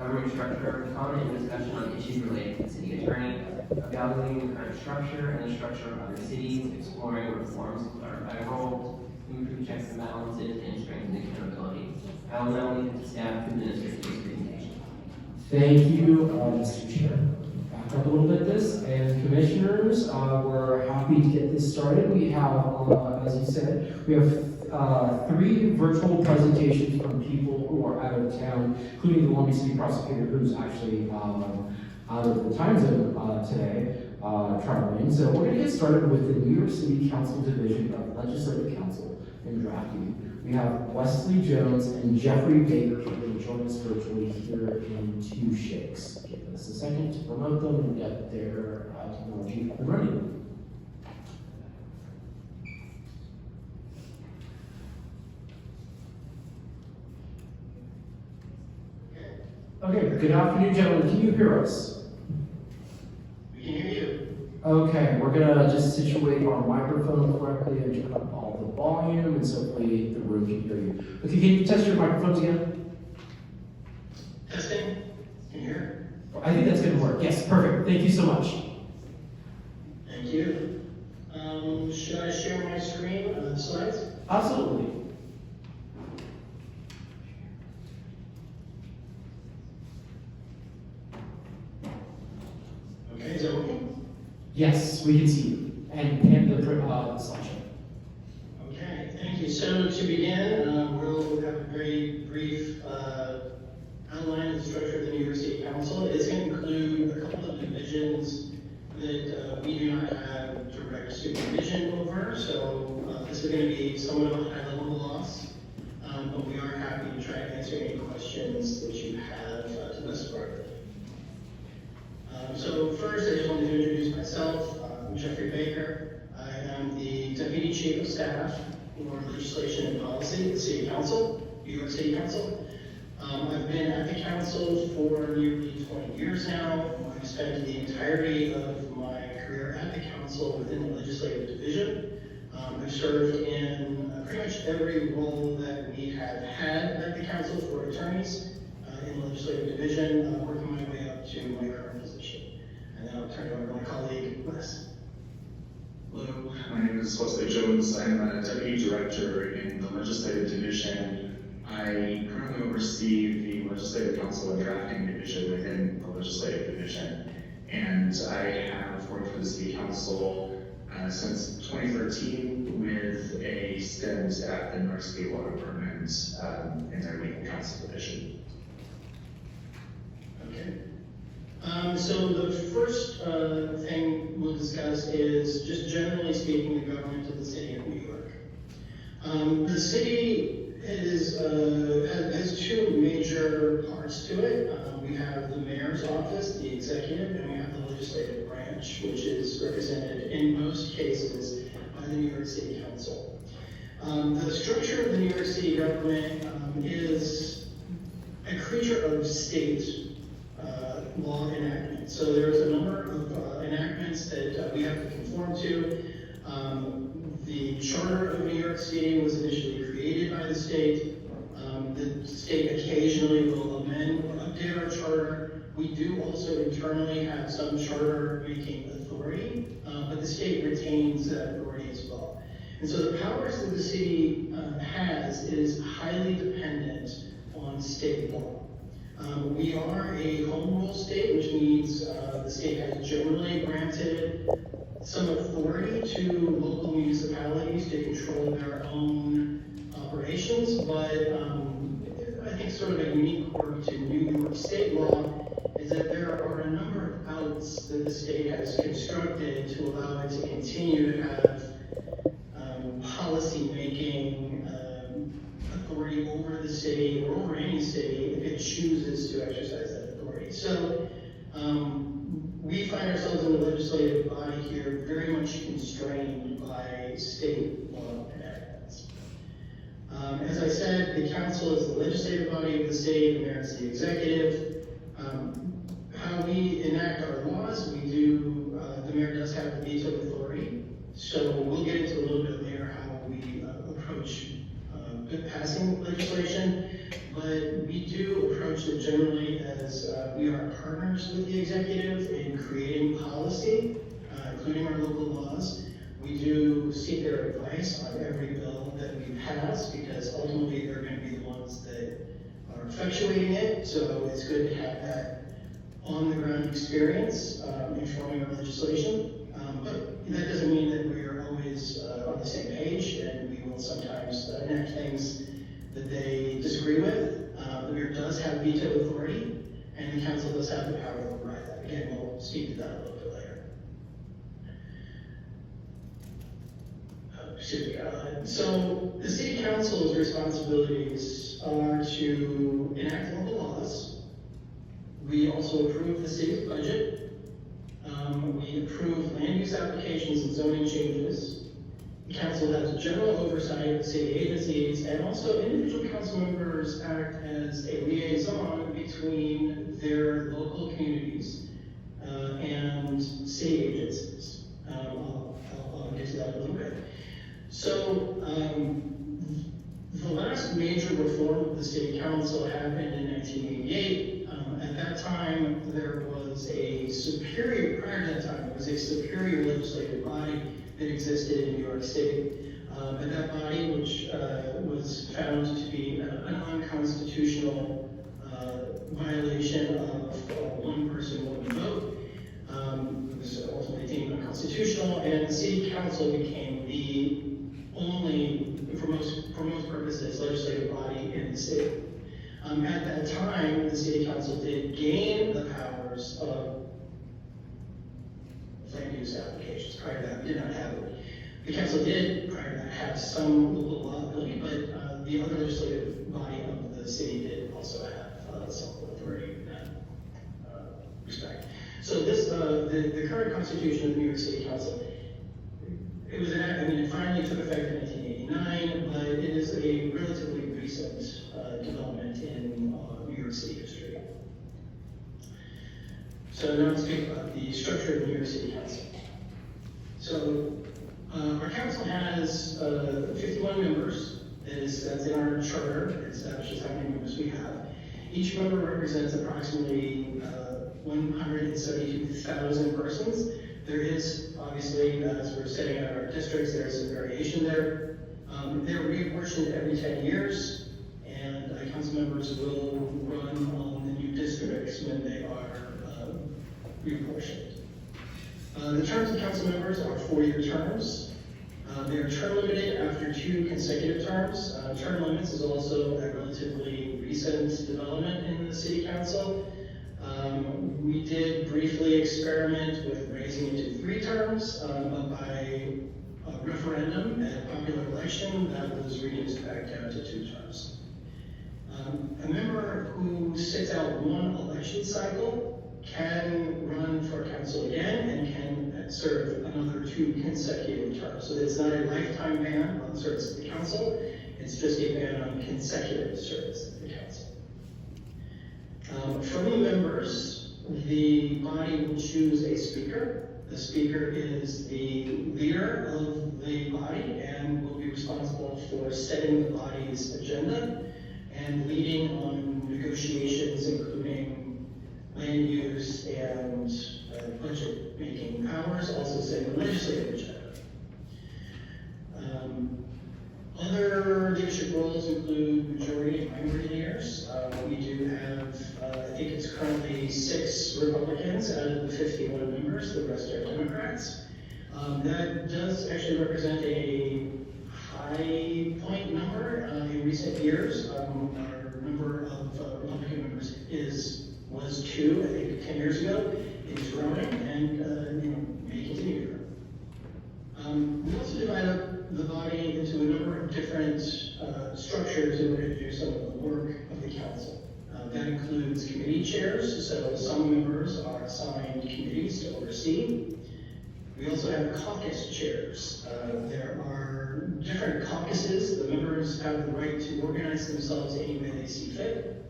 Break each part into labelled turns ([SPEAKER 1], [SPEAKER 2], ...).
[SPEAKER 1] government structure, comment and discussion on issues related to the city attorney, evaluating the current structure and the structure of other cities, exploring reforms to clarify roles, improve checks and balances, and strengthen accountability. I will now leave it to staff to administer today's presentation.
[SPEAKER 2] Thank you, Mr. Chair. Back up a little bit this, and commissioners, we're happy to get this started. We have, as you said, we have 3 virtual presentations from people who are out of town, including the Long Beach City Prosecutor, who's actually out of the time zone today, traveling. So we're going to get started with the New York City Council Division of Legislative Counsel in drafting. We have Wesley Jones and Jeffrey Baker who will join us virtually here in 2 shakes. Give us a second to promote them and get their technology up and running. Okay, good afternoon, gentlemen. Can you hear us?
[SPEAKER 3] We can hear you.
[SPEAKER 2] Okay, we're gonna just situate our microphone correctly and turn up all the volume, and so hopefully the room can hear you. Okay, can you test your microphones again?
[SPEAKER 3] Testing. Can you hear?
[SPEAKER 2] I think that's gonna work. Yes, perfect. Thank you so much.
[SPEAKER 3] Thank you. Should I share my screen slides?
[SPEAKER 2] Absolutely.
[SPEAKER 3] Okay, is that working?
[SPEAKER 2] Yes, we can see you. And the slideshow.
[SPEAKER 3] Okay, thank you. So to begin, we'll have a very brief outline of the structure of the New York City Council. It's going to include a couple of divisions that we do not have direct supervision over. So this is going to be somewhat of a high-level loss, but we are happy to try to answer any questions that you have to the best of our ability. So first, I just wanted to introduce myself. I'm Jeffrey Baker. I am the Deputy Chief of Staff for Legislation and Policy at the City Council, New York City Council. I've been at the Council for nearly 20 years now. I've spent the entirety of my career at the Council within the Legislative Division. I've served in pretty much every role that we have had at the Council for attorneys in the Legislative Division, working my way up to my current position. And then I'll turn it over to my colleague, Wes.
[SPEAKER 4] Hello, my name is Wesley Jones. I'm a Deputy Director in the Legislative Division. I currently oversee the Legislative Counsel and Drafting Division within the Legislative Division. And I have worked for the City Council since 2013 with a stint at the New York City Law Department in their Legal Counsel Division.
[SPEAKER 3] Okay. So the first thing we'll discuss is just generally speaking the government of the City of New York. The city has 2 major parts to it. We have the mayor's office, the executive, and we have the legislative branch, which is represented in most cases by the New York City Council. The structure of the New York City government is a creature of state law enactment. So there's a number of enactments that we have to conform to. The Charter of New York City was initially created by the state. The state occasionally will amend or update our charter. We do also internally have some charter-making authority, but the state retains that authority as well. And so the powers that the city has is highly dependent on state law. We are a home rule state, which means the state has generally granted some authority to local municipalities to control their own operations, but I think sort of a unique quirk to New York state law is that there are a number of outs that the state has constructed to allow it to continue to have policy-making authority over the city or over any city if it chooses to exercise that authority. So we find ourselves in the legislative body here very much constrained by state law enactments. As I said, the council is the legislative body of the state, the mayor is the executive. How we enact our laws, the mayor does have the veto authority. So we'll get into a little bit later how we approach passing legislation, but we do approach it generally as because we are partners with the executive in creating policy, including our local laws. We do seek their advice on every bill that we pass, because ultimately they're going to be the ones that are effectuating it. So it's good to have that on-the-ground experience informing our legislation. But that doesn't mean that we are always on the same page, and we will sometimes enact things that they disagree with. The mayor does have veto authority, and the council does have the power to override that. Again, we'll speak to that a little bit later. So the city council's responsibilities are to enact local laws. We also approve the city's budget. We approve land use applications and zoning changes. The council has general oversight of city agencies, and also individual council members act as a liaison between their local communities and city agencies. I'll get to that a little bit. So the last major reform of the city council happened in 1988. At that time, there was a superior, prior to that time, there was a superior legislative body that existed in New York City. And that body, which was found to be an unconstitutional violation of one person, one vote, it was ultimately deemed unconstitutional, and the city council became the only, for most purposes, legislative body in the city. At that time, the city council did gain the powers of land use applications. Prior to that, we did not have it. The council did, prior to that, have some local law ability, but the other legislative body of the city did also have some authority in that respect. So this, the current constitution of the New York City Council, it finally took effect in 1989, but it is a relatively recent development in New York City history. So now let's speak about the structure of the New York City Council. So our council has 51 members. That's in our charter. It establishes how many members we have. Each member represents approximately 172,000 persons. There is, obviously, as we're setting out our districts, there's some variation there. They're reapportioned every 10 years, and council members will run on the new districts when they are reapportioned. The terms of council members are 4-year terms. They are term limited after 2 consecutive terms. Term limits is also a relatively recent development in the city council. We did briefly experiment with raising it to 3 terms, but by referendum and popular election, that was reduced back down to 2 terms. A member who sits out one election cycle can run for council again and can serve another 2 consecutive terms. So it's not a lifetime ban on service of the council, it's just a ban on consecutive service of the council. From the members, the body will choose a speaker. The speaker is the leader of the body and will be responsible for setting the body's agenda and leading on negotiations, including land use and budget making powers, also setting the legislative agenda. Other leadership roles include majority and minority leaders. We do have, I think it's currently 6 Republicans out of the 51 members, the rest are Democrats. That does actually represent a high point number in recent years. Our number of Republican members was 2, I think 10 years ago. It's growing and may continue to grow. We also divide up the body into a number of different structures in order to do some of the work of the council. That includes committee chairs, so some members are assigned committees to oversee. We also have caucus chairs. There are different caucuses. The members have the right to organize themselves any way they see fit.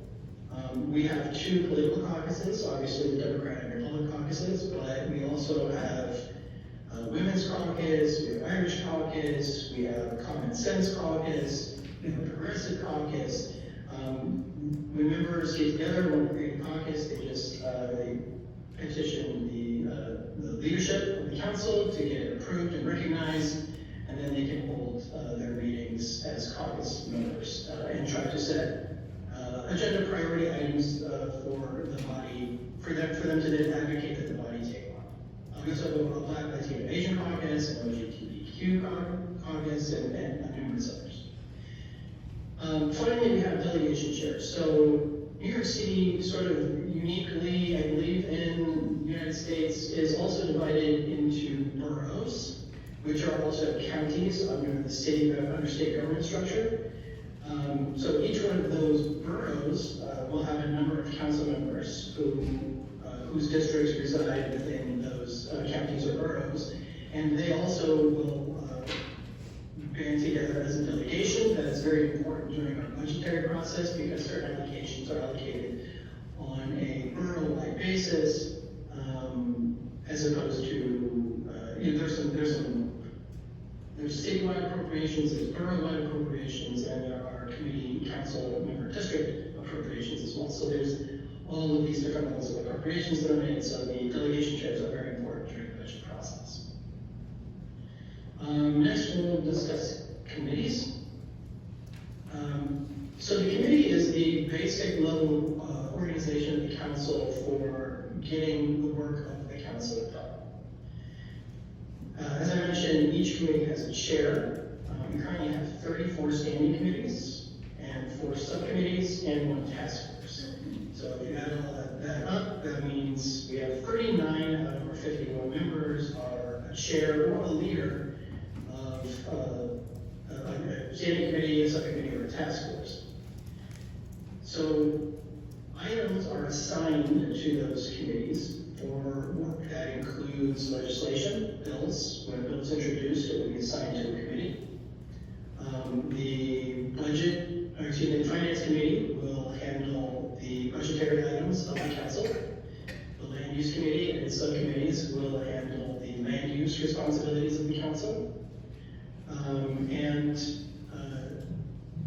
[SPEAKER 3] We have 2 political caucuses, obviously the Democratic and Republican caucuses, but we also have Women's Caucus, we have Irish Caucus, we have a Common Sense Caucus, we have a Progressive Caucus. when members get together, want to create a caucus, they just they petition the leadership of the council to get it approved and recognized, and then they can hold their meetings as caucus members and try to set agenda priority items for the body, for them to then advocate that the body take on. We also have a Black Latino Asian caucus, an LGBTQ caucus, and numerous others. Finally, we have delegation chairs. So New York City, sort of uniquely, I believe, in the United States, is also divided into boroughs, which are also counties under the state government structure. So each one of those boroughs will have a number of council members whose districts reside within those counties or boroughs, and they also will band together as a delegation. That is very important during our budgetary process because certain allocations are allocated on a borough-wide basis, as opposed to there's statewide appropriations, there's borough-wide appropriations, and there are committee, council member district appropriations as well. So there's all of these different levels of appropriations that are made. So the delegation chairs are very important during the budget process. Next, we'll discuss committees. So the committee is the basic level organization of the council for getting the work of the council done. As I mentioned, each committee has a chair. We currently have 34 standing committees and 4 subcommittees and 1 task force. So if you add all that up, that means we have 39 out of our 51 members are a chair or a leader of a standing committee, a subcommittee, or a task force. So items are assigned to those committees for work. That includes legislation, bills. When a bill is introduced, it will be assigned to a committee. The finance committee will handle the budgetary items of the council. The land use committee and its subcommittees will handle the land use responsibilities of the council.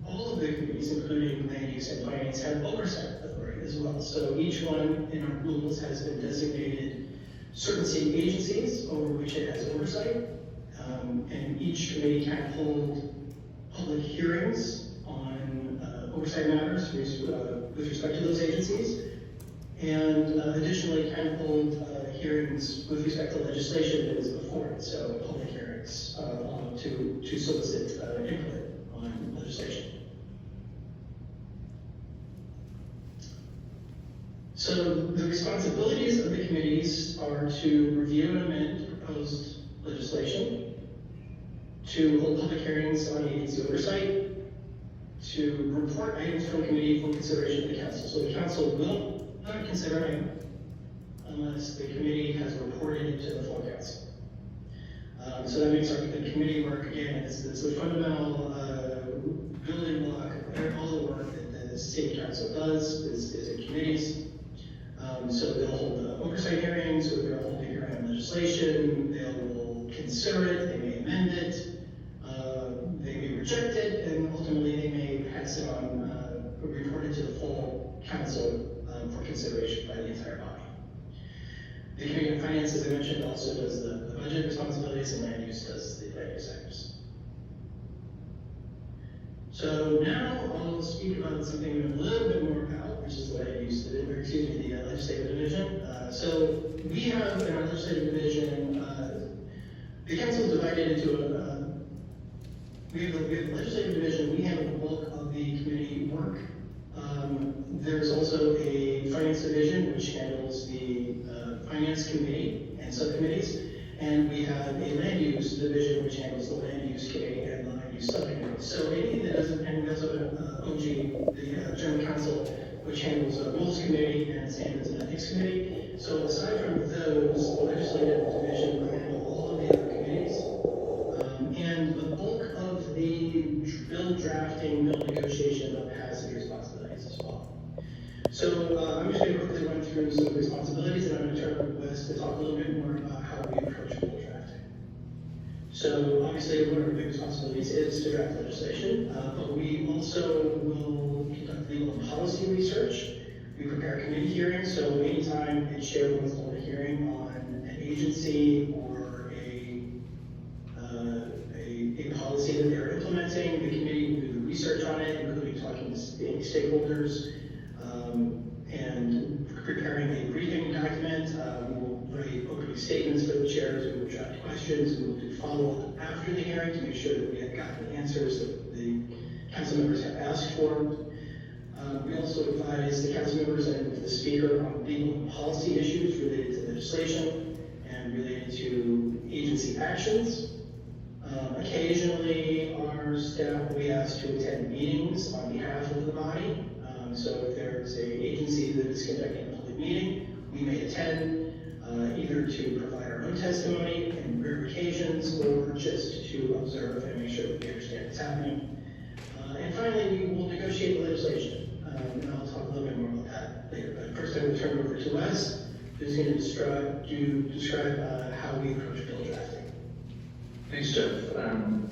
[SPEAKER 3] All of the committees, including land use and finance, have oversight authority as well. So each one in our rules has been designated certain city agencies over which it has oversight. And each committee can hold public hearings on oversight matters with respect to those agencies. And additionally can hold hearings with respect to legislation that is before it. So public hearings to solicit input on legislation. So the responsibilities of the committees are to review and amend proposed legislation, to hold public hearings on agency oversight, to report items from committee for consideration of the council. So the council will not consider an item unless the committee has reported it to the full council. So that makes the committee work, again, it's the fundamental building block of all the work that the city council does is in committees. So they'll hold oversight hearings, or they'll hold a hearing on legislation, they will consider it, they may amend it, they may reject it, and ultimately they may pass it on, report it to the full council for consideration by the entire body. The Committee on Finance, as I mentioned, also does the budget responsibilities, and land use does the land use items. So now I'll speak about something we know a little bit more about, which is the the legislative division. So we have in our legislative division, the council is divided into we have the legislative division. We handle the bulk of the committee work. There's also a finance division, which handles the finance committee and subcommittees. And we have a land use division, which handles the land use committee and the land use subcommittee. So anything that doesn't, and we also have OG, the General Counsel, which handles the rules committee and standards and ethics committee. So aside from those, the legislative division will handle all of the other committees. And the bulk of the bill drafting, bill negotiation has the responsibilities as well. So I'm just going to quickly run through some responsibilities, and I'm going to turn to Wes to talk a little bit more about how we approach bill drafting. So obviously, one of our big responsibilities is to draft legislation, but we also will conduct legal and policy research. We prepare committee hearings, so anytime a chair wants to hold a hearing on an agency or a policy that they're implementing, the committee will do the research on it, including talking to stakeholders, and preparing a briefing document. We will write opening statements for the chairs, we will draft questions, we will do follow-up after the hearing to make sure that we have gotten the answers that the council members have asked for. We also advise the council members and the speaker on legal and policy issues related to legislation and related to agency actions. Occasionally, our staff will be asked to attend meetings on behalf of the body. So if there's an agency that is conducting a public meeting, we may attend either to provide our own testimony in rare occasions or just to observe and make sure that we understand what's happening. And finally, we will negotiate the legislation. And I'll talk a little bit more about that later. But first, I will turn it over to Wes, who's going to describe how we approach bill drafting.
[SPEAKER 4] Thanks, Jeff.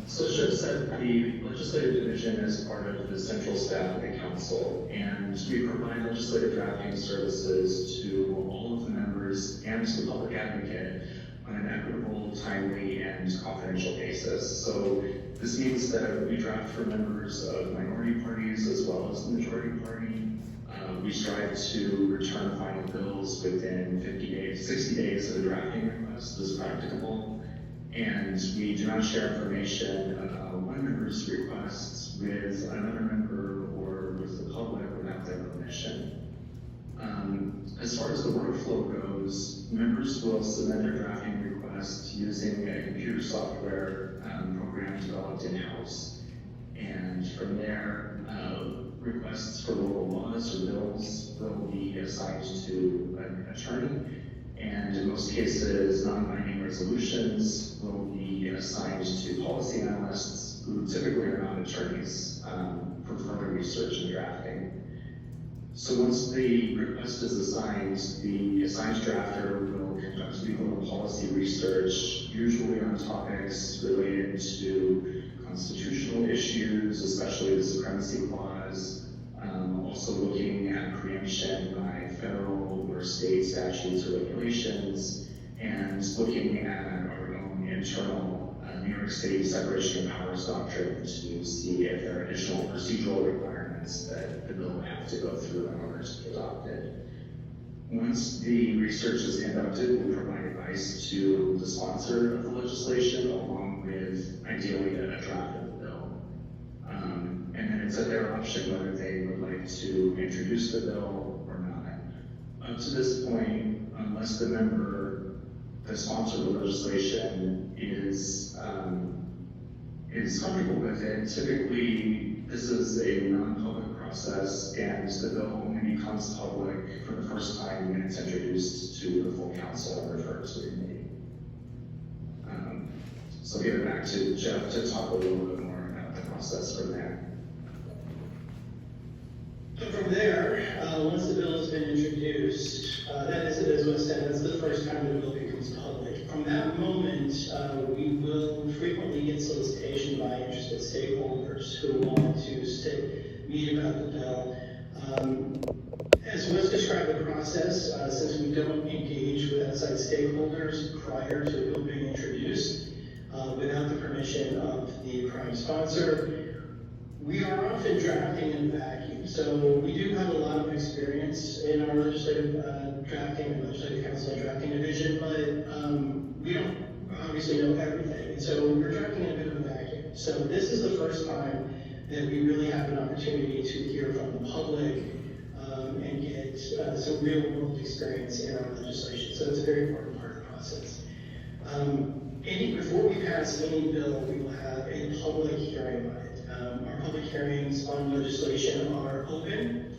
[SPEAKER 4] So as Jeff said, the legislative division is part of the central staff of the council, and we provide legislative drafting services to all of the members and to the public advocate on an equitable, timely, and confidential basis. So this means that we draft for members of minority parties as well as the majority party. We strive to return final bills within 50 days, 60 days of the drafting request as practicable. And we do not share information about one member's requests with another member or with the public without their permission. As far as the workflow goes, members will submit their drafting request using a computer software program developed in-house. And from there, requests for local laws or bills will be assigned to an attorney. And in most cases, non-binding resolutions will be assigned to policy analysts who typically are not attorneys for further research and drafting. So once the request is assigned, the assigned drafter will conduct legal and policy research, usually on topics related to constitutional issues, especially the supremacy clause, also looking at preemption by federal or state statutes or regulations, and looking at our own internal New York State separation of powers doctrine to see if there are additional procedural requirements that the bill would have to go through in order to be adopted. Once the research is conducted, we provide advice to the sponsor of the legislation, along with ideally a draft of the bill. And then it's at their option whether they would like to introduce the bill or not. Up to this point, unless the sponsor of the legislation is comfortable with it, typically this is a non-public process, and the bill only becomes public for the first time when it's introduced to the full council and referred to the committee. So I'll give it back to Jeff to talk a little bit more about the process from there.
[SPEAKER 3] So from there, once the bill has been introduced, that is, as was said, that's the first time the bill becomes public. From that moment, we will frequently get solicitation by interested stakeholders who want to meet about the bill. As was described the process, since we don't engage with outside stakeholders prior to the bill being introduced, without the permission of the prime sponsor, we are often drafting in a vacuum. So we do have a lot of experience in our legislative drafting and legislative council and drafting division, but we don't obviously know everything. And so we're drafting in a bit of a vacuum. So this is the first time that we really have an opportunity to hear from the public and get some real world experience in our legislation. So it's a very important part of the process. Before we pass any bill, we will have a public hearing on it. Our public hearings on legislation are open.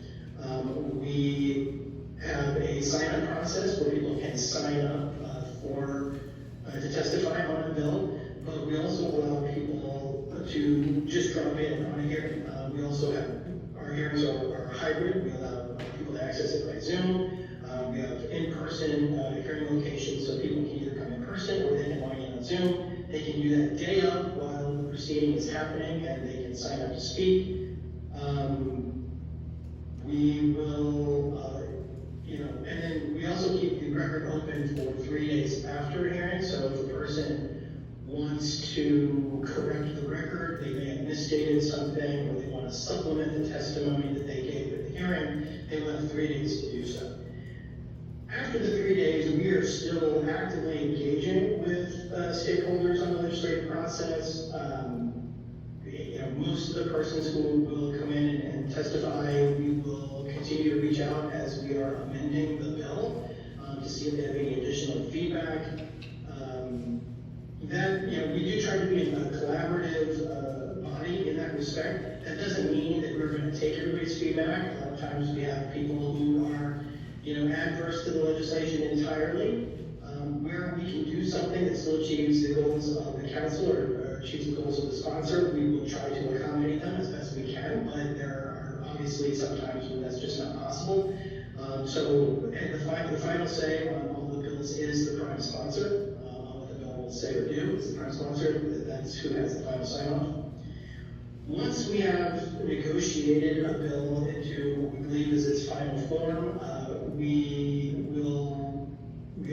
[SPEAKER 3] We have a sign-up process where people can sign up to testify on a bill, but we also allow people to just drop in on a hearing. We also have, our hearings are hybrid. We allow people to access it by Zoom. We have in-person hearing locations, so people can either come in person or they can log in on Zoom. They can do that day of while the proceeding is happening, and they can sign up to speak. We will, and then we also keep the record open for 3 days after a hearing. So if a person wants to correct the record, they may have misstated something, or they want to supplement the testimony that they gave at the hearing, they will have 3 days to do so. After the 3 days, we are still actively engaging with stakeholders on the legislative process. Most of the persons who will come in and testify, we will continue to reach out as we are amending the bill to see if they have any additional feedback. We do try to be a collaborative body in that respect. That doesn't mean that we're going to take everybody's feedback. A lot of times we have people who are adverse to the legislation entirely. Where we can do something that still achieves the goals of the council or achieves the goals of the sponsor, we will try to accommodate them as best we can, but there are obviously sometimes when that's just not possible. And the final say on all the bills is the prime sponsor. On what the bill will say or do is the prime sponsor. That's who has the final sign-off. Once we have negotiated a bill into what we believe is its final form, we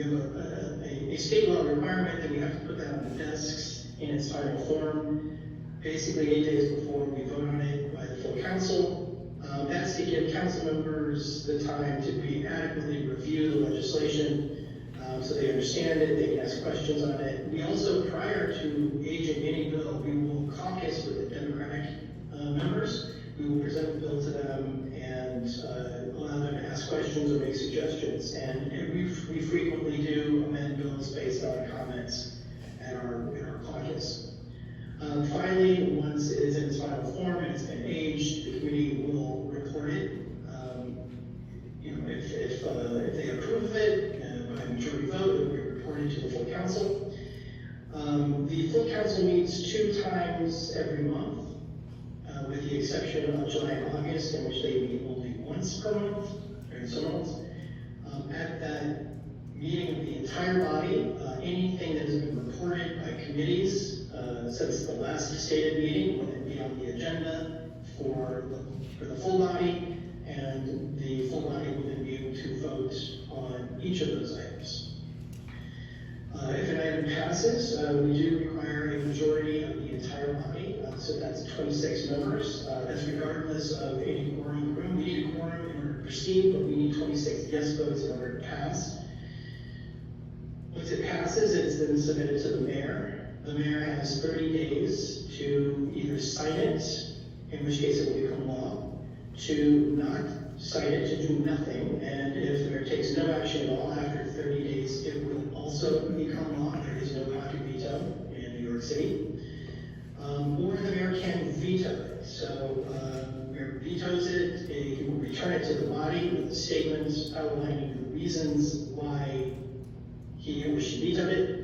[SPEAKER 3] have a state law requirement that we have to put that on the desks in its final form, basically 8 days before we vote on it by the full council. That's to give council members the time to adequately review the legislation so they understand it, they can ask questions on it. We also, prior to aging any bill, we will caucus with the Democratic members. We will present the bill to them and allow them to ask questions or make suggestions. And we frequently do amend bills based on comments at our caucus. Finally, once it is in its final form and it's been aged, the committee will report it. If they approve of it by majority vote, it will be reported to the full council. The full council meets 2 times every month, with the exception of July and August, in which they meet only once per month during summers. At that meeting of the entire body, anything that has been reported by committees since the last stated meeting will then be on the agenda for the full body, and the full body will then be able to vote on each of those items. If an item passes, we do require a majority of the entire body, so that's 26 members. That's regardless of any quorum in the room. We need a quorum in order to proceed, but we need 26 yes votes in order to pass. Once it passes, it's then submitted to the mayor. The mayor has 30 days to either sign it, in which case it will become law, to not sign it, to do nothing, and if the mayor takes no action at all after 30 days, it will also become law. There is no pocket veto in New York City. Or the mayor can veto it. So the mayor vetoes it, he will return it to the body with a statement outlining the reasons why he or she vetoed it.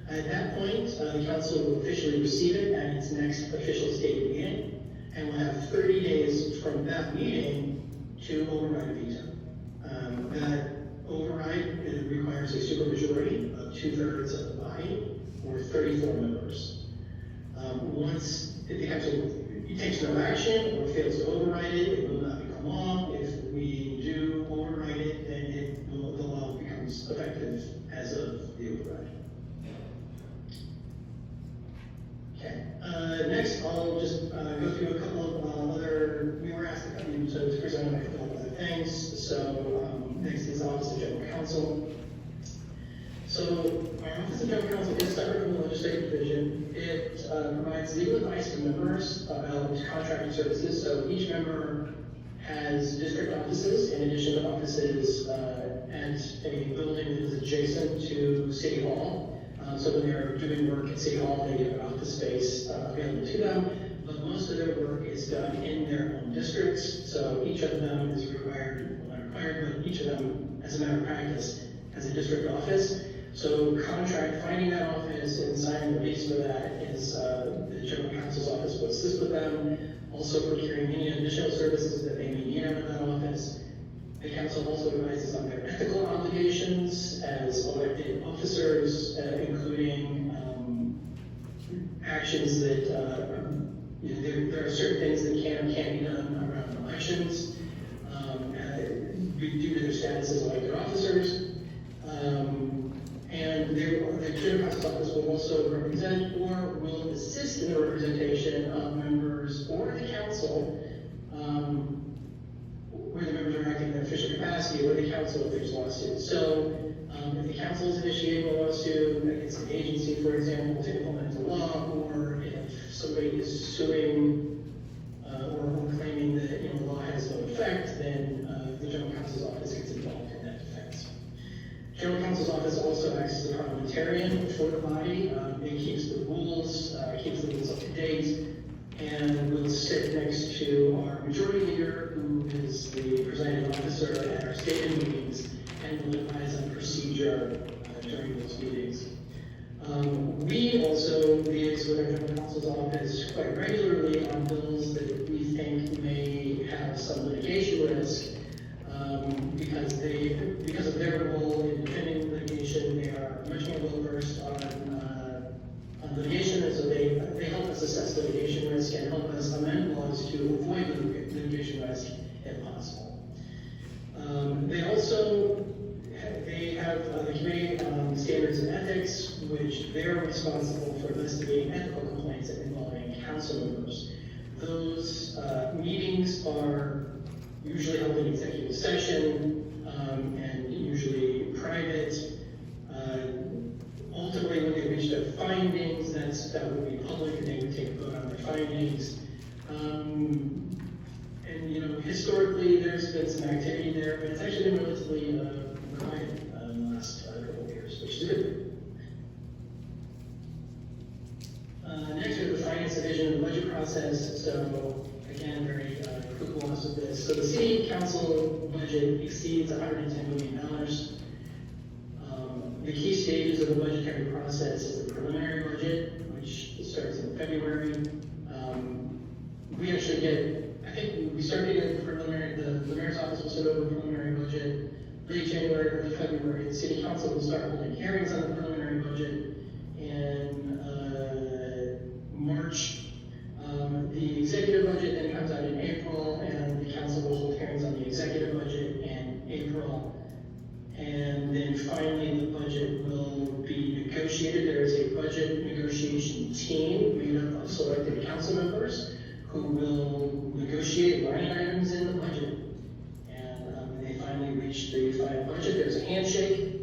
[SPEAKER 3] At that point, the council will officially receive it at its next official stated meeting, and will have 30 days from that meeting to override a veto. That override requires a supermajority of 2/3 of the body, or 34 members. Once it takes no action or fails to override it, it will not become law. If we do override it, then the law becomes effective as of the override. Okay. Next, I'll just go through a couple of we were asked to come to present a couple of other things. So next is Office of General Counsel. So our Office of General Counsel is separate from the Legislative Division. It provides legal advice to members about contracting services. So each member has district offices in addition to offices at a building that is adjacent to City Hall. So when they're doing work at City Hall, they have an office space available to them. But most of their work is done in their own districts. So each of them is required, well, not required, but each of them, as a matter of practice, has a district office. So finding that office and signing the lease for that is the General Counsel's office will assist with them. Also procuring any additional services that they may need out of that office. The council also advises on their ethical obligations as elected officers, including actions that, there are certain things that can or can't be done around elections due to their status as elected officers. And the General Counsel's Office will also represent or will assist in the representation of members or the council, where the members are acting in their official capacity, or the council if there's lawsuits. So, if the council is initiating a lawsuit against an agency, for example, to implement a law, or if somebody is suing or claiming that the law has no effect, then the General Counsel's Office gets involved in that defense. General Counsel's Office also acts as a parliamentarian for the body. It keeps the rules up to date, and will sit next to our majority leader, who is the presiding officer at our statement meetings, and will advise on procedure during those meetings. We also liaise with our General Counsel's Office quite regularly on bills that we think may have some litigation risk, because of their role in defending litigation. They are much more well versed on litigation, and so they help us assess litigation risk and help us amend laws to avoid litigation risk if possible. They have the Committee on Standards and Ethics, which they're responsible for investigating ethical complaints involving council members. Those meetings are usually held in executive session and usually private. Ultimately, when they reach their findings, that would be public, and they would take a vote on their findings. Historically, there's been some activity there, but it's actually been relatively quiet in the last couple of years, which is good. Next, we have the Finance Division of the budget process. So, again, very quick loss of this. So, the City Council budget exceeds $110 million. The key stages of the budgetary process is the preliminary budget, which starts in February. We actually we started getting the preliminary, the mayor's office will send over the preliminary budget late January, early February. The City Council will start holding hearings on the preliminary budget in March. The executive budget then comes out in April, and the council will hold hearings on the executive budget in April. And then finally, the budget will be negotiated. There is a budget negotiation team made up of selected council members who will negotiate line items in the budget. And when they finally reach the final budget, there's a handshake.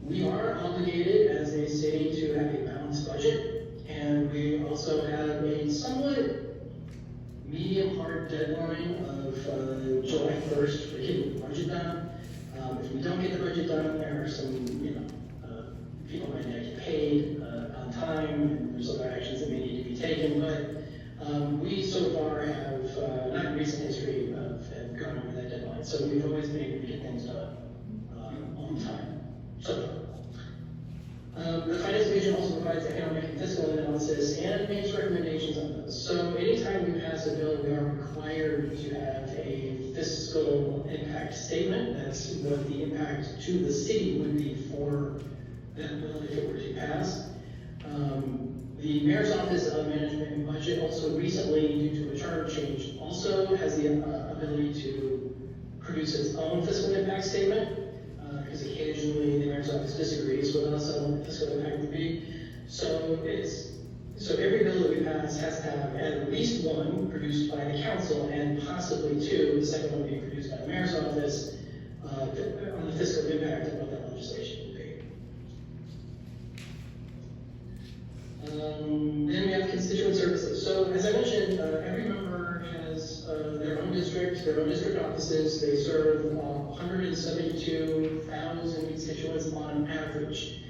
[SPEAKER 3] We are obligated as a city to have a balanced budget, and we also have a somewhat medium hard deadline of July 1st for getting the budget done. If we don't get the budget done, there are some, people might not get paid on time, and there's other actions that may need to be taken. But we so far have, not in recent history, have gone over that deadline. So we've always been able to get things done on time. So, the Finance Division also provides economic and fiscal analysis and makes recommendations on those. So anytime we pass a bill, we are required to have a fiscal impact statement. That's what the impact to the city would be for that bill if it were to pass. The Mayor's Office of Management and Budget also recently, due to a charter change, also has the ability to produce its own fiscal impact statement, because occasionally the Mayor's Office disagrees with us on what the fiscal impact would be. So every bill that we pass has to have at least one produced by the council, and possibly two, the second one being produced by the Mayor's Office, on the fiscal impact of what that legislation would be. Then we have constituent services. So as I mentioned, every member has their own district offices. They serve 172,000 constituents on average.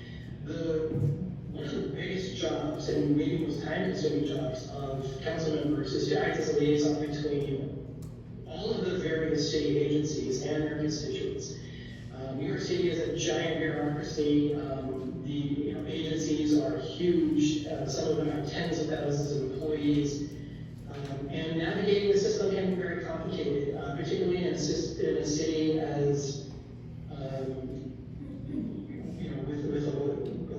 [SPEAKER 3] One of the biggest jobs, and maybe most time-consuming jobs, of council members is to act as a liaison between all of the various city agencies and their constituents. New York City is a giant bureaucracy. The agencies are huge. Some of them have tens of thousands of employees. And navigating the system can be very complicated, particularly in a city as, with a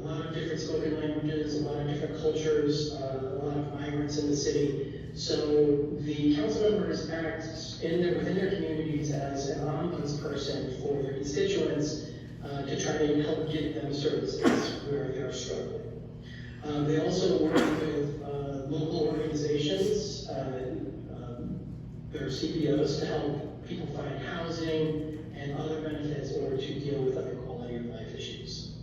[SPEAKER 3] lot of different spoken languages, a lot of different cultures, a lot of migrants in the city. So the council members act within their communities as an ombudsperson for their constituents to try to help get them services where they are struggling. They also work with local organizations, their CPOs, to help people find housing and other benefits or to deal with other quality of life issues.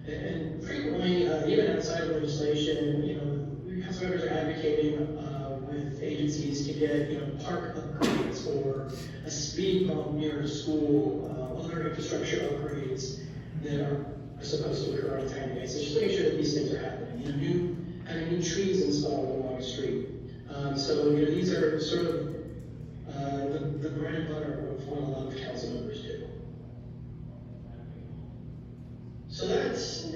[SPEAKER 3] And frequently, even outside of legislation, council members are advocating with agencies to get, park upgrades or a speed bump near a school, other infrastructure upgrades that are supposed to occur on a timely basis, just making sure that these things are happening. Having new trees installed along the street. So these are sort of the bread and butter of what a lot of council members do. So that's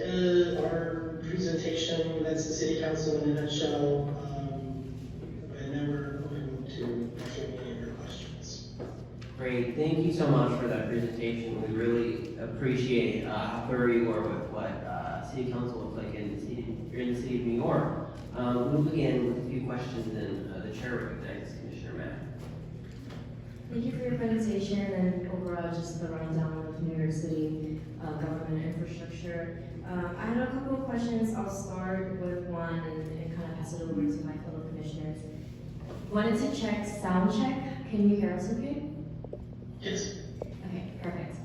[SPEAKER 3] our presentation. That's the city council in a nutshell. And then we're open to answering any of your questions.
[SPEAKER 1] Great, thank you so much for that presentation. We really appreciate how thorough you are with what city council looks like in the city of New York. We'll begin with a few questions, and the chair recognizes Commissioner Mack.
[SPEAKER 5] Thank you for your presentation and overall just the rundown of New York City government infrastructure. I have a couple of questions. I'll start with one and kind of pass it over to my fellow commissioners. Wanted to check sound check. Can you hear us okay?
[SPEAKER 3] Yes.
[SPEAKER 5] Okay, perfect.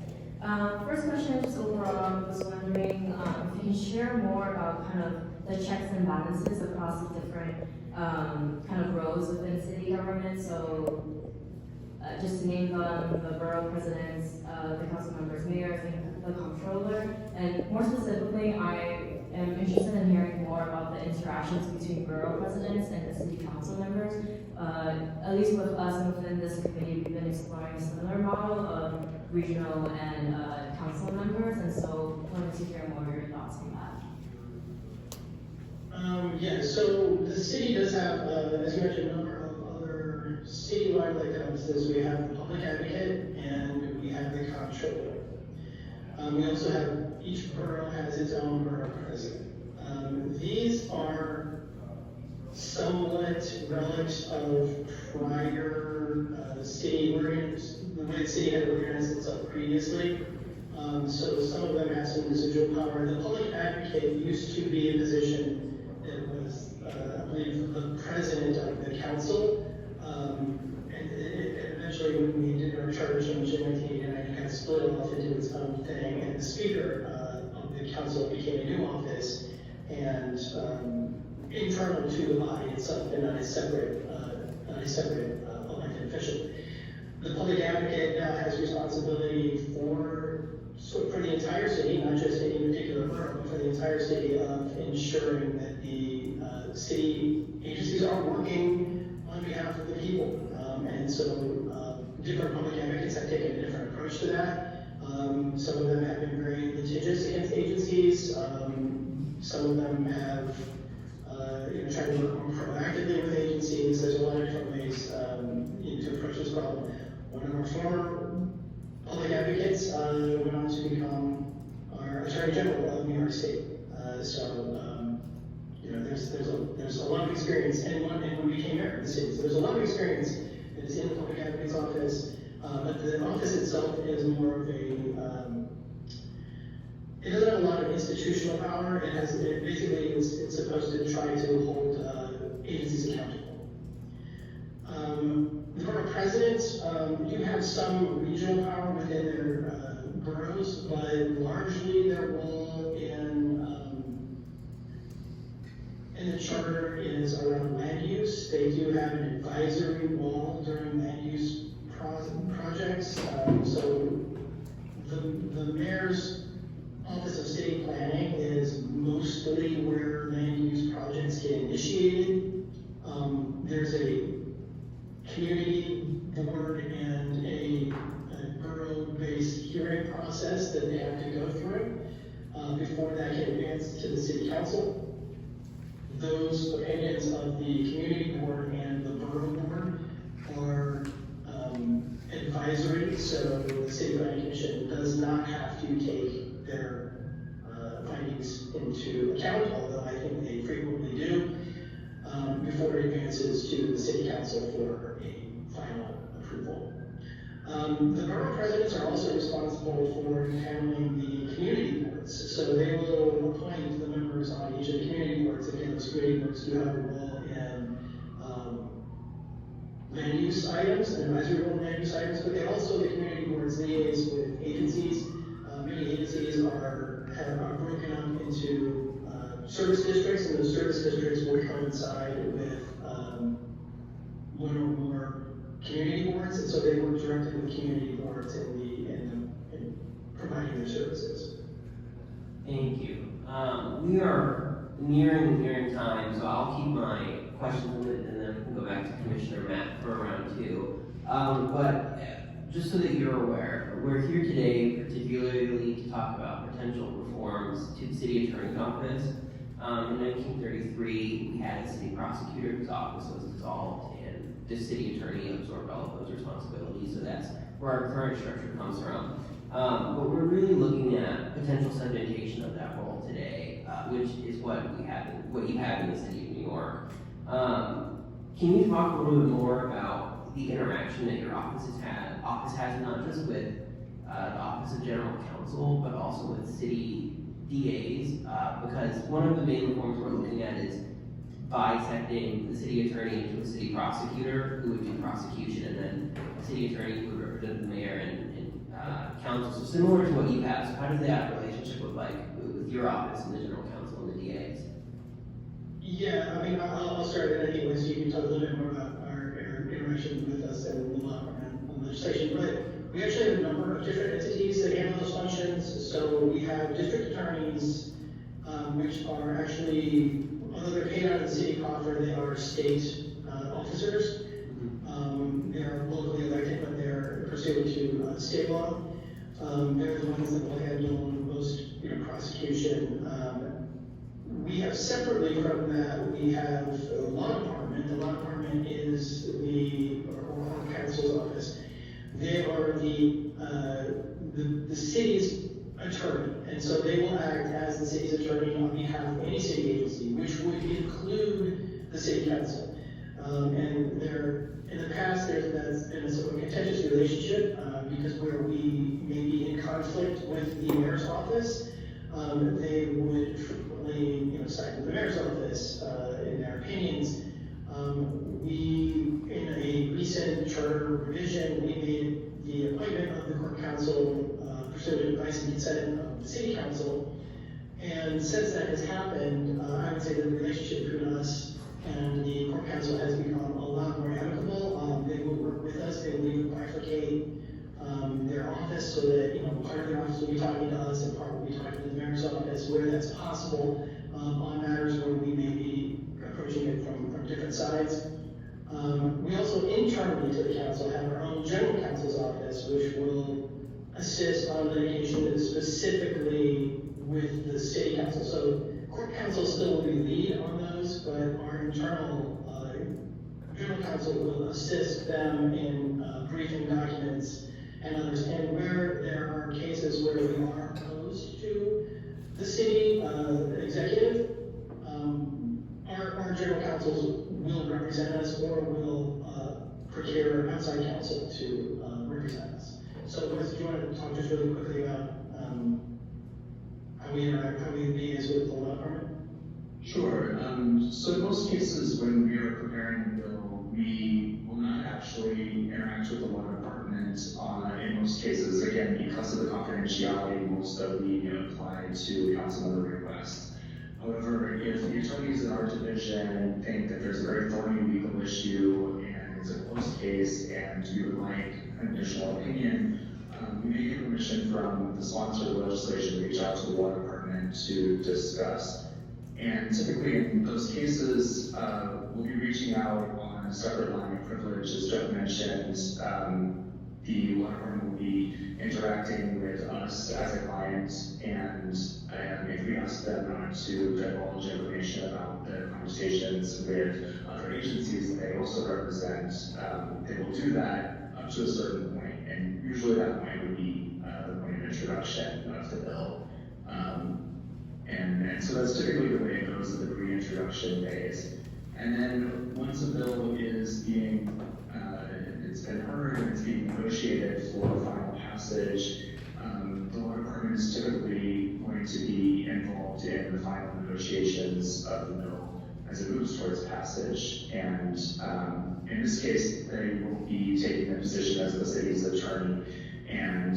[SPEAKER 5] First question is overall, I was wondering if you can share more about kind of the checks and balances across the different kind of roles within city government. So just to name them, the borough presidents, the council members, mayors, and the comptroller. And more specifically, I am interested in hearing more about the interactions between borough presidents and the city council members. At least with us and within this committee, we've been exploring a similar model of regional and council members, and so wanted to hear more of your thoughts on that.
[SPEAKER 3] So the city does have, as you mentioned, a number of other citywide elected offices. We have the public advocate and we have the comptroller. We also have, each borough has its own borough president. These are somewhat relics of prior city organized, the way the city had organized itself previously. So some of them have some residual power. The public advocate used to be a position that was, I believe, the president of the council. And eventually, when we did our charter change in 1989, it kind of split off into its own thing. And the speaker of the council became a new office and internal to the body itself, and not a separate elected official. The public advocate now has responsibility for the entire city, not just any particular borough, but for the entire city, of ensuring that the city agencies are working on behalf of the people. And so different public advocates have taken a different approach to that. Some of them have been very litigious against agencies. Some of them have tried to work more proactively with agencies. There's a lot of different ways to approach this problem. One of our former public advocates went on to become our Attorney General of New York State. There's a lot of experience, and when we came here in the city, so there's a lot of experience that is in the public advocate's office, but the office itself is more of a, it doesn't have a lot of institutional power. It's supposed to try to hold agencies accountable. The borough presidents do have some regional power within their boroughs, but largely their role in the charter is around land use. They do have an advisory role during land use projects. So the mayor's Office of City Planning is mostly where land use projects get initiated. There's a community board and a borough-based hearing process that they have to go through before that can advance to the city council. Those opinions of the community board and the borough board are advisory, so the city planning commission does not have to take their findings into account, although I think they frequently do, before it advances to the city council for a final approval. The borough presidents are also responsible for handling the community boards, so they will appoint the members on each of the community boards. Again, those community boards do have a role in land use items, and advisory role in land use items, but they also, the community boards liaise with agencies. Many agencies are broken up into service districts, and those service districts will coincide with one or more community boards, and so they work directly with community boards in providing their services.
[SPEAKER 1] Thank you. We are nearing time, so I'll keep my questions limited, and then we can go back to Commissioner Matt for round two. But just so that you're aware, we're here today particularly to talk about potential reforms to the city attorney's office. In 1933, we had a city prosecutor whose office was dissolved, and the city attorney absorbed all of those responsibilities, so that's where our current structure comes from. But we're really looking at potential segmentation of that role today, which is what you have in the city of New York. Can you talk a little bit more about the interaction that your office has not just with the Office of General Counsel, but also with city DAs? Because one of the main reforms we're looking at is bisecting the city attorney into a city prosecutor who would do prosecution, and then a city attorney who would represent the mayor and council. So similar to what you have, so how does that relationship look like with your office and the general counsel and the DAs?
[SPEAKER 3] Yeah, I mean, I'll start it anyway, so you can talk a little bit more about our interaction with us and the law and legislation. But we actually have a number of different entities that handle those functions. So we have district attorneys, which are actually, although they're paid out of the city coffer, they are state officers. They're locally elected, but they're pursuant to state law. They're the ones that will handle most, prosecution. We have separately from that, we have the law department. The law department is the counsel's office. They are the city's attorney, and so they will act as the city's attorney on behalf of any city agency, which would include the city council. And in the past, there's been a sort of contentious relationship because where we may be in conflict with the mayor's office, they would frequently, side with the mayor's office in their opinions. We, in a recent charter revision, we made the appointment of the court counsel pursuant to advice and consent of the city council. And since that has happened, I would say that the relationship between us and the court counsel has become a lot more amicable. They will work with us. They will even bifurcate their office so that part of their office will be talking to us and part will be talking to the mayor's office where that's possible on matters where we may be approaching it from different sides. We also internally to the council have our own general counsel's office, which will assist on litigation specifically with the city council. So court counsel still will be lead on those, but our internal general counsel will assist them in briefing documents and others. And where there are cases where we are opposed to the city executive, our general counsels will represent us or will procure outside counsel to represent us. So, Liz, do you want to talk just really quickly about how we interact, how we liaise with the law department?
[SPEAKER 4] Sure. So in most cases, when we are preparing a bill, we will not actually interact with the law department in most cases, again, because of the confidentiality rules that we apply to council member requests. However, if the attorneys in our division think that there's a very thorny legal issue and it's a closed case and we would like an additional opinion, we may get permission from the sponsor of the legislation to reach out to the law department to discuss. And typically in those cases, we'll be reaching out on a separate line of privilege, as Jeff mentioned, the law firm will be interacting with us as a client, and if we ask them not to divulge information about the conversations with other agencies that they also represent, they will do that up to a certain point, and usually that point would be the point of introduction of the bill. And so that's typically the way it goes in the pre-introduction phase. And then once a bill is being, it's been heard and it's being negotiated for final passage, the law department is typically going to be involved in the final negotiations of the bill as it moves towards passage. And in this case, they will be taking the position as the city's attorney, and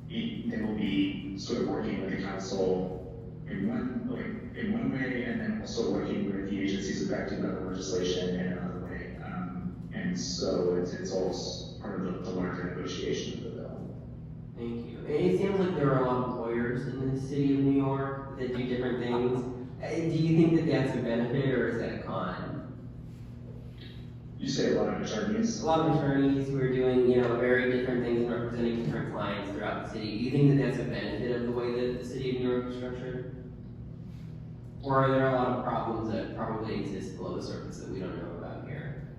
[SPEAKER 4] they will be sort of working with the council in one way, and then also working with the agencies affected by the legislation in another way. And so it's all part of the larger negotiation of the bill.
[SPEAKER 1] Thank you. It seems like there are a lot of lawyers in the city of New York that do different things. Do you think that that's a benefit or is that a con?
[SPEAKER 4] You say a lot of attorneys?
[SPEAKER 1] A lot of attorneys who are doing, very different things and representing different clients throughout the city. Do you think that that's a benefit of the way that the city of New York is structured? Or are there a lot of problems that probably exist below the surface that we don't know about here?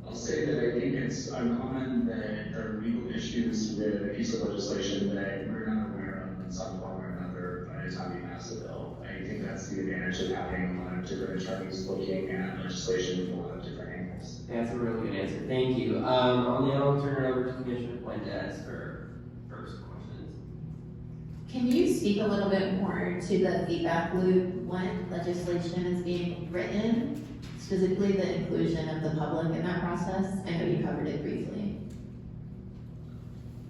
[SPEAKER 4] I'll say that I think it's uncommon that there are legal issues with a piece of legislation that we're not aware of in some form or another by the time we pass the bill. I think that's the advantage of having a lot of different attorneys looking at legislation from a lot of different angles.
[SPEAKER 1] That's a really good answer. Thank you. I'll now turn it over to Commissioner Fuentes for first questions.
[SPEAKER 6] Can you speak a little bit more to the feedback loop when legislation is being written, specifically the inclusion of the public in that process? I know you covered it briefly.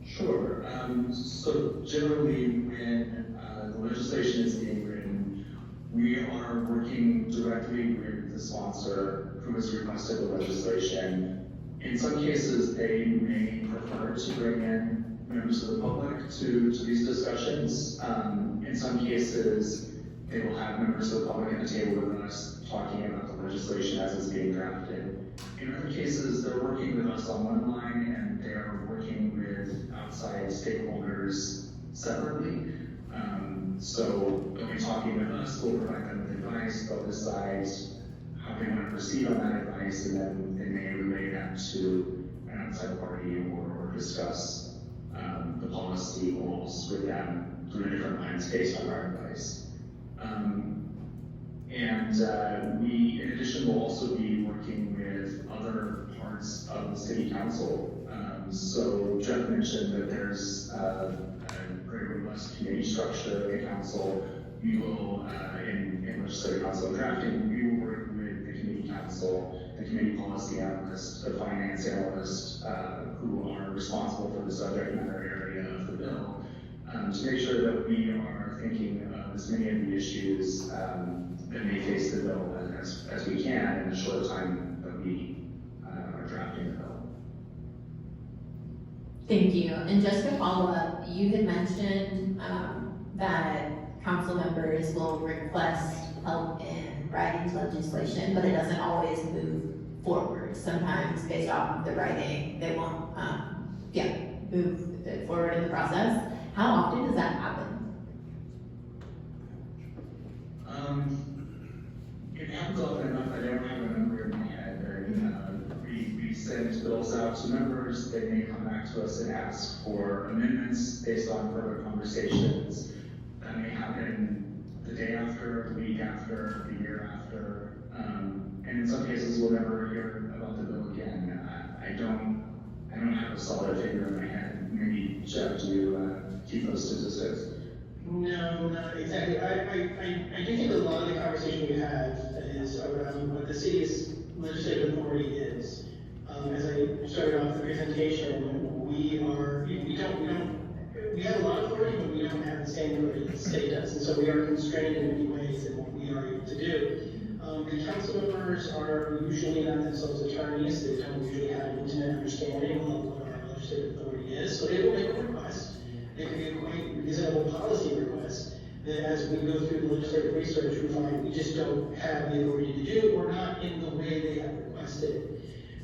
[SPEAKER 4] Sure. So generally, when the legislation is being written, we are working directly with the sponsor who has requested the legislation. In some cases, they may prefer to bring in members of the public to these discussions. In some cases, they will have members of the public at the table with us talking about the legislation as it's being drafted. In other cases, they're working with us on one line and they're working with outside stakeholders separately. So they'll be talking with us, we'll provide them with advice, they'll decide how they want to proceed on that advice, and then they may relay that to an outside party or discuss the policy goals with them through different lines based on our advice. We, in addition, will also be working with other parts of the city council. So Jeff mentioned that there's a very robust committee structure in the council. We will, in legislative council and drafting, we will work with the committee council, the committee policy analyst, the finance analyst, who are responsible for the subject matter area of the bill, to make sure that we are thinking of as many of the issues that may face the bill as we can in the short time that we are drafting the bill.
[SPEAKER 6] Thank you. And just to follow up, you had mentioned that council members will request help in writing legislation, but it doesn't always move forward. Sometimes based off of the writing, they won't move it forward in the process. How often does that happen?
[SPEAKER 4] It happens often enough. I don't have a number in my head. We send bills out to members. They may come back to us and ask for amendments based on further conversations. That may happen the day after, the week after, the year after. And in some cases, we'll never hear about the bill again. I don't have a solid figure in my head. Maybe Jeff, do you keep those statistics?
[SPEAKER 3] No, not exactly. I do think a lot of the conversation we have is around what the city's legislative authority is. As I started off the presentation, we have a lot of authority, but we don't have the same authority that the state does, and so we are constrained in many ways in what we are able to do. The council members are usually not themselves attorneys. They don't usually have an intimate understanding of what our legislative authority is, so they will make a request. It can be a quite reasonable policy request that as we go through the legislative research, we find we just don't have the authority to do, or not in the way they have requested.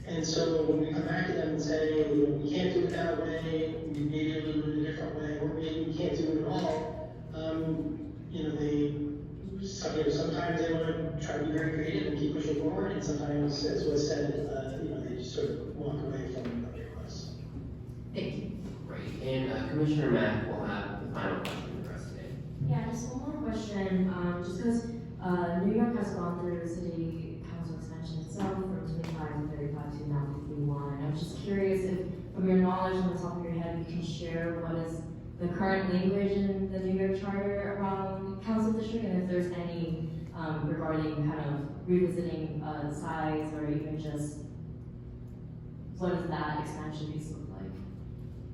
[SPEAKER 3] And so when we come back to them and say, you know, we can't do it that way, maybe we'll do it a different way, or maybe we can't do it at all, you know, sometimes they want to try to be very creative and keep pushing forward, and sometimes, as was said, you know, they just sort of walk away from the request.
[SPEAKER 6] Thank you.
[SPEAKER 1] Great, and Commissioner Mack will have the final question for us today.
[SPEAKER 5] Yeah, just one more question, just because New York has gone through city council expansion itself from 25 to 35 to now 51, and I was just curious if, from your knowledge on the top of your head, you can share what is the current language in the New York Charter around council district, and if there's any regarding kind of revisiting size, or even just what does that expansion piece look like,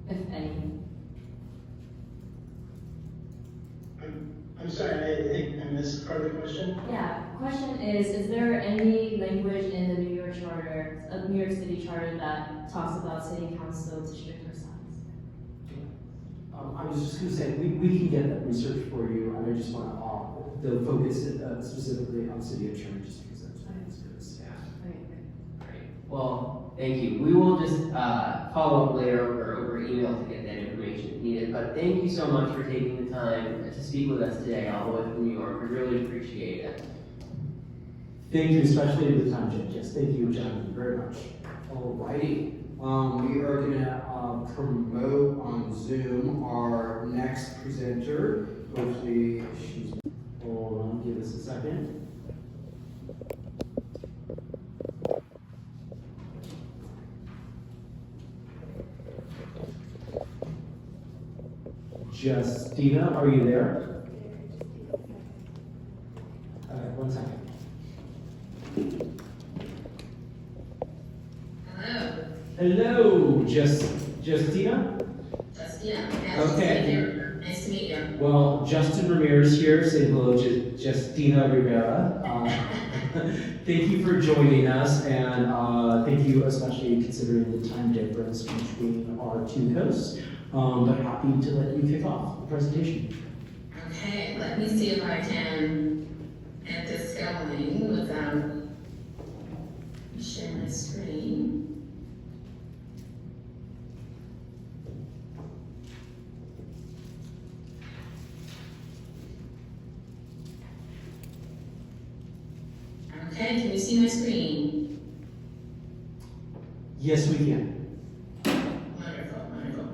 [SPEAKER 5] if any?
[SPEAKER 3] I'm sorry, I think I missed part of the question.
[SPEAKER 5] Yeah, question is there any language in the New York Charter, New York City Charter that talks about city council district or size?
[SPEAKER 2] I was just gonna say, we can get that research for you, and I just want to focus specifically on city attorney, just because that's good.
[SPEAKER 1] Yeah.
[SPEAKER 5] Okay.
[SPEAKER 1] Great. Well, thank you. We will just follow up later or over email to get that information if needed. But thank you so much for taking the time to speak with us today, all the way from New York. We really appreciate it.
[SPEAKER 2] Thank you, especially the time, Judge. Yes, thank you, Jonathan, very much.
[SPEAKER 7] Alrighty, we are gonna promote on Zoom our next presenter. Hopefully she's.
[SPEAKER 2] Hold on, give us a second. Justina, are you there? One second.
[SPEAKER 8] Hello.
[SPEAKER 2] Hello, Justina?
[SPEAKER 8] Yeah.
[SPEAKER 2] Okay.
[SPEAKER 8] Nice to meet you.
[SPEAKER 2] Well, Justin Ramirez here, say hello to Justina Rivera. Thank you for joining us, and thank you especially considering the time difference between our two hosts. But happy to let you kick off the presentation.
[SPEAKER 8] Okay, let me see if I can get this going without sharing my screen. Okay, can you see my screen?
[SPEAKER 2] Yes, we can.
[SPEAKER 8] Wonderful, wonderful.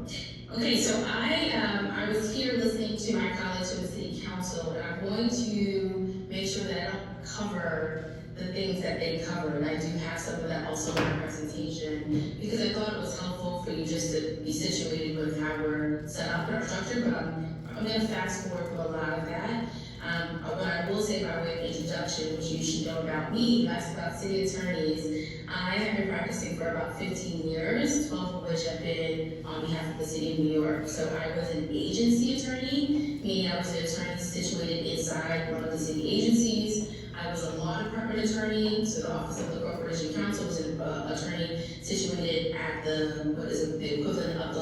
[SPEAKER 8] Okay, so I was here listening to my colleagues from the City Council, and I'm going to make sure that I don't cover the things that they covered. I do have some of that also in my presentation, because I thought it was helpful for you just to be situated with how we're set up in our structure, but I'm going to fast forward for a lot of that. What I will say by way of introduction, which you should know about me, you asked about city attorneys. I have been practicing for about 15 years, 12 of which have been on behalf of the city of New York. So I was an agency attorney, meaning I was an attorney situated inside one of the city agencies. I was a law department attorney, so the Office of the Corporation Counsel was an attorney situated at the equivalent of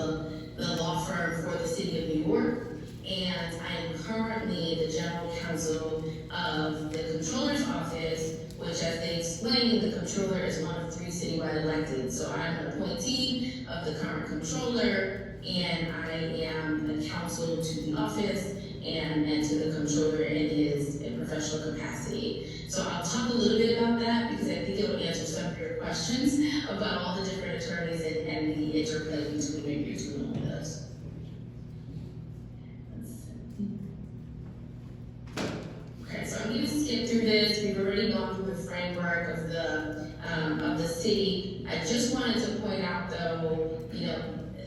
[SPEAKER 8] the law firm for the city of New York. And I am currently the general counsel of the Comptroller's office, which, as they explained, the Comptroller is one of 3 citywide elected. So I'm an appointee of the current Comptroller, and I am a counsel to the office and to the Comptroller in his professional capacity. So I'll talk a little bit about that because I think it will answer some of your questions about all the different attorneys and the interplay between all of those. Okay, so I'm going to skip through this. We've already gone through the framework of the city. I just wanted to point out, though,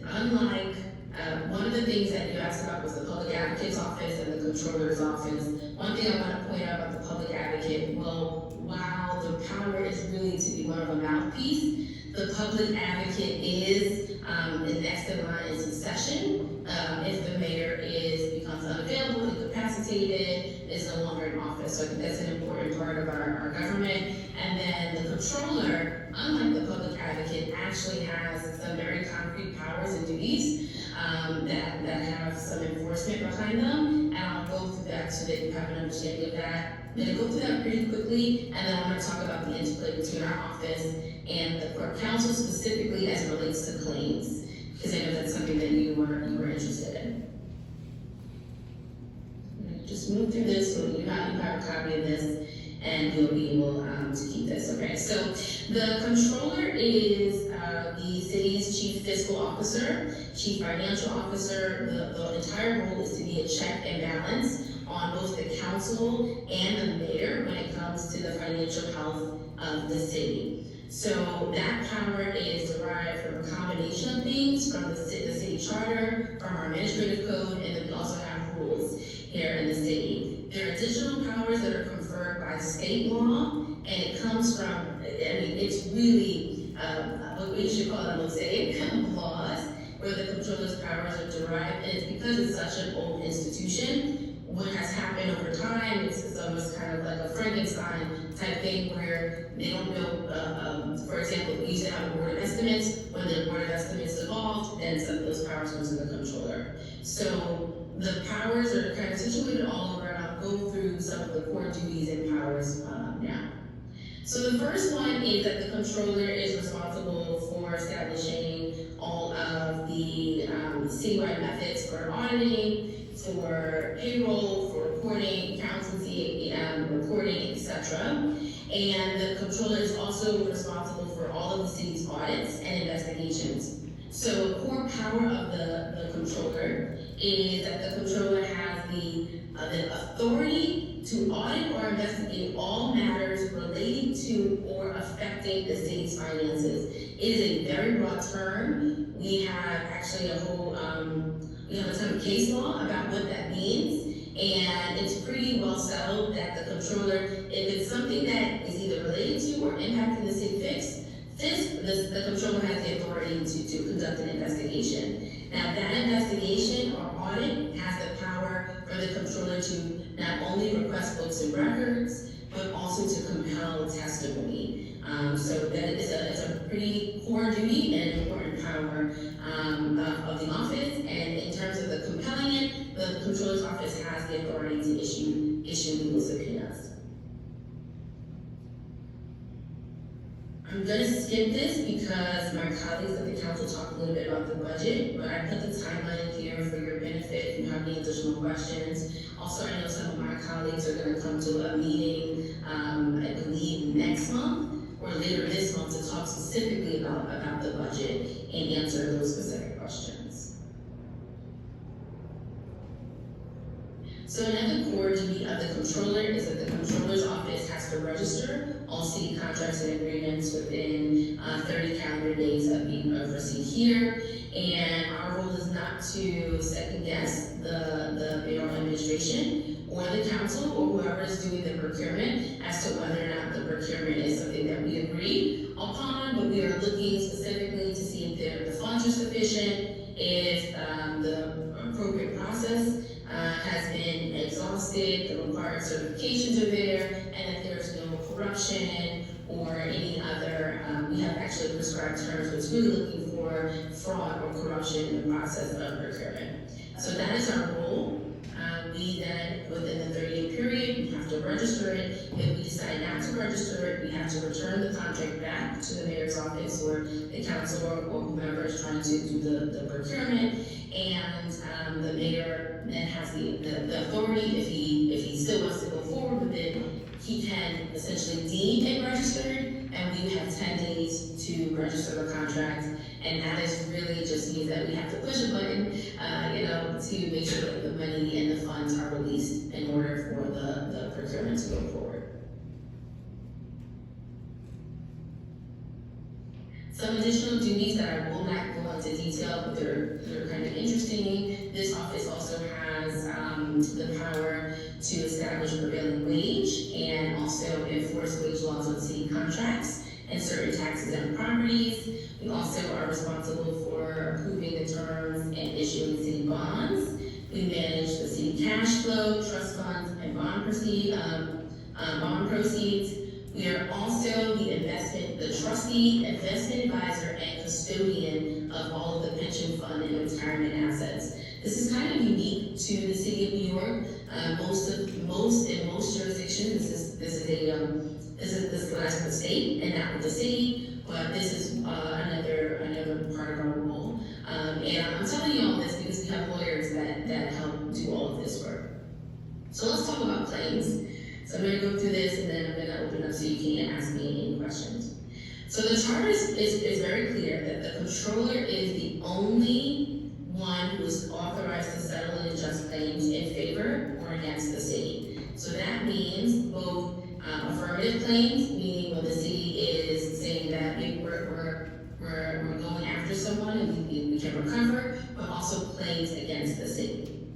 [SPEAKER 8] unlike one of the things that you asked about was the public advocate's office and the Comptroller's office. One thing I want to point out about the public advocate, well, while the power is really to be one of a mouthpiece, the public advocate is next in line in succession. If the mayor becomes unavailable, incapacitated, is no longer in office. So I think that's an important part of our government. And then the Comptroller, unlike the public advocate, actually has some very concrete powers and duties that have some enforcement behind them. And I'll go through that so that you have an understanding of that. I'm going to go through that pretty quickly, and then I'm going to talk about the interplay between our office and for counsel specifically as it relates to claims, because I know that's something that you were interested in. Just move through this so you have a copy of this, and you'll be able to keep this. Okay, so the controller is the city's chief fiscal officer, chief financial officer. The entire role is to be a check and balance on both the council and the mayor when it comes to the financial health of the city. So that power is derived from a combination of things, from the city charter, from our administrative code, and then we also have rules here in the city. There are additional powers that are conferred by state law, and it comes from, I mean, it's really what we should call a mosaic of laws, where the controller's powers are derived, and it's because it's such an old institution. What has happened over time, it's almost kind of like a Frankenstein type thing where they don't know, for example, we used to have a board of estimates. When the board of estimates evolved, then some of those powers went to the controller. So the powers are kind of situated all over, and I'll go through some of the core duties and powers now. So the first one is that the controller is responsible for establishing all of the citywide methods for auditing, for payroll, for reporting, accountancy, reporting, etc. And the controller is also responsible for all of the city's audits and investigations. So a core power of the controller is that the controller has the authority to audit or investigate all matters relating to or affecting the city's finances. It is a very broad term. We have actually a whole we have a ton of case law about what that means, and it's pretty well settled that the controller, if it's something that is either related to or impacting the city the controller has the authority to conduct an investigation. Now that investigation or audit has the power for the controller to not only request books and records, but also to compel testimony. So that it's a pretty core duty and an important power of the office. And in terms of the compelling it, the controller's office has the authority to issue legal subpoenas. I'm going to skip this because my colleagues at the council talked a little bit about the budget, but I put the timeline here for your benefit if you have any additional questions. Also, I know some of my colleagues are going to come to a meeting, I believe next month or later this month to talk specifically about the budget and answer those specific questions. So another core duty of the controller is that the controller's office has to register all city contracts and agreements within 30 calendar days of being received here. And our role is not to second guess the mayoral administration or the council or whoever is doing the procurement as to whether or not the procurement is something that we agree upon, but we are looking specifically to see if the funds are sufficient, if the appropriate process has been exhausted, the required certifications are there, and if there's no corruption or any other, we have actually prescribed terms, but it's really looking for fraud or corruption in the process of procurement. So that is our role. We then, within the 30-day period, we have to register it. If we decide not to register it, we have to return the contract back to the mayor's office or the council or whomever is trying to do the procurement. And the mayor then has the authority, if he still wants to go forward with it, he can essentially deem it registered, and we have 10 days to register the contract. And that is really just means that we have to push a button, to make sure that the money and the funds are released in order for the procurement to go forward. Some additional duties that I will not go into detail, but they're kind of interesting. This office also has the power to establish prevailing wage and also enforce wage laws on city contracts and certain taxes and properties. We also are responsible for approving the terms and issuing city bonds. We manage the city cash flow, trust funds, and bond proceeds. We are also the trustee, investment advisor, and custodian of all of the pension fund and retirement assets. This is kind of unique to the city of New York. In most jurisdictions, this lies with the state and not with the city. but this is another part of our role. And I'm telling you all this because we have lawyers that help do all of this work. So let's talk about claims. So I'm gonna go through this and then I'm gonna open up so you can ask me any questions. So the charter is very clear that the controller is the only one who is authorized to settle and adjust claims in favor or against the city. So that means both affirmative claims, meaning when the city is saying that we're going after someone and we can recover, but also claims against the city.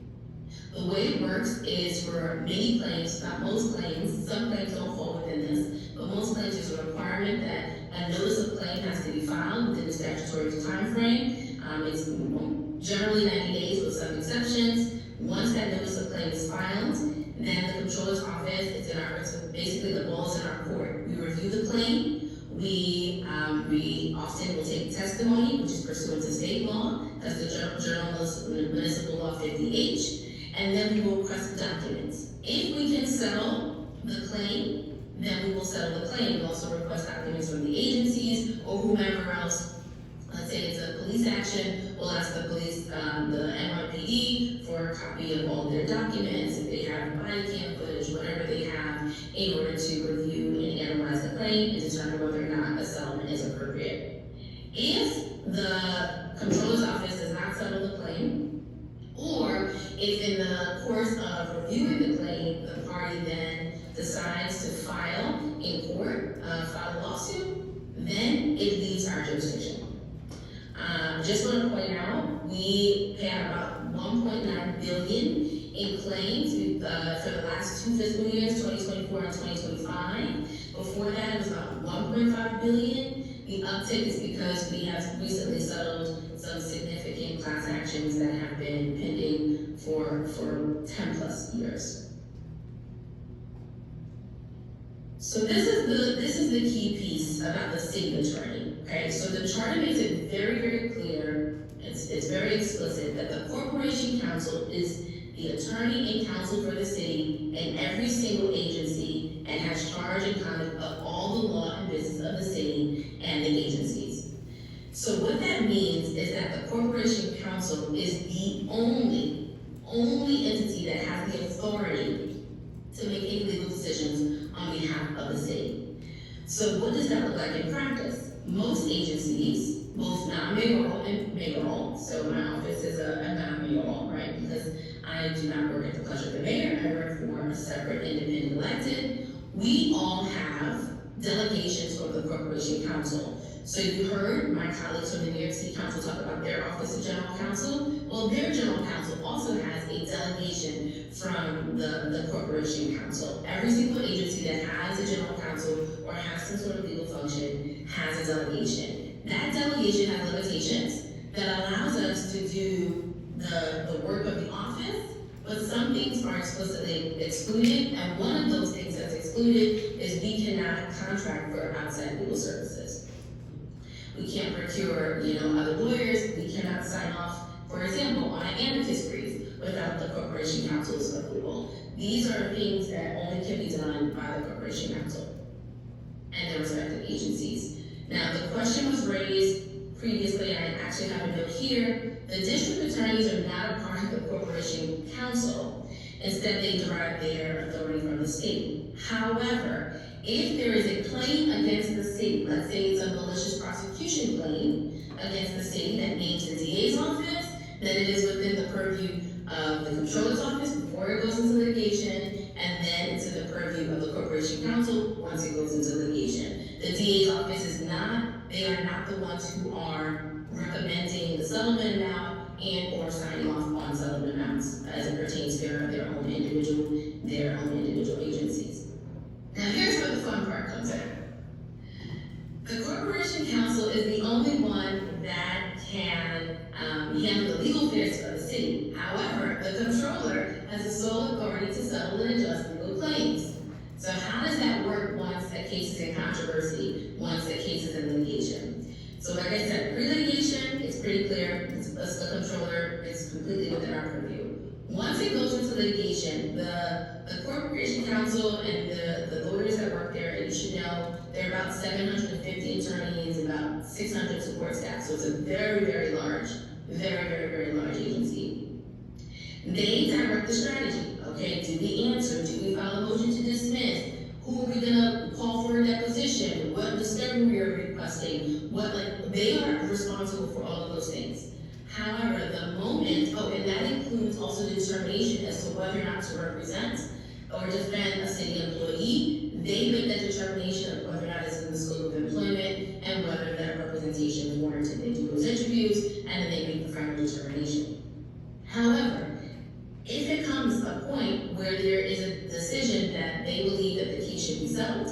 [SPEAKER 8] The way it works is for many claims, not most claims, some claims don't fall within this, but most claims there's a requirement that a notice of claim has to be filed within the statutory time frame. It's generally 90 days with some exceptions. Once that notice of claim is filed, then the controller's office, basically the ball's in our court. We review the claim. We often will take testimony, which is pursuant to state law. That's the Journal Municipal Law 50H. And then we will request documents. If we can settle the claim, then we will settle the claim. We'll also request documents from the agencies or whomever else. Let's say it's a police action, we'll ask the police, the NYPD for a copy of all their documents, if they have body cam footage, whatever they have, in order to review and analyze the claim and determine whether or not a settlement is appropriate. If the controller's office does not settle the claim, or if in the course of reviewing the claim, the party then decides to file in court, file a lawsuit, then it leaves our jurisdiction. Just want to point out, we pay out about $1.9 billion in claims for the last 2 fiscal years, 2024 and 2025. Before that, it was about $1.5 billion. The uptick is because we have recently settled some significant class actions that have been pending for 10 plus years. So this is the key piece about the city attorney, okay? So the charter makes it very, very clear, it's very explicit, that the corporation counsel is the attorney and counsel for the city and every single agency and has charge and conduct of all the law and business of the city and the agencies. So what that means is that the corporation counsel is the only entity that has the authority to make any legal decisions on behalf of the city. So what does that look like in practice? Most agencies, both non-mayoral and mayoral, so my office is a non-mayoral, right? Because I do not work at the pleasure of the mayor, I work for a separate independent elected. We all have delegations from the corporation counsel. So you heard my colleagues from the New York City Council talk about their Office of General Counsel. Well, their General Counsel also has a delegation from the Corporation Counsel. Every single agency that has a General Counsel or has some sort of legal function has a delegation. That delegation has limitations that allows us to do the work of the office, but some things are explicitly excluded, and one of those things that's excluded is we cannot contract for outside legal services. We can't procure, other lawyers. We cannot sign off, for example, on an amicus brief without the corporation counsel's approval. These are things that only can be done by the corporation counsel and their respective agencies. Now, the question was raised previously, and I actually have a note here. The district attorneys are not a part of the corporation counsel. Instead, they derive their authority from the state. However, if there is a claim against the city, let's say it's a malicious prosecution claim against the city that names the DA's office, then it is within the purview of the controller's office before it goes into litigation, and then into the purview of the corporation counsel once it goes into litigation. The DA's office they are not the ones who are recommending the settlement amount and or signing off on settlement amounts as it pertains to their own individual agencies. Now here's where the fun part comes in. The corporation counsel is the only one that can handle the legal affairs of the city. However, the controller has the sole authority to settle and adjust legal claims. So how does that work once a case is in controversy, once a case is in litigation? So like I said, pre-litigation, it's pretty clear, it's the controller, it's completely within our purview. Once a it goes into litigation, the Corporation Counsel and the lawyers that work there, and you should know, there are about 750 attorneys and about 600 support staff, so it's a very, very large, very large agency. They direct the strategy, okay? Do we answer? Do we file a motion to dismiss? Who are we gonna call for a deposition? What discovery are we requesting? They are responsible for all of those things. However, and that includes also the determination as to whether or not to represent or defend a city employee. They make that determination of whether or not it's in the scope of employment and whether that representation is warranted. They do those interviews and then they make the final determination. However, if it comes a point where there is a decision that they believe that the case should be settled,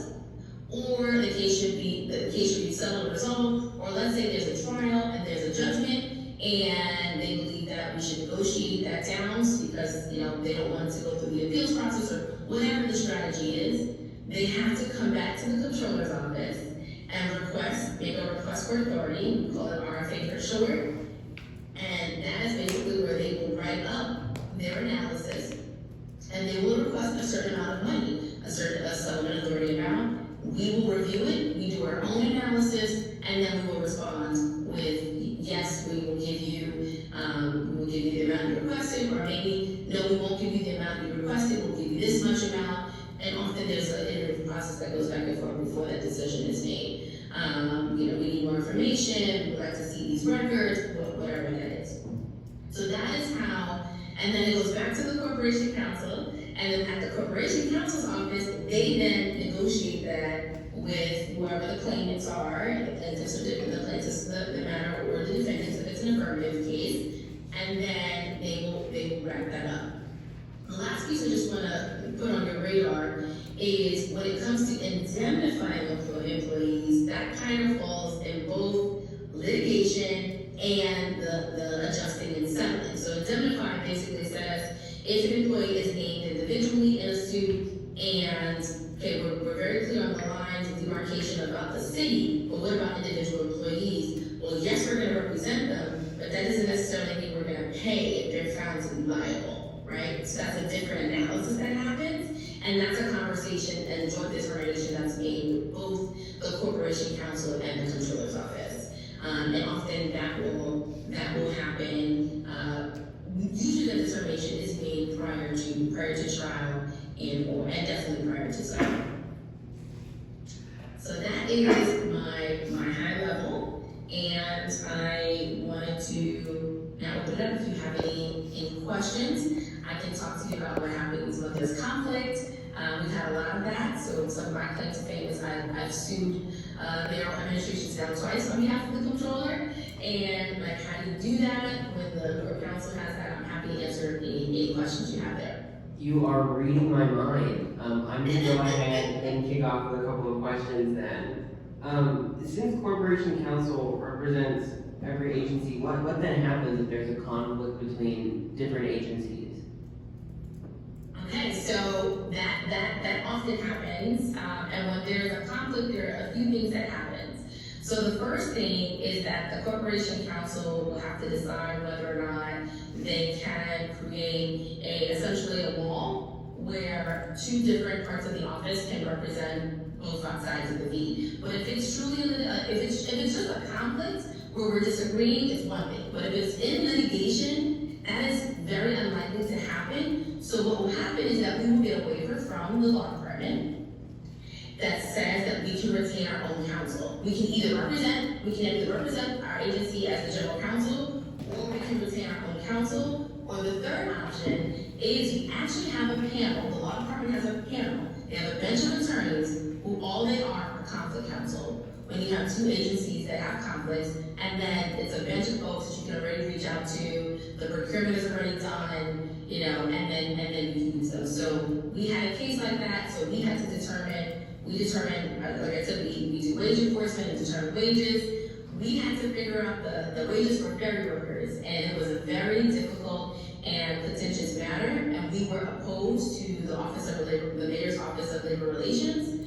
[SPEAKER 8] or the case should be settled or resolved, or let's say there's a trial and there's a judgment, and they believe that we should negotiate that down because they don't want to go through the appeals process or whatever the strategy is, they have to come back to the Comptroller's office and make a request for authority, we call it RFA for short, and that is basically where they will write up their analysis, and they will request a certain amount of money, a settlement authority amount. We will review it, we do our own analysis, and then we will respond with, yes, we will give you the amount you requested, or maybe, no, we won't give you the amount you requested, we'll give you this much amount, and often there's an interview process that goes back and forth before that decision is made. We need more information, we'd like to see these records, whatever that is. So that is how. And then it goes back to the Corporation Counsel, and then at the Corporation Counsel's office, they then negotiate that with whoever the claimants are, the plaintiffs, the matter, or the defendants, if it's an affirmative case, and then they will wrap that up. The last piece I just want to put on your radar is when it comes to indemnifying employees, that kind of falls in both litigation and the adjusting and settling. So indemnifying basically says if an employee is named individually in a suit and, okay, we're very clear on the lines of demarcation about the city, but what about individual employees? Well, yes, we're going to represent them, but that doesn't necessarily mean we're going to pay if they're found to be liable, right? So that's a different analysis that happens, and that's a conversation and joint determination that's made with both the Corporation Counsel and the Comptroller's office. And often that will happen. Usually the determination is made prior to trial and definitely prior to trial. So that is my high level, and I wanted to now open it up. If you have any questions, I can talk to you about what happens when there's conflict. We've had a lot of that, so some of my claim to fame is I've sued their administrations down twice on behalf of the Comptroller, and how do you do that when the Court Counsel has that? I'm happy to answer any questions you have there.
[SPEAKER 1] You are reading my mind. I'm going to go ahead and kick off with a couple of questions then. Since Corporation Counsel represents every agency, what then happens if there's a conflict between different agencies?
[SPEAKER 8] Okay, so that often happens, and when there's a conflict, there are a few things that happens. So the first thing is that the Corporation Counsel will have to decide whether or not they can create essentially a wall where two different parts of the office can represent both sides of the V. But if it's truly if it's just a conflict where we're disagreeing, it's one thing. But if it's in litigation, that is very unlikely to happen. So what will happen is that we will get a waiver from the law department that says that we can retain our own counsel. We can either represent our agency as the general counsel, or we can retain our own counsel. Or the third option is we actually have a panel. The law department has a panel. They have a bench of attorneys who all they are conflict counsel. When you have two agencies that have conflicts, and then it's a bench of folks that you can already reach out to, the procurement is already done, and then you can use them. So we had a case like that, so we had to determine, like I said, we do wage enforcement and determine wages. We had to figure out the wages for ferry workers, and it was a very difficult and contentious matter, and we were opposed to the Mayor's Office of Labor Relations.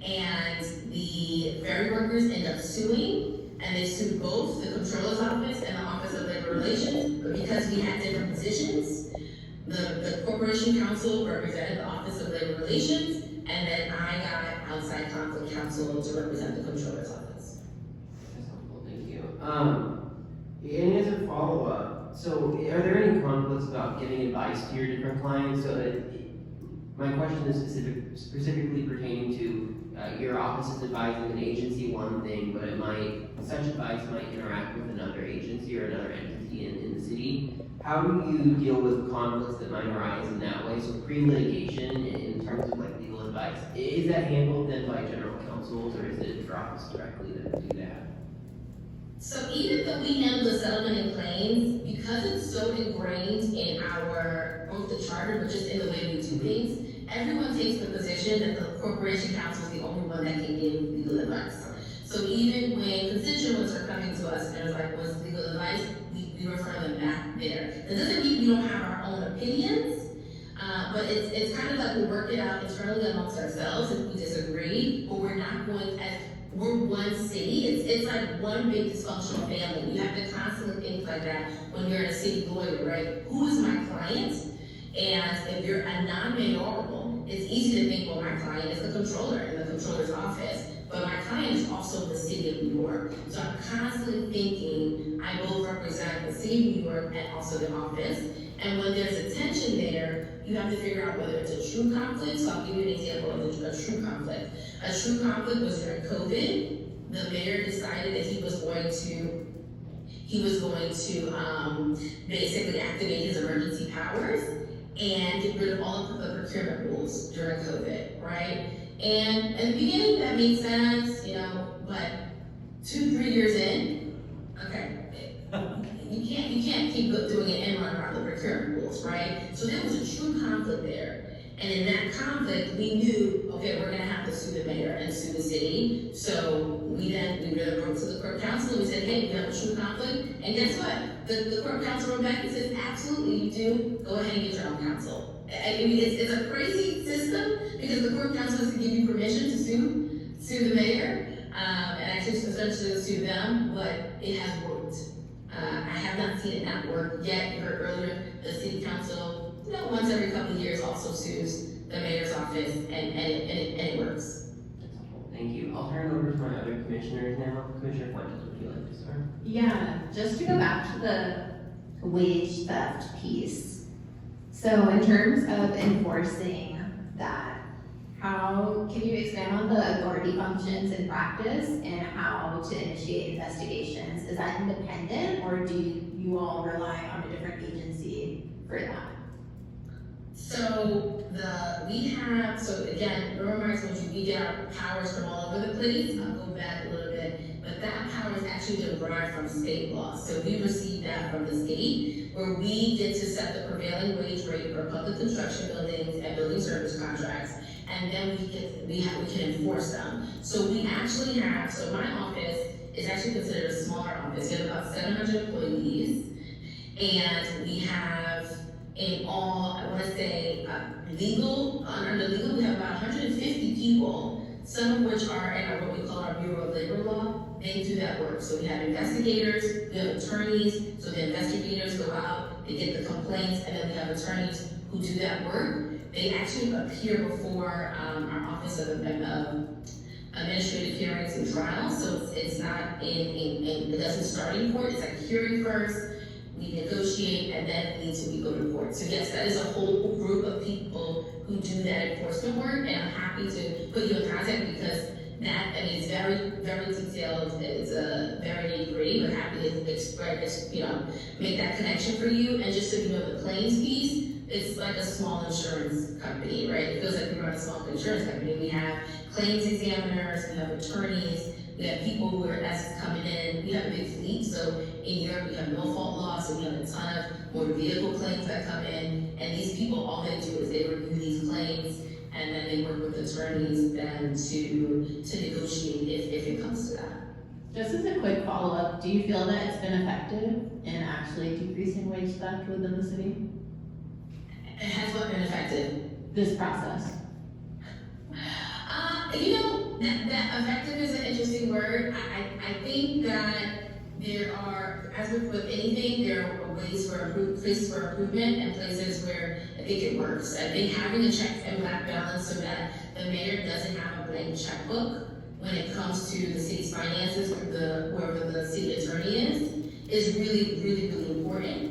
[SPEAKER 8] And the ferry workers end up suing, and they sued both the Comptroller's office and the Office of Labor Relations, but because we had different positions, the counsel represented the Office of Labor Relations, and then I got outside counsel to represent the Comptroller's office.
[SPEAKER 1] That's helpful, thank you. And as a follow-up, so are there any conflicts about giving advice to your different clients? My question is specifically pertaining to your office is advising an agency one thing, but such advice might interact with another agency or another entity in the city. How do you deal with conflicts that might arise in that way? So pre-litigation in terms of like legal advice, is that handled then by general counsels or is it your office directly that do that?
[SPEAKER 8] So even though we handle the settlement and claims, because it's so ingrained in both the charter, but just in the way we do things, everyone takes the position that the corporation counsel is the only one that can give legal advice. So even when constituents are coming to us and it's like, what's legal advice, we refer them back there. That doesn't mean we don't have our own opinions, but it's kind of like we work it out internally amongst ourselves if we disagree, but we're not going as we're one city. It's like one big dysfunctional family. You have to constantly think like that when you're a city lawyer, right? Who is my client? And if you're a non-mayoral, it's easy to think, well, my client is the controller in the controller's office, but my client is also the city of New York. So I'm constantly thinking I both represent the city of New York and also the office. And when there's a tension there, you have to figure out whether it's a true conflict. So I'll give you an example of a true conflict. A true conflict was during COVID. The mayor decided that he was going to basically activate his emergency powers and get rid of all of the procurement rules during COVID, right? And in the beginning that made sense, but 2-3 years in, okay, you can't keep doing an end run around the procurement rules, right? So there was a true conflict there. And in that conflict, we knew, okay, we're gonna have to sue the mayor and sue the city. So we wrote to the court counsel and we said, hey, we have a true conflict. And guess what? The court counsel wrote back and says, absolutely you do, go ahead and get your own counsel. I mean, it's a crazy system because the court counsel has to give you permission to sue the mayor, and actually essentially sue them, but it has worked. I have not seen it not work yet. You heard earlier, the city council, once every couple of years also sues the mayor's office, and it works.
[SPEAKER 1] Thank you. I'll turn it over to my other commissioners now. Commissioner Fuentes, would you like to start?
[SPEAKER 6] Yeah, just to go back to the wage theft piece. So in terms of enforcing that, how can you expand on the authority functions in practice and how to initiate investigations? Is that independent or do you all rely on a different agency for that?
[SPEAKER 8] So again, remember we get our powers from all over the place. I'll go back a little bit, but that power is actually derived from state law. So we receive that from the state, where we get to set the prevailing wage rate for public construction buildings and building service contracts, and then we can enforce them. So we actually have, so my office is actually considered a smaller office. We have about 700 employees, and we have in all, I want to say, under legal, we have about 150 people, some of which are in what we call our Bureau of Labor Law. They do that work. So we have investigators, we have attorneys, so the investigators go out, they get the complaints, and then we have attorneys who do that work. They actually appear before our Office of Administrative Hearings and Trials, so it's not it doesn't start in court, it's like hearing first, we negotiate, and then we go to court. So yes, that is a whole group of people who do that enforcement work, and I'm happy to put you in contact because it's very, very detailed, it's very nitty-gritty, but happy to make that connection for you. And just so you know, the claims piece, it's like a small insurance company, right? It feels like we run a small insurance company. We have claims examiners, we have attorneys, we have people who are assets coming in, we have a big fleet, so in Europe we have no fault law, so we have a ton of motor vehicle claims that come in, and these people, all they do is they review these claims, and then they work with attorneys then to negotiate if it comes to that.
[SPEAKER 6] Just as a quick follow-up, do you feel that it's been effective in actually decreasing wage theft within the city?
[SPEAKER 8] It has what been effective?
[SPEAKER 6] This process.
[SPEAKER 8] That effective is an interesting word. I think that there are, as with anything, there are ways for places for improvement and places where I think it works. I think having a check and balance so that the mayor doesn't have a blank checkbook when it comes to the city's finances or whoever the city attorney is really, really, really important.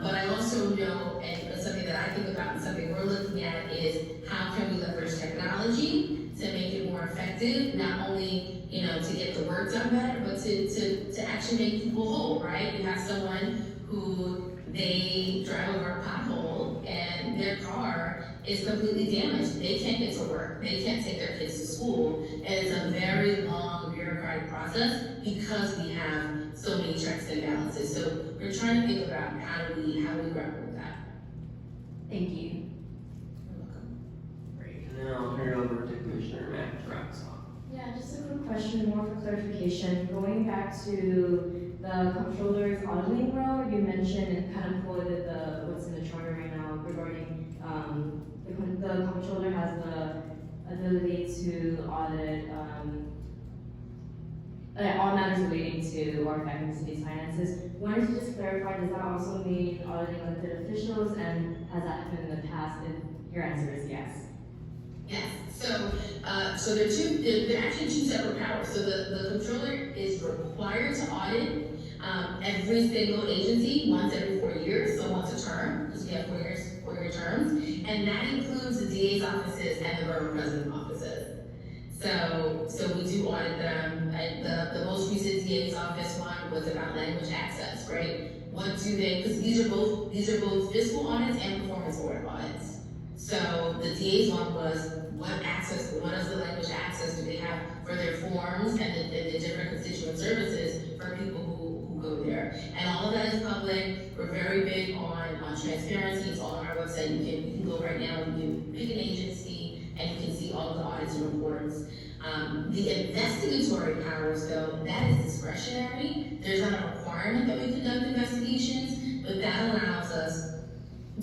[SPEAKER 8] But I also know, and something that I think about and something we're looking at is how can we leverage technology to make it more effective, not only, to get the work done better, but to actually make people whole, right? You have someone who they drive over a pothole and their car is completely damaged. They can't get to work. They can't take their kids to school. And it's a very long bureaucratic process because we have so many checks and balances. So we're trying to think about how do we grapple with that.
[SPEAKER 6] Thank you.
[SPEAKER 1] Great, and then I'll turn it over to Commissioner Mack to wrap us up.
[SPEAKER 5] Yeah, just a quick question, more for clarification. Going back to the Comptroller's auditing role, you mentioned and kind of quoted what's in the charter right now regarding the Comptroller has the ability to audit all matters relating to or affecting the city's finances. Wanted to just clarify, does that also mean auditing elected officials, and has that happened in the past? If your answer is yes.
[SPEAKER 8] Yes, so they're actually two separate powers. So the Comptroller is required to audit every single agency once every 4 years, so once a term, because we have 4-year terms, and that includes the DA's offices and the borough president's offices. So we do audit them. The most recent DA's office one was about language access, right? What do they? Because these are both fiscal audits and performance board audits. So the DA's one was what is the language access do they have for their forms and the different constituent services for people who go there. And all of that is public. We're very big on transparency. It's all on our website. You can go right now, you can pick an agency and you can see all of the audits and reports. The investigatory powers though, that is discretionary. There's not a requirement that we conduct investigations, but that allows us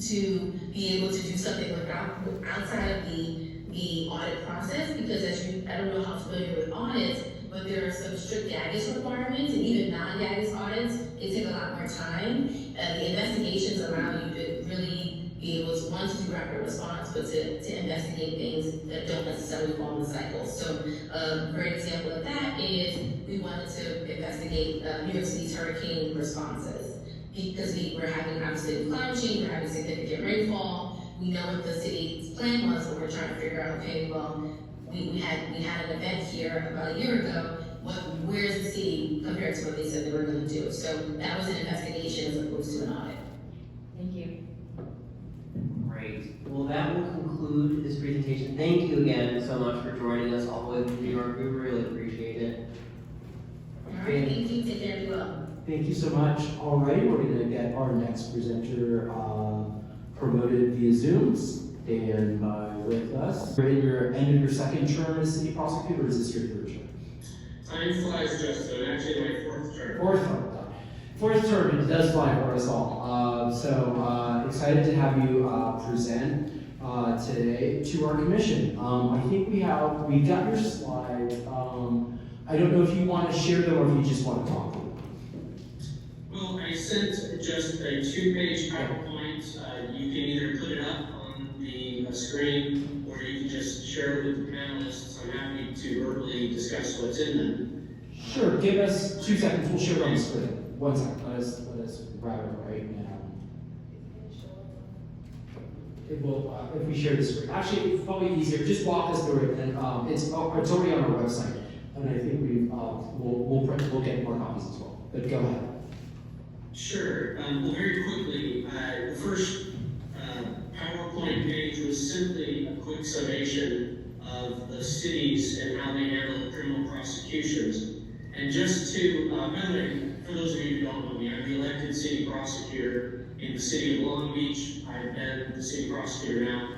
[SPEAKER 8] to be able to do something outside of the audit process, because I don't know how familiar with audits, but there are some strict GAGIS requirements, and even non-GAGIS audits, they take a lot more time. The investigations allow you to really be able to, one, to do rapid response, but to investigate things that don't necessarily fall in the cycle. So a great example of that is we wanted to investigate New York City's hurricane responses. Because we're having obviously climate change, we're having significant rainfall. We know what the city's plan was, but we're trying to figure out, okay, well, we had an event here about a year ago. Where's the city compared to what they said they were going to do? So that was an investigation as opposed to an audit.
[SPEAKER 5] Thank you.
[SPEAKER 1] Great. Well, that will conclude this presentation. Thank you again so much for joining us all the way from New York. We really appreciate it.
[SPEAKER 8] All right, thank you. Take care, be well.
[SPEAKER 2] Thank you so much. All right, we're going to get our next presenter promoted via Zoom. Stand by with us. You're in your end of your second term as city prosecutor, or is this your third term?
[SPEAKER 9] Time flies, Justin. Actually, my fourth term.
[SPEAKER 2] Fourth term, it does fly for us all. So excited to have you present today to our commission. I think we got your slides. I don't know if you want to share them or if you just want to talk.
[SPEAKER 9] Well, I sent just a 2-page PowerPoint. You can either put it up on the screen, or you can just share it with the panelists. I'm happy to verbally discuss what's in them.
[SPEAKER 2] Sure, give us 2 seconds. We'll share it on the screen. 1 second. Let us grab it right now. It will, if we share the screen. Actually, it's probably easier. Just walk us through it, and it's already on our website. And I think we'll get more copies as well. But go ahead.
[SPEAKER 9] Sure. Well, very quickly, the first PowerPoint page was simply a quick summation of the cities and how they handle criminal prosecutions. And just to, by the way, for those of you who don't know me, I'm the elected city prosecutor in the city of Long Beach. I've been the city prosecutor now,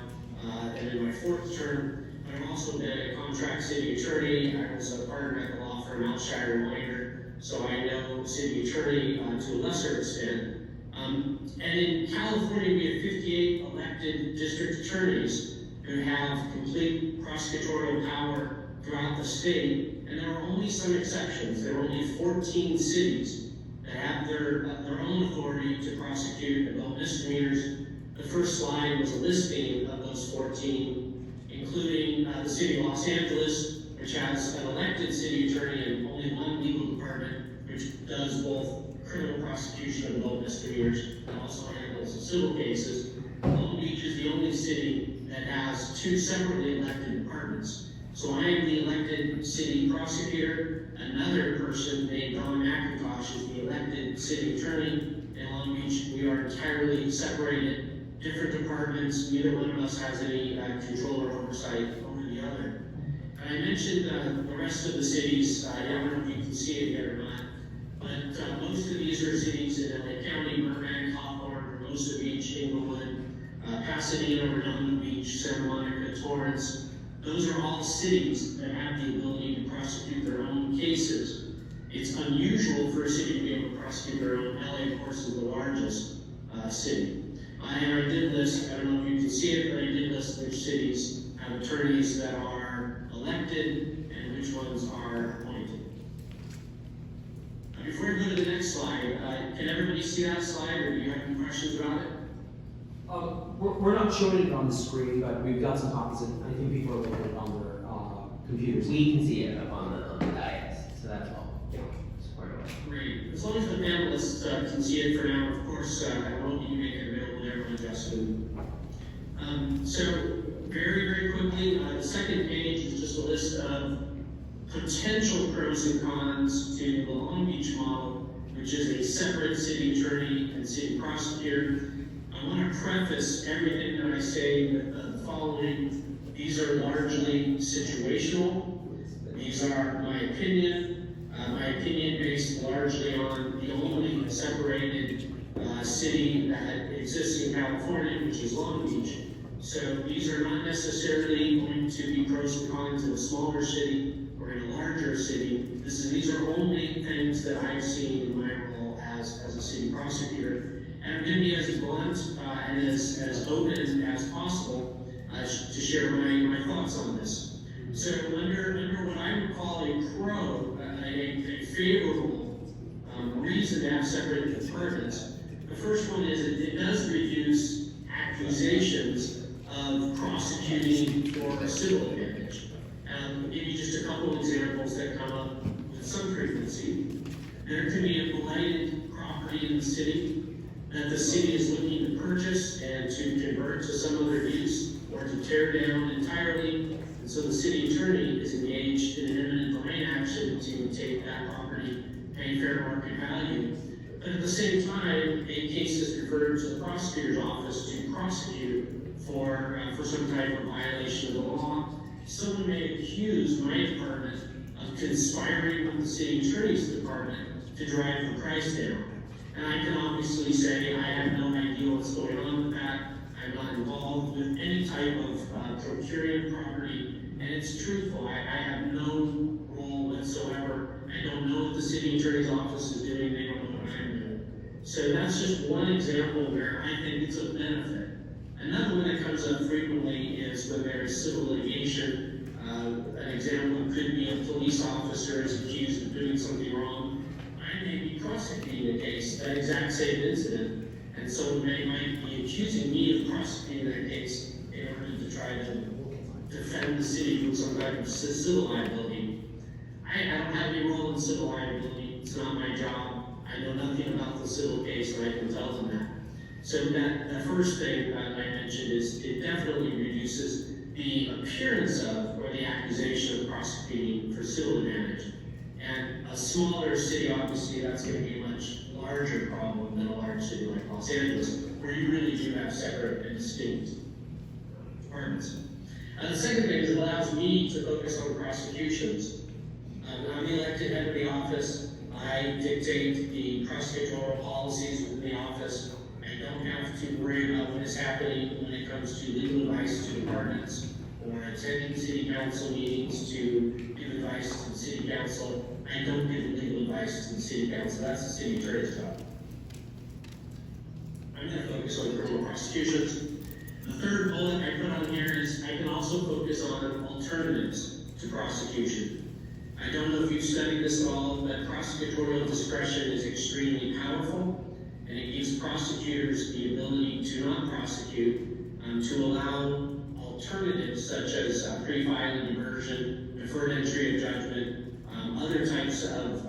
[SPEAKER 9] and in my 4th term. But I've also been a contract city attorney. I was a partner at the law firm Alshire & Weiner, so I know the city attorney to a lesser extent. And in California, we have 58 elected district attorneys who have complete prosecutorial power throughout the state, and there are only some exceptions. There are only 14 cities that have their own authority to prosecute adult misdemeanors. The first slide was a listing of those 14, including the city of Los Angeles, which has an elected city attorney and only one legal department, which does both criminal prosecution of adult misdemeanors and also handles civil cases. Long Beach is the only city that has two separately elected departments. So I am the elected city prosecutor. Another person named Don McIntosh is the elected city attorney. In Long Beach, we are entirely separated, different departments. Neither one of us has any control or oversight over the other. And I mentioned the rest of the cities. I don't know if you can see it yet or not, but most of these are cities in LA County: Burbank, Hawthorne, Hermosa Beach, Inglewood, Pasadena, Redondo Beach, Santa Monica, Torrance. Those are all cities that have the ability to prosecute their own cases. It's unusual for a city to be able to prosecute their own. LA, of course, is the largest city. And I did list, I don't know if you can see it, but I did list which cities have attorneys that are elected and which ones are appointed. Before we go to the next slide, can everybody see that slide, or do you have any questions about it?
[SPEAKER 7] We're not showing it on the screen, but we've got some copies, and I think people are looking at it on their computers.
[SPEAKER 1] We can see it up on the dais, so that's all. Yeah, squared away.
[SPEAKER 9] Great. As long as the panelists can see it for now, of course, I will be making it available to everyone, Justin. So, very, very quickly, the second page is just a list of potential pros and cons to the Long Beach model, which is a separate city attorney and city prosecutor. I want to preface everything that I say with the following. These are largely situational. These are my opinion based largely on the only separated city that exists in California, which is Long Beach. So these are not necessarily going to be pros and cons in a smaller city or in a larger city. These are only things that I've seen in my role as a city prosecutor. And I'm going to be as blunt and as open as possible to share my thoughts on this. So under what I would call a pro, a favorable reason to have separate departments, the first one is it does reduce accusations of prosecuting for a civil advantage. I'll give you just a couple examples that come up with some frequency. There can be a blighted property in the city that the city is looking to purchase and to convert to some other use or to tear down entirely. And so the city attorney is engaged in an eminent domain action to take that property, pay fair market value. But at the same time, a case is referred to the prosecutor's office to prosecute for some type of violation of the law. Someone may accuse my department of conspiring with the city attorney's department to drive the price down. And I can obviously say I have no idea what's going on with that. I'm not involved with any type of procuring property, and it's truthful. I have no role whatsoever. I don't know what the city attorney's office is doing. They don't know what I'm doing. So that's just one example where I think it's a benefit. Another one that comes up frequently is when there is civil litigation. An example could be a police officer is accused of doing something wrong. I may be prosecuting a case, that exact same incident, and someone might be accusing me of prosecuting that case in order to try to defend the city from some type of civil liability. I don't have any role in civil liability. It's not my job. I know nothing about the civil case, and I can tell them that. So the first thing I mentioned is it definitely reduces the appearance of or the accusation of prosecuting for civil advantage. And a smaller city, obviously, that's going to be a much larger problem than a large city like Los Angeles, where you really do have separate and distinct departments. The second thing is it allows me to focus on prosecutions. I'm the elected head of the office. I dictate the prosecutorial policies within the office. I don't have to worry about what is happening when it comes to legal advice to departments or attending city council meetings to give advice to the city council. I don't give legal advice to the city council. That's the city attorney's job. I'm going to focus on criminal prosecutions. The third bullet I put on here is I can also focus on alternatives to prosecution. I don't know if you've studied this at all, but prosecutorial discretion is extremely powerful, and it gives prosecutors the ability to not prosecute, to allow alternatives such as pre-filing diversion, deferred entry of judgment, other types of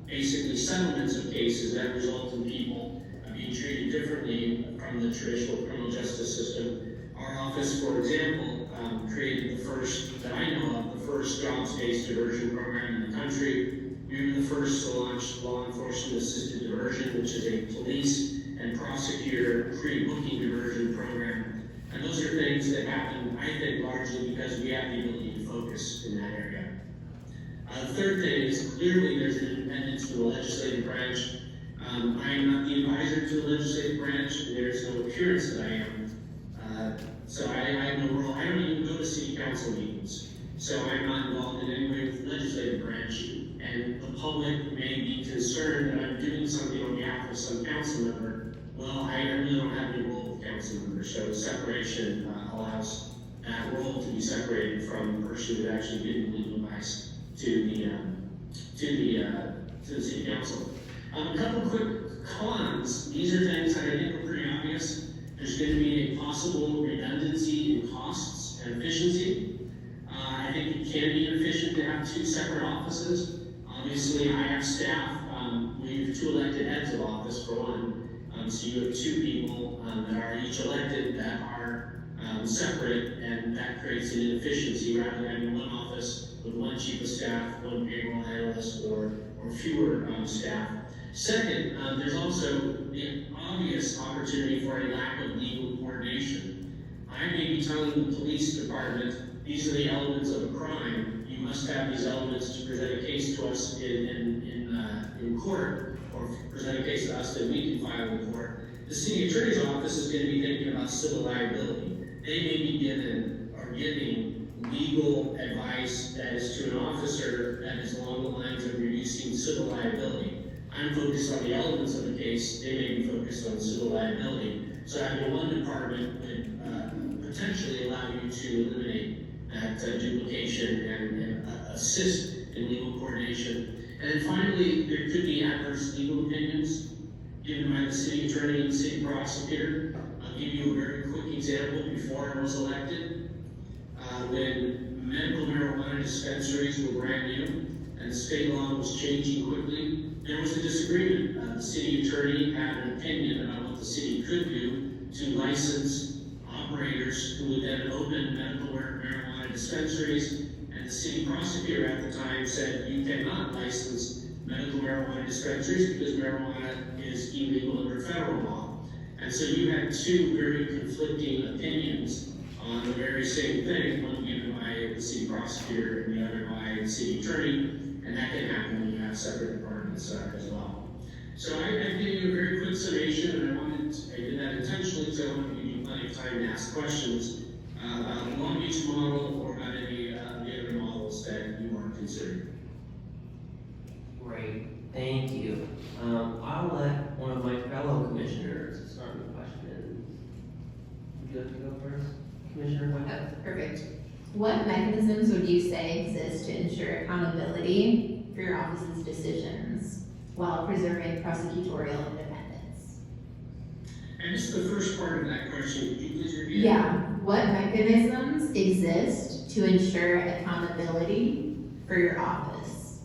[SPEAKER 9] basically settlements of cases that result in people being treated differently from the traditional criminal justice system. Our office, for example, created the first, that I know of, the first jobs-based diversion program in the country. We were the first to launch law enforcement assisted diversion, which is a police and prosecutor pre-booking diversion program. And those are things that happen, I think, largely because we have the ability to focus in that area. The third thing is clearly there's an independence to the legislative branch. I am not the advisor to the legislative branch, and there's no appearance that I am. So I have no role. I don't even go to city council meetings. So I'm not involved in any way with the legislative branch. And the public may be concerned that I'm doing something on behalf of some council member. Well, I really don't have any role with council members. So separation allows that role to be separated from the person who's actually giving legal advice to the city council. A couple quick cons. These are things that I think are pretty obvious. There's going to be a possible redundancy in costs and efficiency. I think it can be inefficient to have two separate offices. Obviously, I have staff. We have two elected heads of office for one. So you have two people that are each elected that are separate, and that creates an inefficiency rather than having one office with one chief of staff, one payroll analyst, or fewer staff. Second, there's also the obvious opportunity for a lack of legal coordination. I may be telling the police department, these are the elements of a crime. You must have these elements to present a case to us in court, or present a case to us that we can file in court. The city attorney's office is going to be thinking about civil liability. They may be given or giving legal advice that is to an officer that is along the lines of reducing civil liability. I'm focused on the elements of the case, they may be focused on civil liability. So having one department would potentially allow you to eliminate that duplication and assist in legal coordination. And then finally, there could be adverse legal opinions given by the city attorney and the city prosecutor. I'll give you a very quick example. Before I was elected, when medical marijuana dispensaries were brand new and the state law was changing quickly, there was a disagreement. The city attorney had an opinion about what the city could do to license operators who would then open medical marijuana dispensaries, and the city prosecutor at the time said you cannot license medical marijuana dispensaries because marijuana is illegal under federal law. And so you had two very conflicting opinions on the very same thing, one given by the city prosecutor and the other by the city attorney, and that can happen when you have separate departments as well. So I've given you a very quick summation, and I did that intentionally because I want to give you plenty of time to ask questions about the Long Beach model or about any of the other models that you are considering.
[SPEAKER 1] Great, thank you. I'll let one of my fellow commissioners start with questions. Would you like to go first, Commissioner White?
[SPEAKER 6] Oh, perfect. What mechanisms would you say exist to ensure accountability for your office's decisions while preserving prosecutorial independence?
[SPEAKER 9] And this is the first part of that question. Could you please repeat?
[SPEAKER 6] Yeah. What mechanisms exist to ensure accountability for your office?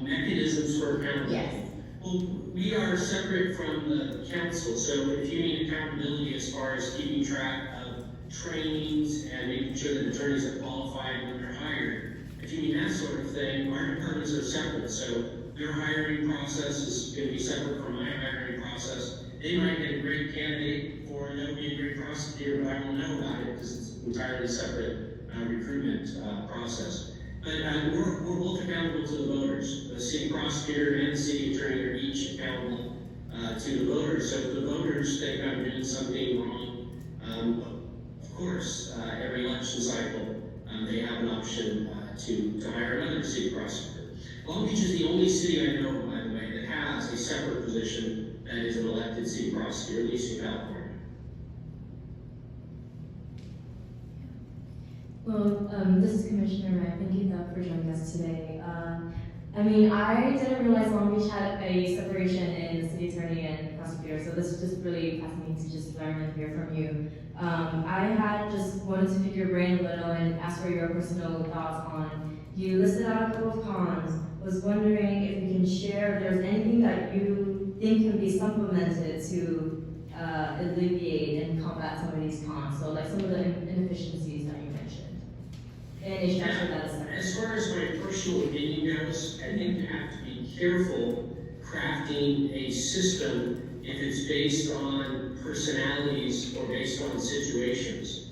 [SPEAKER 9] Mechanisms for accountability?
[SPEAKER 6] Yes.
[SPEAKER 9] Well, we are separate from the council, so if you mean accountability as far as keeping track of trainings and making sure that attorneys are qualified when they're hired, if you mean that sort of thing, our departments are separate, so their hiring process is going to be separate from my hiring process. They might get a great candidate for they'll be a great prosecutor, but I won't know about it because it's an entirely separate recruitment process. But we're both accountable to the voters. The city prosecutor and the city attorney are each accountable to the voters. So if the voters think I'm doing something wrong, of course, every election cycle, they have an option to hire another city prosecutor. Long Beach is the only city I know, by the way, that has a separate position that is an elected city prosecutor, at least in California.
[SPEAKER 5] Well, this is Commissioner Ray. Thank you, Doug, for joining us today. I didn't realize Long Beach had a separation in the city attorney and prosecutor, so this is just really fascinating to just learn and hear from you. I had just wanted to pick your brain a little and ask for your personal thoughts on, you listed out a couple of cons. Was wondering if you can share if there's anything that you think can be supplemented to alleviate and combat some of these cons, so like some of the inefficiencies that you mentioned. And a structure that is separate.
[SPEAKER 9] As far as my personal opinion goes, I think you have to be careful crafting a system if it's based on personalities or based on situations.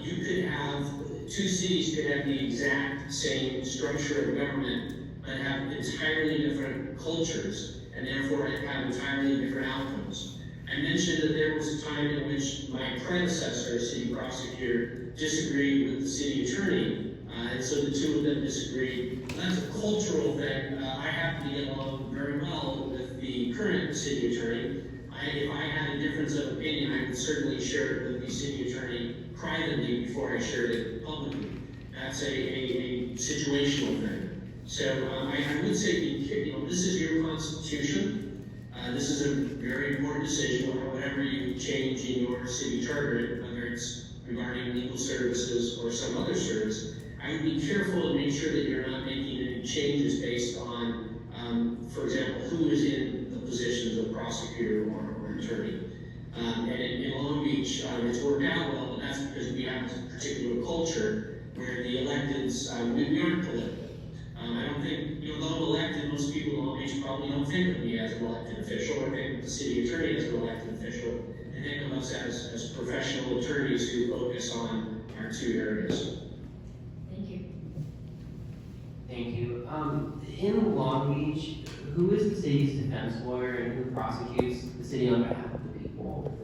[SPEAKER 9] You could have, two cities could have the exact same structure of government, but have entirely different cultures, and therefore have entirely different outcomes. I mentioned that there was a time in which my predecessor, city prosecutor, disagreed with the city attorney, and so the two of them disagreed. That's a cultural thing. I happen to get along very well with the current city attorney. If I had a difference of opinion, I would certainly share it with the city attorney privately before I shared it publicly. That's a situational thing. So I would say, this is your constitution. This is a very important decision, or whatever you change in your city charter, whether it's regarding legal services or some other service. I would be careful and make sure that you're not making any changes based on, for example, who is in the positions of prosecutor or attorney. And in Long Beach, it's worked out well, but that's because we have a particular culture where the electeds, we aren't political. I don't think, though I'm elected, most people in Long Beach probably don't think of me as an elected official, or think of the city attorney as an elected official. They think of us as professional attorneys who focus on our two areas.
[SPEAKER 5] Thank you.
[SPEAKER 1] Thank you. In Long Beach, who is the city's defense lawyer and who prosecutes the city on behalf of the people?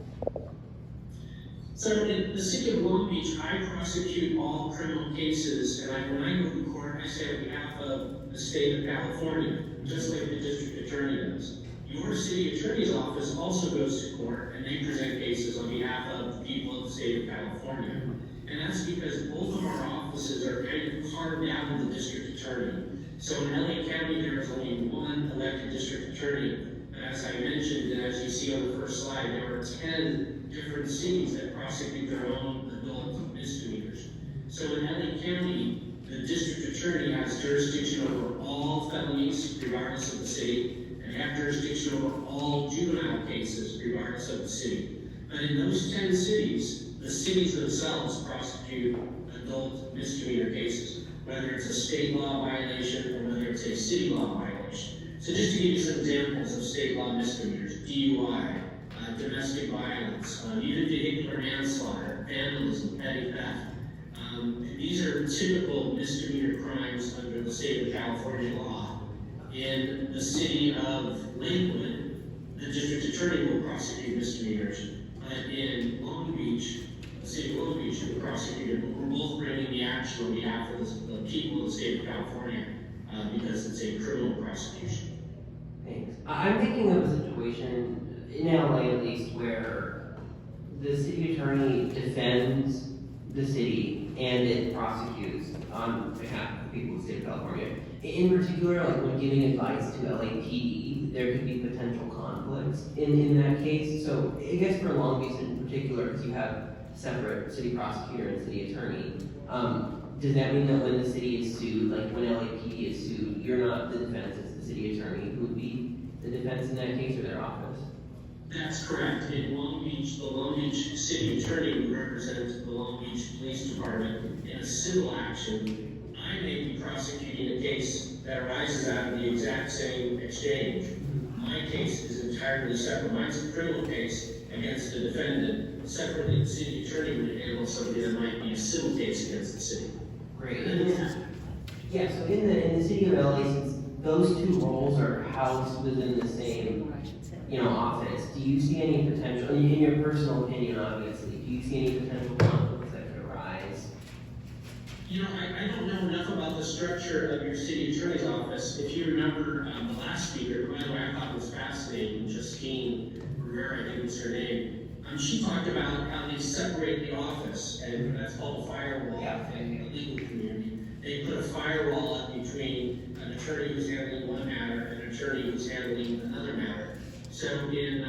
[SPEAKER 9] So in the city of Long Beach, I prosecute all criminal cases, and when I go to court, I say on behalf of the state of California, just like the district attorney does. Your city attorney's office also goes to court, and they present cases on behalf of the people of the state of California. And that's because both of our offices are kind of carved out of the district attorney. So in LA County, there is only one elected district attorney. And as I mentioned, and as you see on the first slide, there are 10 different cities that prosecute their own adult misdemeanors. So in LA County, the district attorney has jurisdiction over all felonies, regardless of the city, and they have jurisdiction over all juvenile cases, regardless of the city. But in those 10 cities, the cities themselves prosecute adult misdemeanor cases, whether it's a state law violation or whether it's a city law violation. So just to give you some examples of state law misdemeanors: DUI, domestic violence, even vehicular manslaughter, vandalism, petty theft. These are typical misdemeanor crimes under the state of California law. In the city of Lakewood, the district attorney will prosecute misdemeanors. But in Long Beach, the city of Long Beach, the prosecutor, we're both bringing the action on behalf of the people of the state of California because it's a criminal prosecution.
[SPEAKER 1] Thanks. I'm thinking of a situation, in LA at least, where the city attorney defends the city and it prosecutes on behalf of the people of the state of California. In particular, like when giving advice to LAPD, there could be potential conflicts in that case. So I guess for Long Beach in particular, because you have separate city prosecutor and city attorney, does that mean that when the city is sued, like when LAPD is sued, you're not the defense, it's the city attorney who would be the defense in that case, or their office?
[SPEAKER 9] That's correct. In Long Beach, the Long Beach city attorney would represent the Long Beach Police Department in a civil action. I may be prosecuting a case that arises out of the exact same exchange. My case is entirely separate. Mine's a criminal case against the defendant. Separately, the city attorney would handle something that might be a civil case against the city.
[SPEAKER 1] Great. Yeah, so in the city of LA, since those two roles are housed within the same, office, do you see any potential, in your personal opinion, obviously, do you see any potential conflicts that could arise?
[SPEAKER 9] I don't know enough about the structure of your city attorney's office. If you remember the last speaker, by the way, I thought it was fascinating, Justine Rivera, I think was her name. She talked about how they separate the office, and that's called a firewall
[SPEAKER 1] Yeah.
[SPEAKER 9] in the legal community. They put a firewall up between an attorney who's handling one matter and an attorney who's handling another matter. So in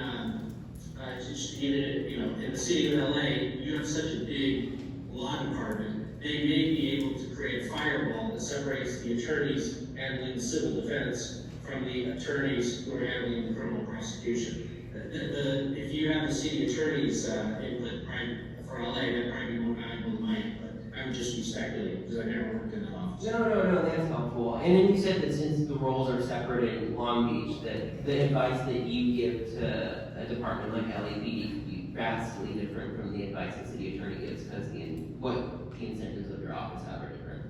[SPEAKER 9] in the city of LA, you have such a big law department, they may be able to create a firewall that separates the attorneys handling civil defense from the attorneys who are handling the criminal prosecution. If you have the city attorney's input for LA, that'd probably be more valuable than mine, but I would just be speculating because I never worked in that office.
[SPEAKER 1] No, that's helpful. And then you said that since the roles are separate in Long Beach, that the advice that you give to a department like LAPD could be vastly different from the advice the city attorney gives because what the incentives of your office have are different.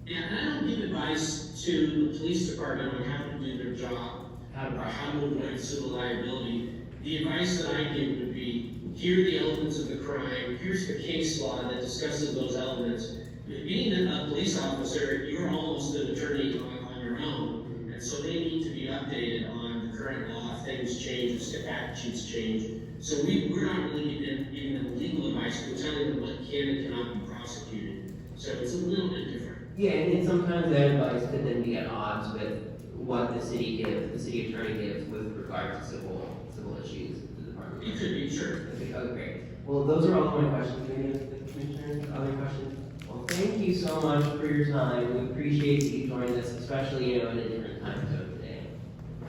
[SPEAKER 9] Yeah, and I don't give advice to the police department on how to do their job or how to avoid civil liability. The advice that I give would be, here are the elements of the crime, here's the case law that discusses those elements. Being a police officer, you're almost an attorney on your own, and so they need to be updated on the current law. If things change, if statutes change. So we're not really giving them legal advice, we're telling them what can and cannot be prosecuted. So it's a little bit different.
[SPEAKER 1] Yeah, and sometimes that advice could then be at odds with what the city attorney gives with regard to civil issues to the department.
[SPEAKER 9] It could be, sure.
[SPEAKER 1] Okay, oh, great. Well, those are all of my questions. Any of the commissioners, other questions? Well, thank you so much for your time. We appreciate that you joined us, especially, in a different time zone today.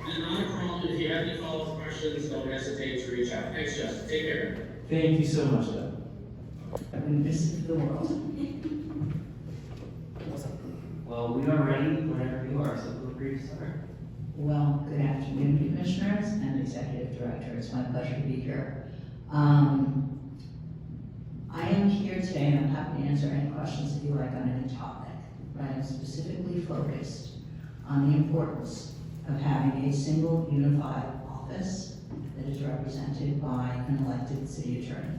[SPEAKER 9] And not a problem, if you have any follow-up questions, don't hesitate to reach out. Thanks, Justin. Take care.
[SPEAKER 2] Thank you so much, Doug.
[SPEAKER 10] This is the world.
[SPEAKER 1] Well, we are ready whenever you are, so feel free to start.
[SPEAKER 10] Well, good afternoon, commissioners and executive director. It's my pleasure to be here. I am here today and I'm happy to answer any questions that you like on any topic, but I'm specifically focused on the importance of having a single unified office that is represented by an elected city attorney.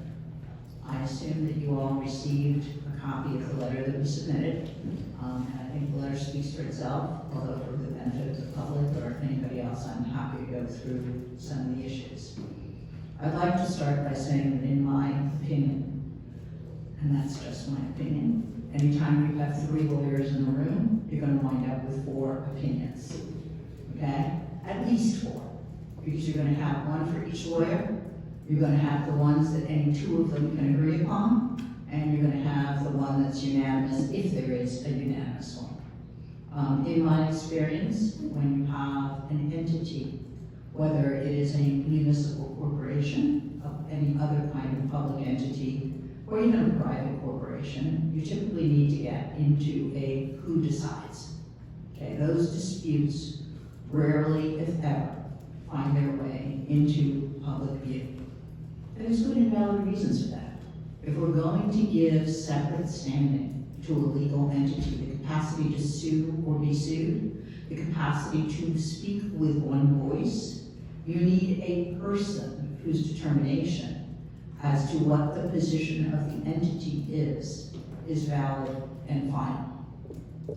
[SPEAKER 10] I assume that you all received a copy of the letter that was submitted, and I think the letter speaks for itself, although for the benefit of the public or anybody else, I'm happy to go through some of the issues. I'd like to start by saying that in my opinion, and that's just my opinion, anytime you have 3 lawyers in the room, you're going to wind up with 4 opinions, okay? At least 4, because you're going to have one for each lawyer. You're going to have the ones that any 2 of them can agree upon, and you're going to have the one that's unanimous, if there is a unanimous one. In my experience, when you have an entity, whether it is a municipal corporation, any other kind of public entity, or even a private corporation, you typically need to get into a who decides. Okay, those disputes rarely, if ever, find their way into public view. There's good and valid reasons for that. If we're going to give separate standing to a legal entity, the capacity to sue or be sued, the capacity to speak with one voice, you need a person whose determination as to what the position of the entity is valid and final.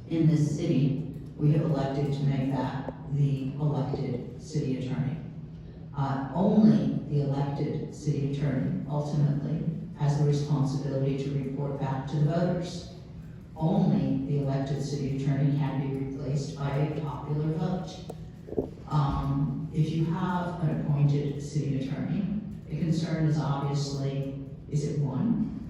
[SPEAKER 10] In this city, we have elected to make that the elected city attorney. Only the elected city attorney ultimately has the responsibility to report back to the voters. Only the elected city attorney can be replaced by a popular vote. If you have an appointed city attorney, the concern is obviously, is it one?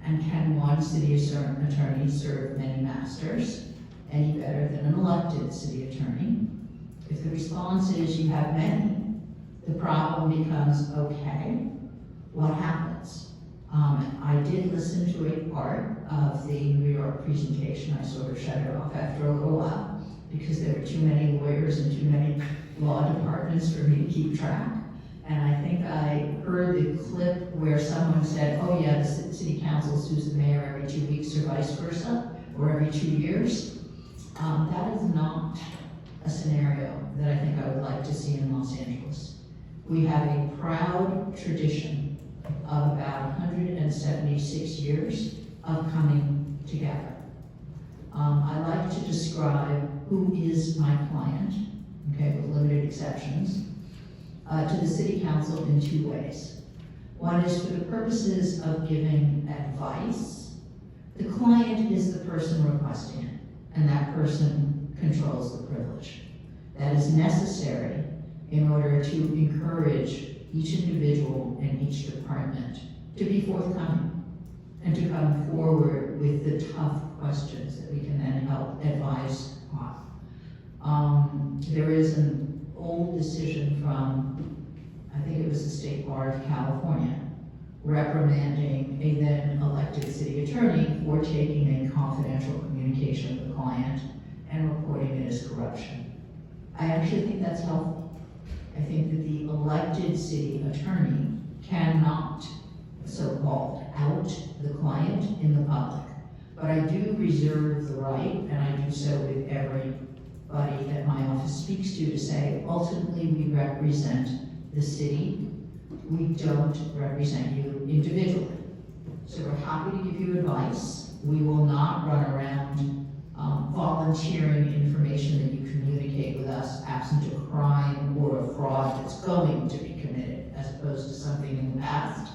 [SPEAKER 10] And can one city attorney serve many masters any better than an elected city attorney? If the response is you have many, the problem becomes, okay, what happens? I did listen to a part of the New York presentation. I sort of shut it off after a little while because there were too many lawyers and too many law departments for me to keep track. And I think I heard the clip where someone said, oh yeah, the city council sues the mayor every 2 weeks or vice versa, or every 2 years. That is not a scenario that I think I would like to see in Los Angeles. We have a proud tradition of about 176 years of coming together. I like to describe who is my client, okay, with limited exceptions, to the city council in 2 ways. One is for the purposes of giving advice. The client is the person requesting it, and that person controls the privilege. That is necessary in order to encourage each individual and each department to be forthcoming and to come forward with the tough questions that we can then help advise on. There is an old decision from, I think it was the State Bar of California, reprimanding a then elected city attorney for taking a confidential communication with the client and reporting it as corruption. I actually think that's helpful. I think that the elected city attorney cannot, so-called, out the client in the public. But I do reserve the right, and I do so with everybody that my office speaks to say, ultimately we represent the city. We don't represent you individually. So we're happy to give you advice. We will not run around volunteering information that you communicate with us absent a crime or a fraud that's going to be committed as opposed to something in the past.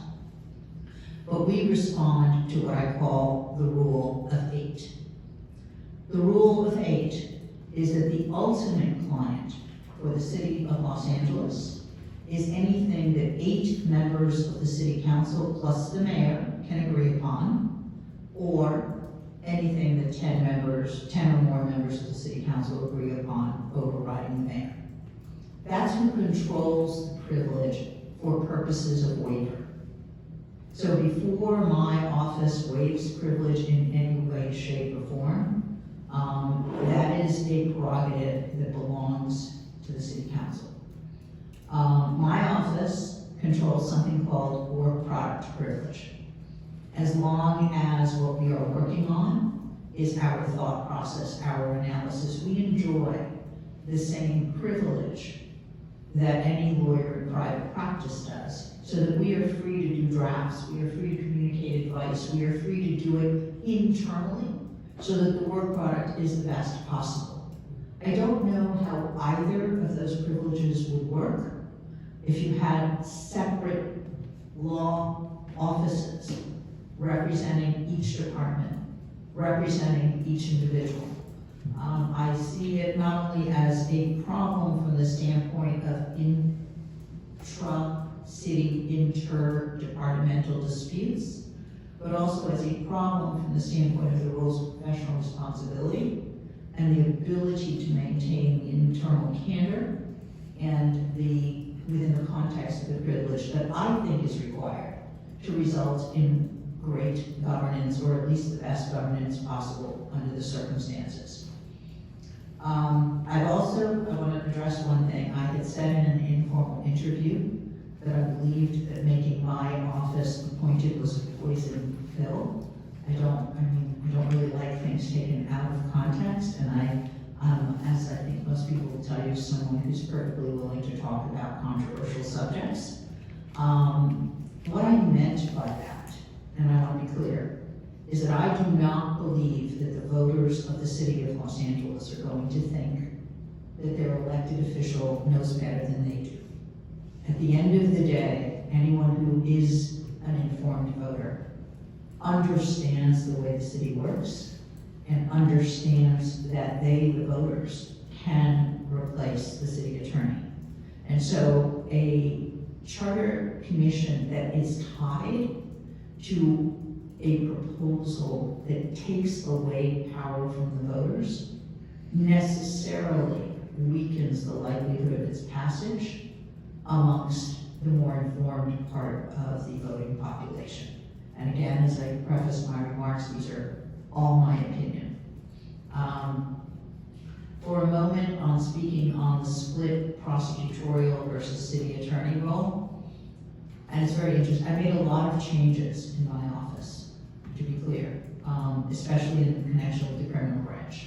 [SPEAKER 10] But we respond to what I call the rule of 8. The rule of 8 is that the ultimate client for the city of Los Angeles is anything that 8 members of the city council plus the mayor can agree upon, or anything that 10 or more members of the city council agree upon overriding the mayor. That's who controls the privilege for purposes of waiver. So before my office waives privilege in any way, shape, or form, that is a prerogative that belongs to the city council. My office controls something called work product privilege. As long as what we are working on is our thought process, our analysis, we enjoy the same privilege that any lawyer in private practice does, so that we are free to do drafts, we are free to communicate advice, we are free to do it internally, so that the work product is the best possible. I don't know how either of those privileges would work if you had separate law offices representing each department, representing each individual. I see it not only as a problem from the standpoint of intra-city, inter-departmental disputes, but also as a problem from the standpoint of the rules of professional responsibility and the ability to maintain internal candor and within the context of the privilege that I think is required to result in great governance, or at least the best governance possible under the circumstances. I want to address one thing. I had said in an informal interview that I believed that making my office appointed was a poison pill. I don't really like things taken out of context, and I, as I think most people will tell you, someone who's perfectly willing to talk about controversial subjects. What I meant by that, and I want to be clear, is that I do not believe that the voters of the city of Los Angeles are going to think that their elected official knows better than they do. At the end of the day, anyone who is an informed voter understands the way the city works and understands that they, the voters, can replace the city attorney. And so a charter commission that is tied to a proposal that takes away power from the voters necessarily weakens the likelihood of its passage amongst the more informed part of the voting population. And again, as I preface my remarks, these are all my opinion. For a moment on speaking on the split prosecutorial versus city attorney role, and it's very interesting. I made a lot of changes in my office, to be clear, especially in connection with the criminal branch.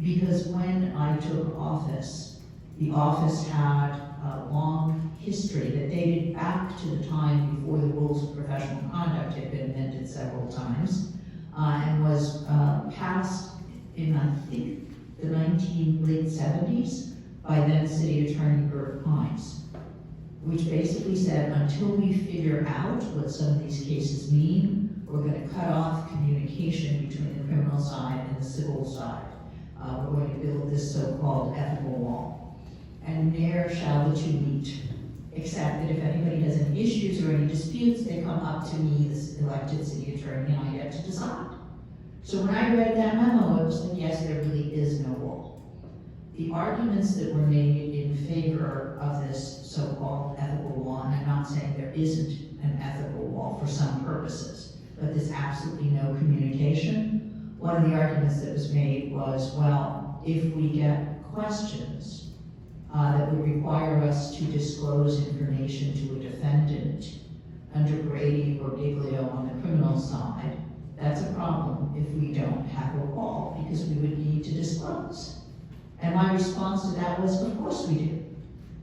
[SPEAKER 10] Because when I took office, the office had a long history that dated back to the time before the rules of professional conduct had been amended several times, and was passed in, I think, the late 70s by then City Attorney Bert Hines, which basically said, until we figure out what some of these cases mean, we're gonna cut off communication between the criminal side and the civil side. We're going to build this so-called ethical wall. And ne'er shall the two meet, except that if anybody has any issues or any disputes, they come up to me, this elected city attorney, and I get to decide. So when I read that memo, I was like, yes, there really is no wall. The arguments that were made in favor of this so-called ethical wall, and I'm not saying there isn't an ethical wall for some purposes, but there's absolutely no communication. One of the arguments that was made was, well, if we get questions that would require us to disclose information to a defendant under Brady or Giglio on the criminal side, that's a problem if we don't have a wall, because we would need to disclose. And my response to that was, of course we do.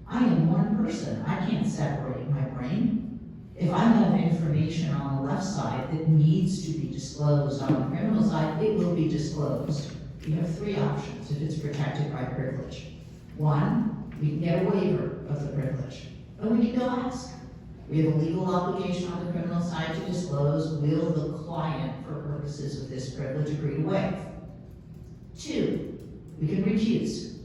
[SPEAKER 10] I am one person, I can't separate my brain. If I have information on the left side that needs to be disclosed on the criminal side, it will be disclosed. You have three options if it's protected by privilege. One, we can get a waiver of the privilege, but we can go ask. We have a legal obligation on the criminal side to disclose, will the client, for purposes of this privilege, agree to waive? Two, we can recuse.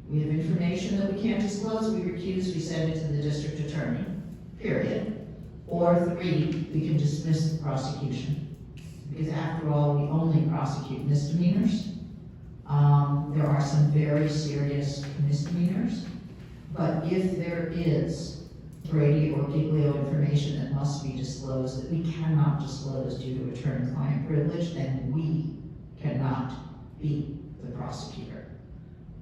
[SPEAKER 10] We have information that we can't disclose, we recuse, we send it to the district attorney, period. Or three, we can dismiss the prosecution. Because after all, we only prosecute misdemeanors. There are some very serious misdemeanors, but if there is Brady or Giglio information that must be disclosed that we cannot disclose due to attorney-client privilege, then we cannot be the prosecutor.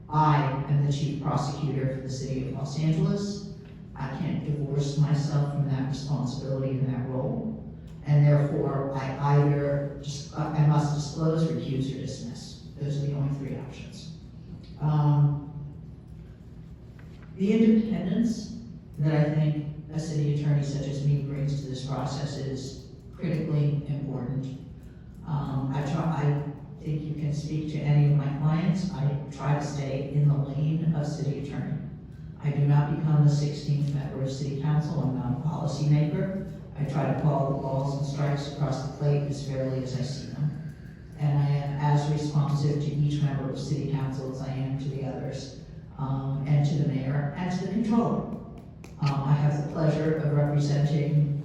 [SPEAKER 10] I am the chief prosecutor for the city of Los Angeles. I can't divorce myself from that responsibility and that role, and therefore I must disclose, recuse, or dismiss. Those are the only three options. The independence that I think a city attorney such as me brings to this process is critically important. I think you can speak to any of my clients. I try to stay in the lane of city attorney. I do not become the 16th member of city council. I'm not a policy maker. I try to call the balls and strikes across the plate as fairly as I see them. And I am as responsive to each member of city council as I am to the others, and to the mayor, and to the controller. I have the pleasure of representing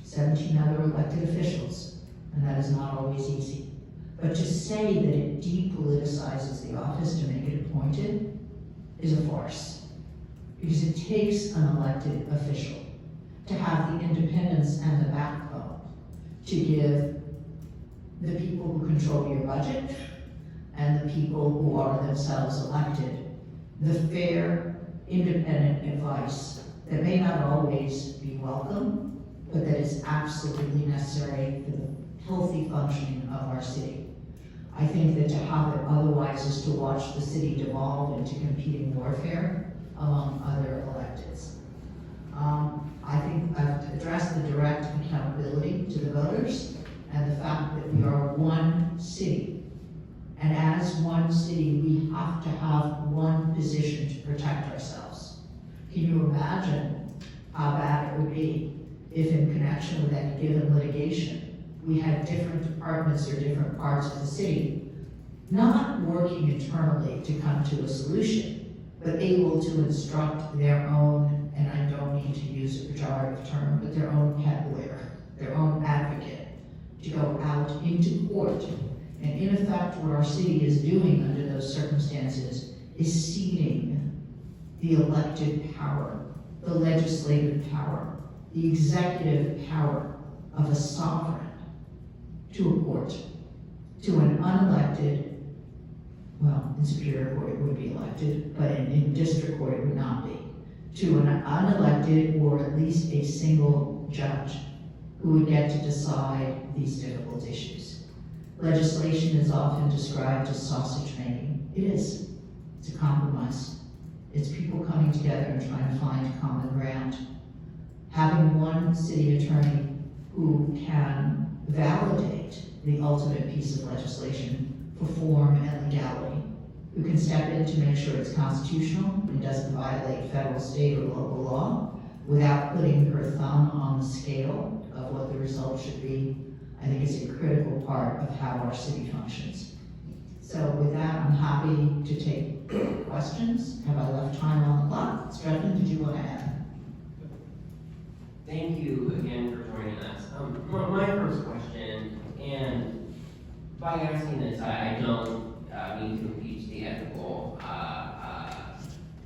[SPEAKER 10] 17 other elected officials, and that is not always easy. But to say that it depoliticizes the office to make it appointed is a farce. Because it takes an elected official to have the independence and the backbone to give the people who control your budget and the people who are themselves elected the fair, independent advice that may not always be welcome, but that is absolutely necessary for the healthy functioning of our city. I think that to have it otherwise is to watch the city devolve into competing warfare among other electeds. I think I've addressed the direct accountability to the voters and the fact that we are one city. And as one city, we have to have one position to protect ourselves. Can you imagine how bad it would be if in connection with any given litigation, we had different departments or different parts of the city not working internally to come to a solution, but able to instruct their own, and I don't mean to use a pejorative term, but their own head lawyer, their own advocate, to go out into court. And in effect, what our city is doing under those circumstances is ceding the elected power, the legislative power, the executive power of a sovereign to a court, to an unelected, well, in Superior Court it would be elected, but in District Court it would not be, to an unelected or at least a single judge who would get to decide these difficult issues. Legislation is often described as sausage making. It is. It's a compromise. It's people coming together and trying to find common ground. Having one city attorney who can validate the ultimate piece of legislation for form and legality who can step in to make sure it's constitutional and doesn't violate federal, state, or local law without putting her thumb on the scale of what the result should be, I think is a critical part of how our city functions. So with that, I'm happy to take questions. Have I left time on the clock? Stratton, did you want to add?
[SPEAKER 1] Thank you again for joining us. My first question, and by asking this, I don't mean to impeach the ethical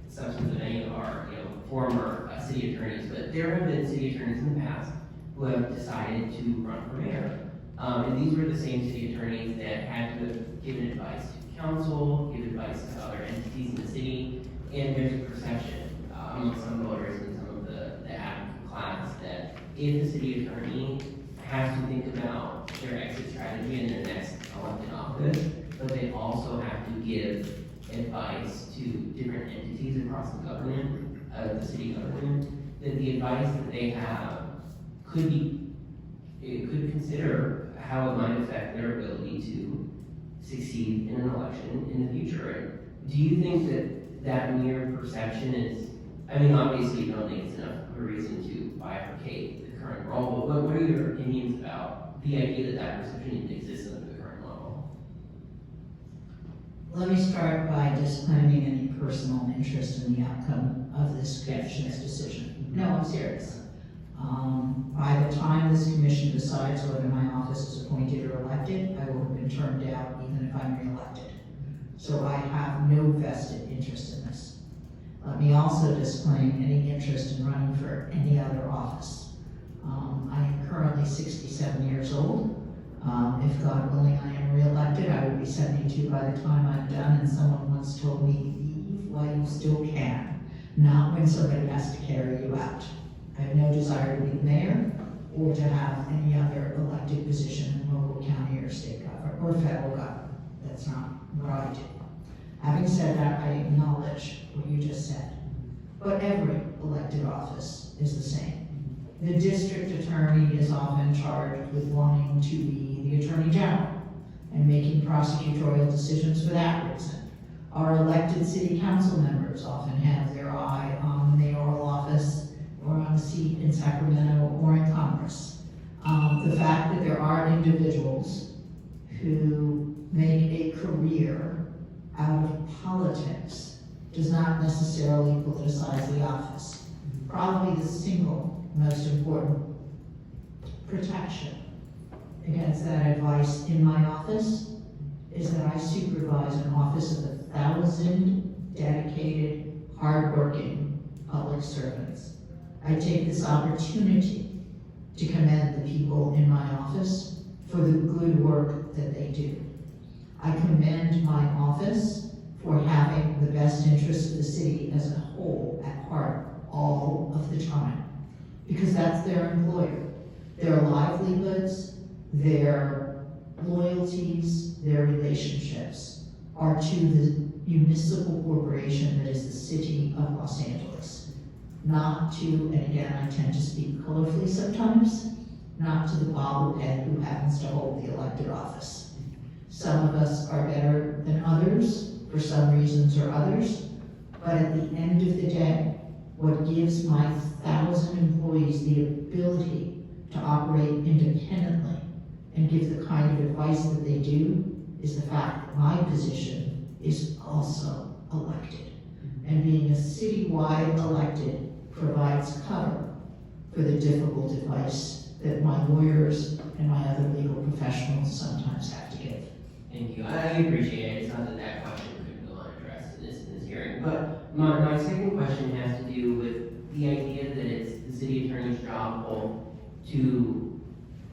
[SPEAKER 1] substance of any of our, former city attorneys, but there have been city attorneys in the past who have decided to run for mayor. And these were the same city attorneys that had to have given advice to council, give advice to other entities in the city, and there's a perception among some voters and some of the advocate class that if the city attorney has to think about their exit strategy in their next elected office, but they also have to give advice to different entities across the government, the city government, that the advice that they have could consider how it might affect their ability to succeed in an election in the future. And do you think that mere perception is, I mean, obviously you don't think it's enough of a reason to bifurcate the current role, but what are your opinions about the idea that perception even exists under the current model?
[SPEAKER 10] Let me start by disclaiming any personal interest in the outcome of this commission's decision. No, I'm serious. By the time this commission decides whether my office is appointed or elected, I will have been termed out even if I'm reelected. So I have no vested interest in this. Let me also disclaim any interest in running for any other office. I am currently 67 years old. If God willing I am reelected, I will be 72 by the time I'm done, and someone once told me, leave while you still can, not when somebody has to carry you out. I have no desire to be the mayor or to have any other elected position in local, county, or state government, or federal government. That's not what I do. Having said that, I acknowledge what you just said. But every elected office is the same. The district attorney is often charged with wanting to be the attorney general and making prosecutorial decisions for that reason. Our elected city council members often have their eye on the mayoral office or on a seat in Sacramento or in Congress. The fact that there are individuals who make a career out of politics does not necessarily politicize the office. Probably the single most important protection against that advice in my office is that I supervise an office of 1,000 dedicated, hardworking public servants. I take this opportunity to commend the people in my office for the good work that they do. I commend my office for having the best interests of the city as a whole at heart all of the time, because that's their employer. Their livelihoods, their loyalties, their relationships are to the municipal corporation that is the city of Los Angeles. Not to, and again, I tend to speak colorfully sometimes, not to the bobblehead who happens to hold the elected office. Some of us are better than others for some reasons or others, but at the end of the day, what gives my 1,000 employees the ability to operate independently and give the kind of advice that they do is the fact that my position is also elected. And being a citywide elected provides cover for the difficult advice that my lawyers and my other legal professionals sometimes have to give.
[SPEAKER 1] Thank you. I appreciate it. It's not that question could go unaddressed in this hearing. But my second question has to do with the idea that it's the city attorney's job both to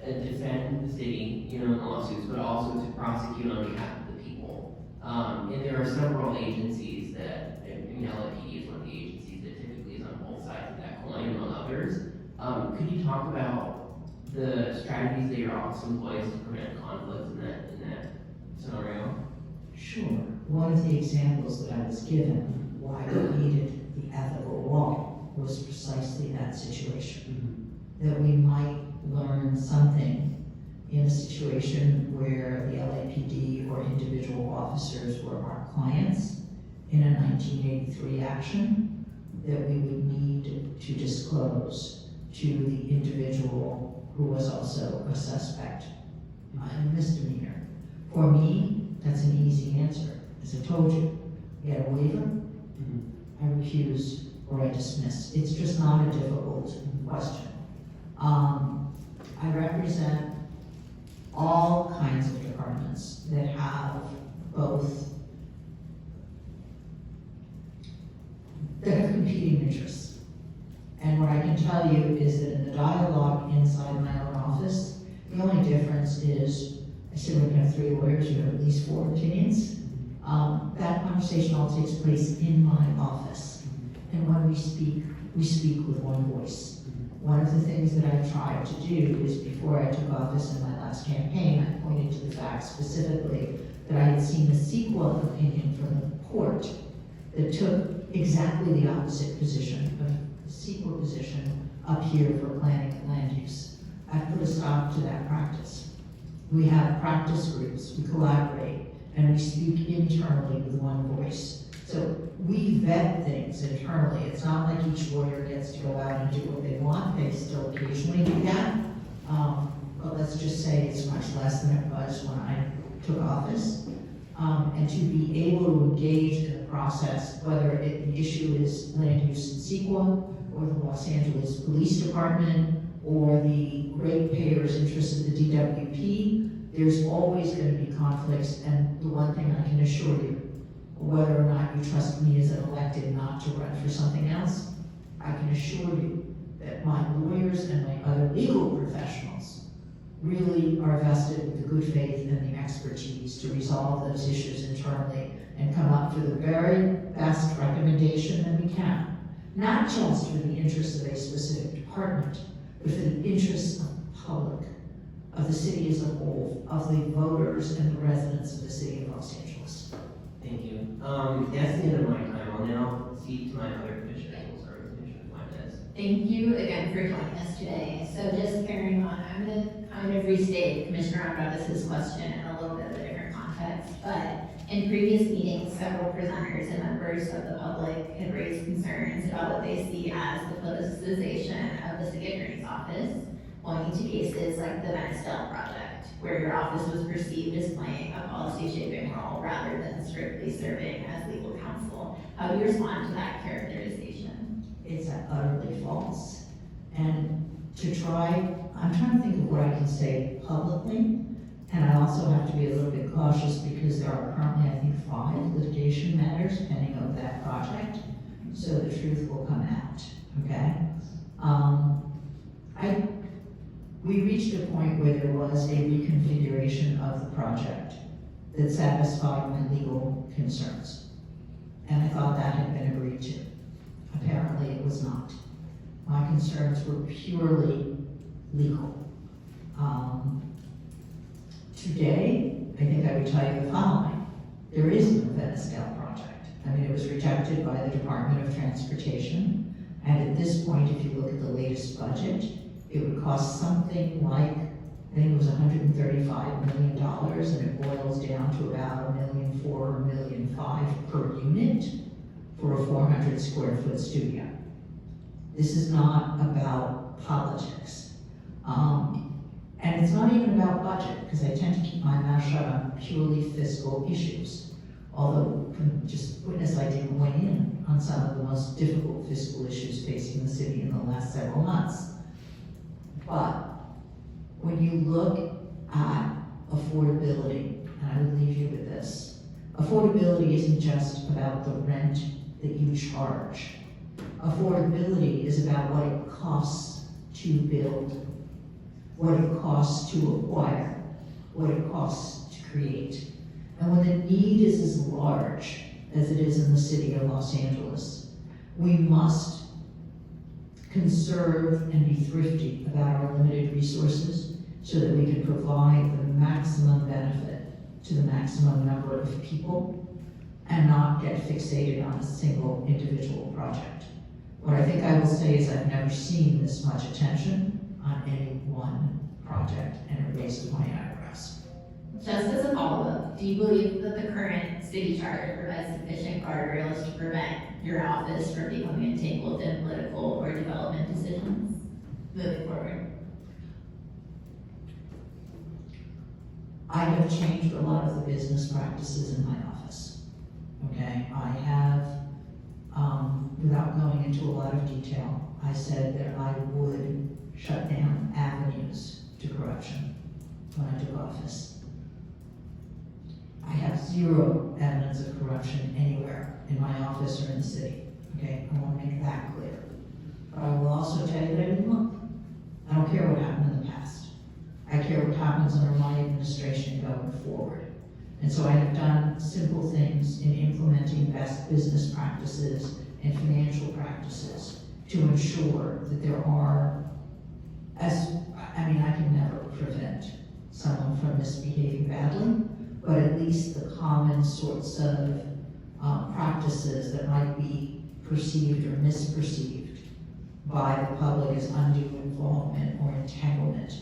[SPEAKER 1] defend the city, in lawsuits, but also to prosecute on behalf of the people. And there are several agencies that, LAPD is one of the agencies that typically is on both sides of that coin, among others. Could you talk about the strategies that your office employs to prevent conflicts in that scenario?
[SPEAKER 10] Sure. One of the examples that I was given why we needed the ethical wall was precisely that situation. That we might learn something in a situation where the LAPD or individual officers were our clients in a 1983 action, that we would need to disclose to the individual who was also a suspect in a misdemeanor. For me, that's an easy answer. As I told you, we had a waiver, I recuse or I dismiss. It's just not a difficult question. I represent all kinds of departments that have competing interests. And what I can tell you is that in the dialogue inside my own office, the only difference is, I said when you have 3 lawyers, you have at least 4 opinions. That conversation all takes place in my office. And when we speak with one voice. One of the things that I've tried to do is, before I took office in my last campaign, I pointed to the fact specifically that I had seen a sequel opinion from the court that took exactly the opposite position, a sequel position up here for planning and land use. I put a stop to that practice. We have practice groups, we collaborate, and we speak internally with one voice. So we vet things internally. It's not like each lawyer gets to go out and do what they want. They still occasionally do that. But let's just say it's much less than it was when I took office. And to be able to engage in the process, whether the issue is land use in Sequoia, or the Los Angeles Police Department, or the ratepayers' interest in the DWP, there's always going to be conflicts. And the one thing I can assure you, whether or not you trust me as an elected not to run for something else, I can assure you that my lawyers and my other legal professionals really are vested with the good faith and the expertise to resolve those issues internally and come up with the very best recommendation that we can. Not just for the interests of a specific department, but for the interests of the public, of the city as a whole, of the voters and the residents of the city of Los Angeles.
[SPEAKER 1] Thank you. That's the end of my time. I'll now cede to my other commissioners. We'll start with Commissioner Fernandez.
[SPEAKER 6] Thank you again for joining us today. So just carrying on, I'm going to kind of restate Commissioner Andrades' question in a little bit of a different context, but in previous meetings, several presenters and members of the public had raised concerns about what they see as the politicization of the city attorney's office, pointing to cases like the Venice-Dell project, where your office was perceived as playing a policy-shaping role rather than strictly serving as legal counsel. How do you respond to that characterization?
[SPEAKER 10] It's utterly false. And I'm trying to think of what I can say publicly, and I also have to be a little bit cautious because there are currently, I think, 5 litigation matters pending of that project, so the truth will come out, okay? We reached a point where there was a reconfiguration of the project that satisfied my legal concerns. And I thought that had been agreed to. Apparently it was not. My concerns were purely legal. Today, I think I would tell you the following. There is no Venice-Dell project. I mean, it was rejected by the Department of Transportation. And at this point, if you look at the latest budget, it would cost something like, I think it was $135 million, and it boils down to about $1.4 million or $1.5 million per unit for a 400 square foot studio. This is not about politics. And it's not even about budget, because I tend to keep my mouth shut on purely fiscal issues. Although, just witness I did weigh in on some of the most difficult fiscal issues facing the city in the last several months. But when you look at affordability, and I would leave you with this, affordability isn't just about the rent that you charge. Affordability is about what it costs to build, what it costs to acquire, what it costs to create. And when the need is as large as it is in the city of Los Angeles, we must conserve and be thrifty about our limited resources so that we can provide the maximum benefit to the maximum number of people and not get fixated on a single individual project. What I think I will say is I've never seen this much attention on any one project, and it case of my eyebrows.
[SPEAKER 6] Just as a follow-up, do you believe that the current city charter provides sufficient guardrails to prevent your office from becoming entangled in political or development decisions moving forward?
[SPEAKER 10] I have changed a lot of the business practices in my office. Okay, I have, without going into a lot of detail, I said that I would shut down avenues to corruption when I took office. I have zero evidence of corruption anywhere in my office or in the city. Okay, I want to make that clear. But I will also tell you that I didn't look. I don't care what happened in the past. I care what happens under my administration going forward. And so I have done simple things in implementing best business practices and financial practices to ensure that there are, I can never prevent someone from misbehaving badly, but at least the common sorts of practices that might be perceived or misperceived by the public as undue involvement or entanglement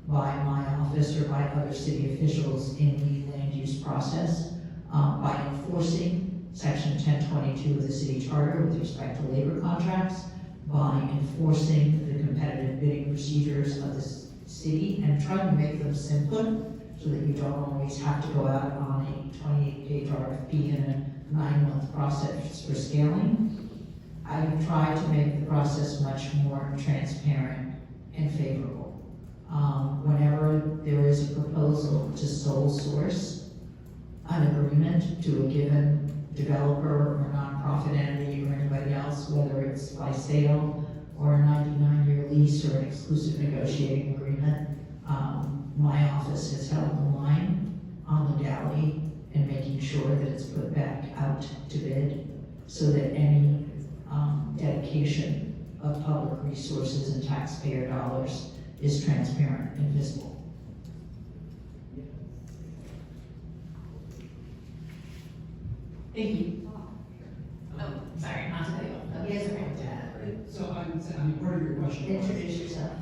[SPEAKER 10] by my office or by other city officials in the land use process, by enforcing Section 1022 of the city charter with respect to labor contracts, by enforcing the competitive bidding procedures of the city and trying to make them simpler so that you don't always have to go out on a 28-page RFP and a 9-month process for scaling. I have tried to make the process much more transparent and favorable. Whenever there is a proposal to sole source an agreement to a given developer or nonprofit entity or anybody else, whether it's by sale or a 99-year lease or an exclusive negotiating agreement, my office has held the line on legality and making sure that it's put back out to bid so that any dedication of public resources and taxpayer dollars is transparent and visible.
[SPEAKER 6] Thank you. Oh, sorry, not to cut you off. Yes, sir.
[SPEAKER 7] So I'm part of your question.
[SPEAKER 10] Introduce yourself.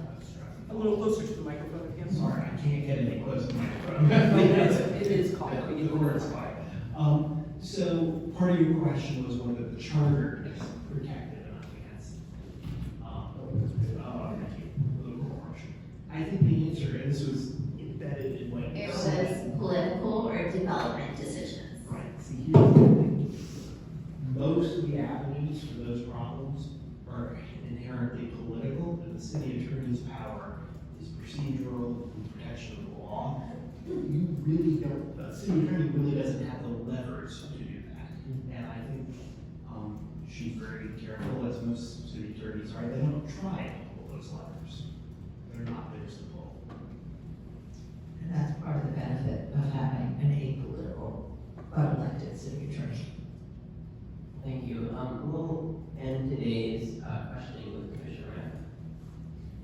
[SPEAKER 7] A little closer to the microphone again.
[SPEAKER 11] Sorry, I can't get any closer to the microphone.
[SPEAKER 7] It is quiet.
[SPEAKER 11] The word's quiet. So part of your question was whether the charter is protected enough against political corruption. I think the answer, and this was embedded in what you
[SPEAKER 6] It
[SPEAKER 11] said.
[SPEAKER 6] was political or development decisions.
[SPEAKER 11] Right. See, here's the thing. Most of the avenues for those problems are inherently political, and the city attorney's power is procedural and protection of the law. You really don't, the city attorney really doesn't have the levers to do that. And I think she's very careful, as most city attorneys are. They don't try to pull those levers. They're not theirs to pull.
[SPEAKER 10] And that's part of the benefit of having an apolitical but elected city attorney.
[SPEAKER 1] Thank you. We'll end today's questioning with Commissioner Rath.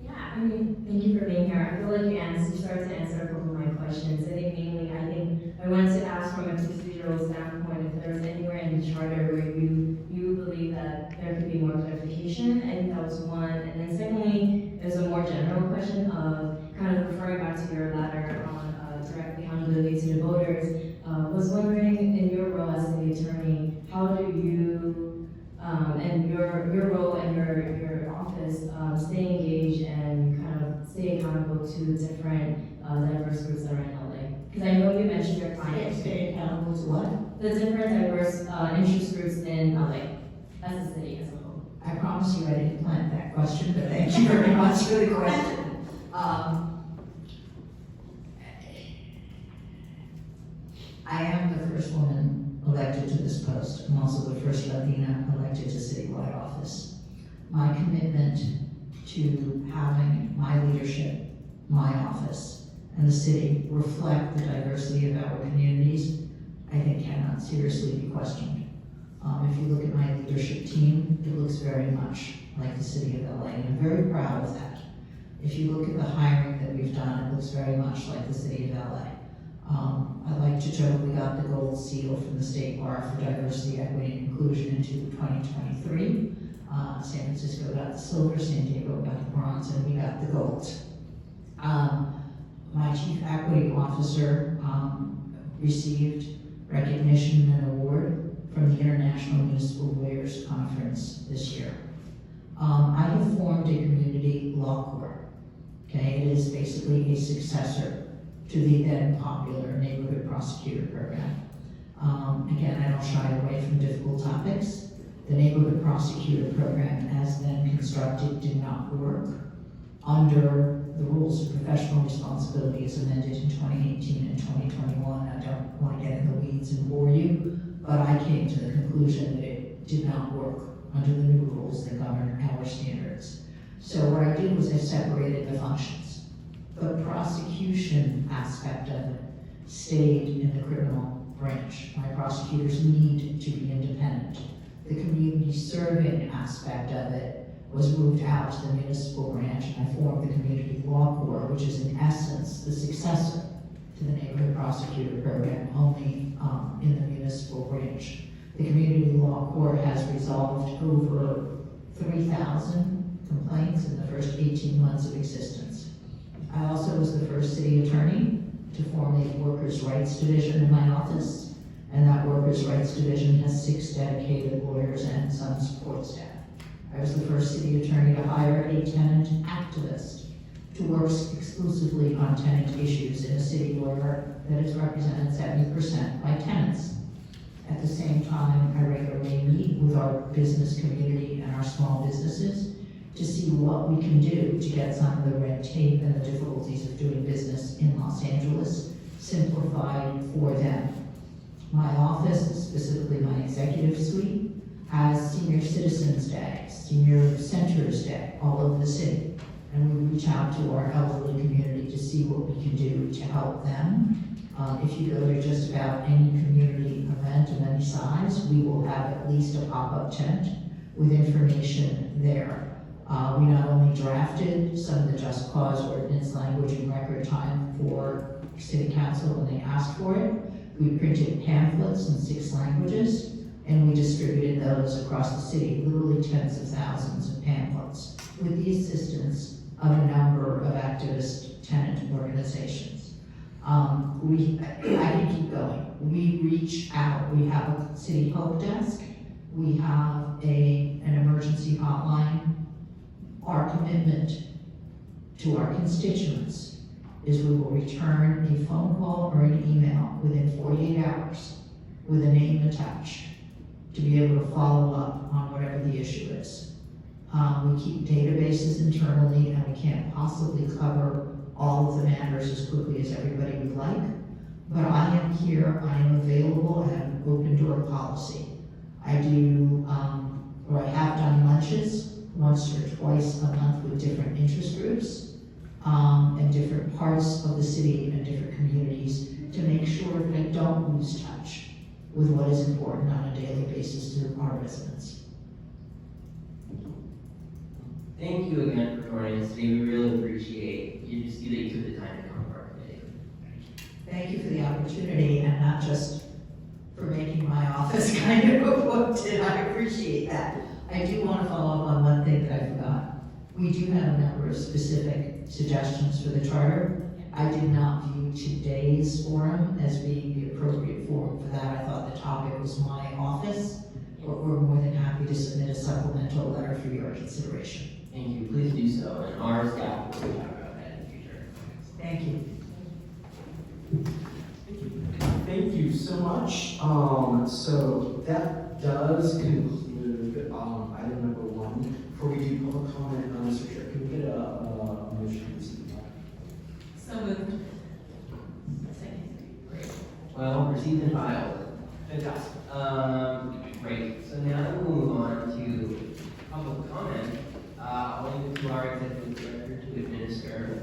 [SPEAKER 5] Yeah, thank you for being here. I feel like you started to answer a couple of my questions. I think mainly, I wanted to ask from a procedural standpoint if there's anywhere in the charter where you believe that there could be more clarification. I think that was one. And then secondly, there's a more general question of kind of referring back to your letter on direct accountability to the voters. Was wondering, in your role as the attorney, how do you and your role and your office stay engaged and kind of stay accountable to the different diverse groups that are in LA? Because I know you mentioned your clients.
[SPEAKER 10] Stay accountable to what?
[SPEAKER 5] The different diverse interest groups in LA as a city as a whole.
[SPEAKER 10] I promise you I didn't plant that question, but thank you very much for the question. I am the first woman elected to this post. I'm also the first Latina elected to citywide office. My commitment to having my leadership, my office, and the city reflect the diversity of our communities, I think cannot seriously be questioned. If you look at my leadership team, it looks very much like the city of LA, and I'm very proud of that. If you look at the hiring that we've done, it looks very much like the city of LA. I like to joke we got the gold seal from the State Bar for Diversity, Equity, and Inclusion in 2023. San Francisco got the silver, San Diego got the bronze, and we got the gold. My chief equity officer received recognition and award from the International Municipal Lawyers Conference this year. I have formed a community law court. Okay, it is basically a successor to the then popular neighborhood prosecutor program. Again, I don't shy away from difficult topics. The neighborhood prosecutor program, as then constructed, did not work under the rules of professional responsibility as amended in 2018 and 2021. I don't want to get in the weeds and bore you, but I came to the conclusion that it did not work under the new rules that govern our standards. So what I did was I separated the functions. The prosecution aspect of it stayed in the criminal branch. My prosecutors need to be independent. The community serving aspect of it was moved out to the municipal branch, and I formed the community law court, which is in essence the successor to the neighborhood prosecutor program, only in the municipal branch. The community law court has resolved over 3,000 complaints in the first 18 months of existence. I also was the first city attorney to form a workers' rights division in my office, and that workers' rights division has 6 dedicated lawyers and some support staff. I was the first city attorney to hire a tenant activist to work exclusively on tenant issues in a city lawyer that is represented 70% by tenants. At the same time, I regularly meet with our business community and our small businesses to see what we can do to get some of the red tape and the difficulties of doing business in Los Angeles simplified for them. My office, specifically my executive suite, has Senior Citizens Day, Senior Centers Day all over the city. And we reach out to our elderly community to see what we can do to help them. If you go to just about any community event of any size, we will have at least a pop-up tent with information there. We not only drafted some of the Just Cause ordinance language in record time for City Council when they asked for it. We printed pamphlets in 6 languages, and we distributed those across the city, literally tens of thousands of pamphlets, with the assistance of a number of activist tenant organizations. I can keep going. We reach out. We have a city help desk. We have an emergency hotline. Our commitment to our constituents is we will return a phone call or an email within 48 hours with a name attached to be able to follow up on whatever the issue is. We keep databases internally, and we can't possibly cover all of the matters as quickly as everybody would like, but I am here, I am available, I have an open door policy. I do, or I have done lunches once or twice a month with different interest groups and different parts of the city and different communities to make sure that I don't lose touch with what is important on a daily basis to our residents.
[SPEAKER 1] Thank you again for joining us today. We really appreciate you that you took the time to come to our committee.
[SPEAKER 10] Thank you for the opportunity, and not just for making my office kind of a book. I appreciate that. I do want to follow up on one thing that I forgot. We do have a number of specific suggestions for the charter. I did not view today's forum as being the appropriate forum for that. I thought the topic was my office, but we're more than happy to submit a supplemental letter for your consideration.
[SPEAKER 1] Thank you. Please do so, and our staff will reach out about that in the future.
[SPEAKER 10] Thank you.
[SPEAKER 2] Thank you so much. So that does conclude item number 1. Before we do public comment, Mr. Chair, can we get a motion to receive that?
[SPEAKER 5] So moved.
[SPEAKER 1] Great. Well, received and filed.
[SPEAKER 2] Fantastic.
[SPEAKER 1] Great. So now we'll move on to public comment. I'll leave it to our executive director to administer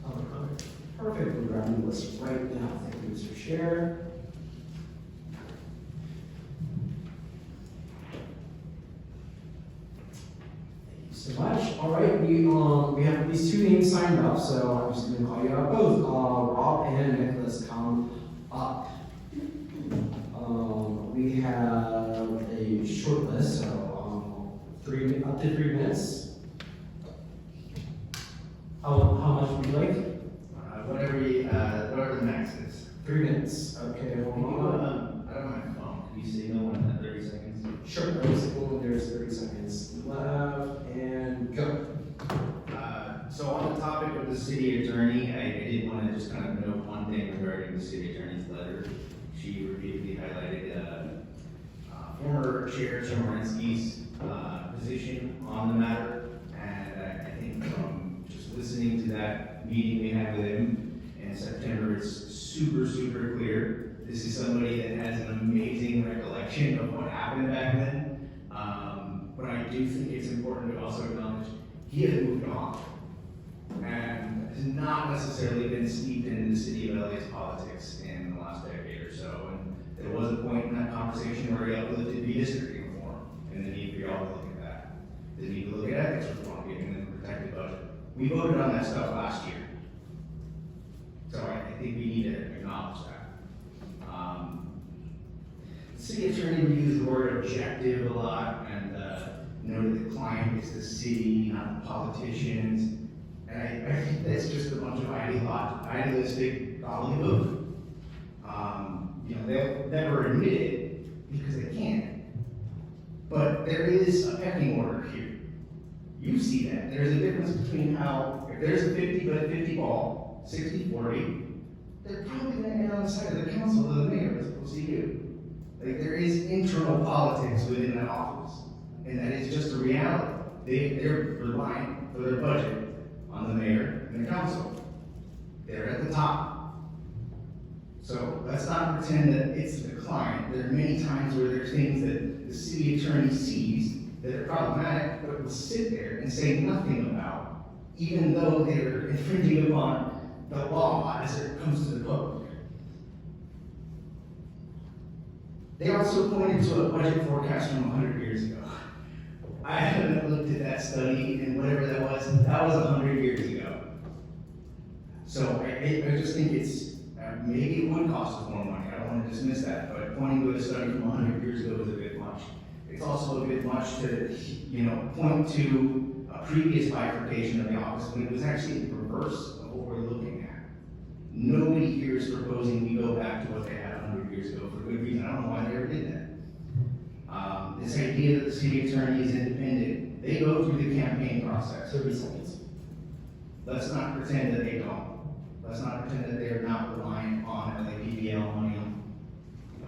[SPEAKER 1] public comment.
[SPEAKER 2] Perfect. We're grabbing the list right now. Thank you, Mr. Chair. Thank you so much. All right, we have these 2 names signed up, so I'm just going to call you out both. Rob and Nicholas, come up. We have a short list, so up to 3 minutes. How much would you like?
[SPEAKER 12] Whatever you What are the maxes?
[SPEAKER 2] 3 minutes. Okay, hold on.
[SPEAKER 12] I don't have my phone. Can you say no one in 30 seconds?
[SPEAKER 2] Sure, there's 30 seconds left, and go.
[SPEAKER 12] So on the topic of the city attorney, I did want to just kind of note one thing regarding the city attorney's letter. She repeatedly highlighted former Chair Chemerinsky's position on the matter, and I think from just listening to that meeting we had with him in September, it's super, super clear. This is somebody that has an amazing recollection of what happened back then. But I do think it's important to also acknowledge he has moved on and has not necessarily been steeped in the city of LA's politics in the last decade or so. And there was a point in that conversation where he uplifted redistricting reform and the need for y'all to look at that. The need to look at ethics reform, given the protected budget. We voted on that stuff last year. So I think we need to acknowledge that. The city attorney used the word objective a lot and noted the client is the city, not the politicians. And I think that's just a bunch of idealistic gobbledygook. They'll never admit it because they can't. But there is a pecking order here. You see that. There's a difference between how, if there's a 50-50 ball, 60-40, they're probably going to end on the side of the council or the mayor as opposed to you. Like, there is internal politics within that office, and that is just a reality. They're relying for their budget on the mayor and the council. They're at the top. So let's not pretend that it's the client. There are many times where there's things that the city attorney sees that are problematic, but will sit there and say nothing about, even though they're infringing upon the law as it comes to the public. They also pointed to a budget forecast from 100 years ago. I haven't looked at that study, and whatever that was 100 years ago. So I just think it's, maybe it would cost us more money. I don't want to dismiss that, but pointing to a study from 100 years ago is a bit much. It's also a bit much to, point to a previous bifurcation of the office when it was actually the reverse of what we're looking at. Nobody here is proposing we go back to what they had 100 years ago for good reason. I don't know why they ever did that. This idea that the city attorney is independent, they go through the campaign process.
[SPEAKER 2] 30 seconds.
[SPEAKER 12] Let's not pretend that they don't. Let's not pretend that they're not relying on LAPDL money,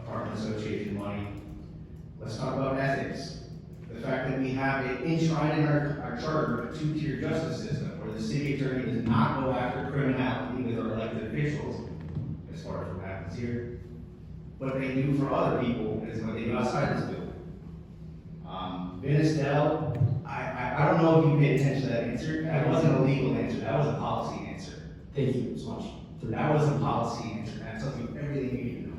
[SPEAKER 12] apartment association money. Let's talk about ethics. The fact that we have it enshrined in our charter, a two-tier justice system, where the city attorney does not go after criminality with our elected officials, as far as what happens here. What they do for other people is what they do outside this building. Vinistel, I don't know if you paid attention to that answer. That wasn't a legal answer, that was a policy answer.
[SPEAKER 2] Thank you so much.
[SPEAKER 12] That was a policy answer, that tells you everything you need to know.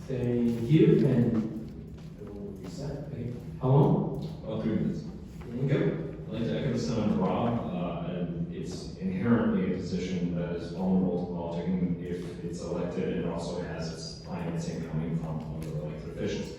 [SPEAKER 2] Thank you, and we'll reset. Okay. How long?
[SPEAKER 13] 3 minutes.
[SPEAKER 2] And go.
[SPEAKER 13] I'd like to echo the sentiment of Rob, and it's inherently a position that is vulnerable to politicking if it's elected and also has its financing coming from one of the elected officials.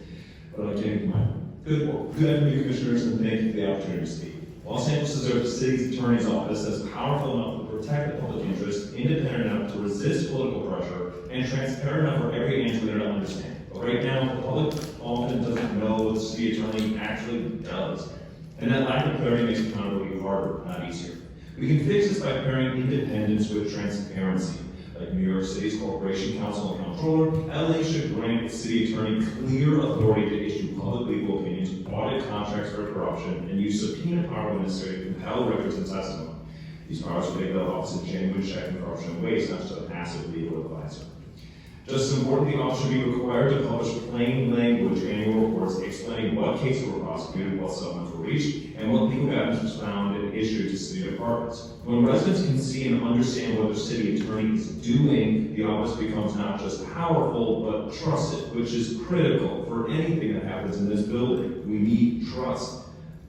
[SPEAKER 13] But I'd like to give my good afternoon, commissioners, and thank you for the opportunity to speak. Los Angeles deserves a city's attorney's office that's powerful enough to protect the public interest, independent enough to resist political pressure, and transparent enough for every Angelino to understand. But right now, the public often doesn't know what the city attorney actually does. And that lack of clarity makes accountability harder, not easier. We can fix this by pairing independence with transparency. Like New York City's Corporation Counsel and Comptroller, LA should grant its city attorney clear authority to issue public legal opinions, audit contracts for corruption, and use subpoena power when necessary to compel records and testimony. These powers would make the office a genuine check on corruption in ways, not just a passive legal advisor. Just as important, the office should be required to publish plain language annual reports explaining what cases were prosecuted, what settlements were reached, and what legal guidance was found and issued to city departments. When residents can see and understand what their city attorney is doing, the office becomes not just powerful, but trusted, which is critical for anything that happens in this building. We need trust.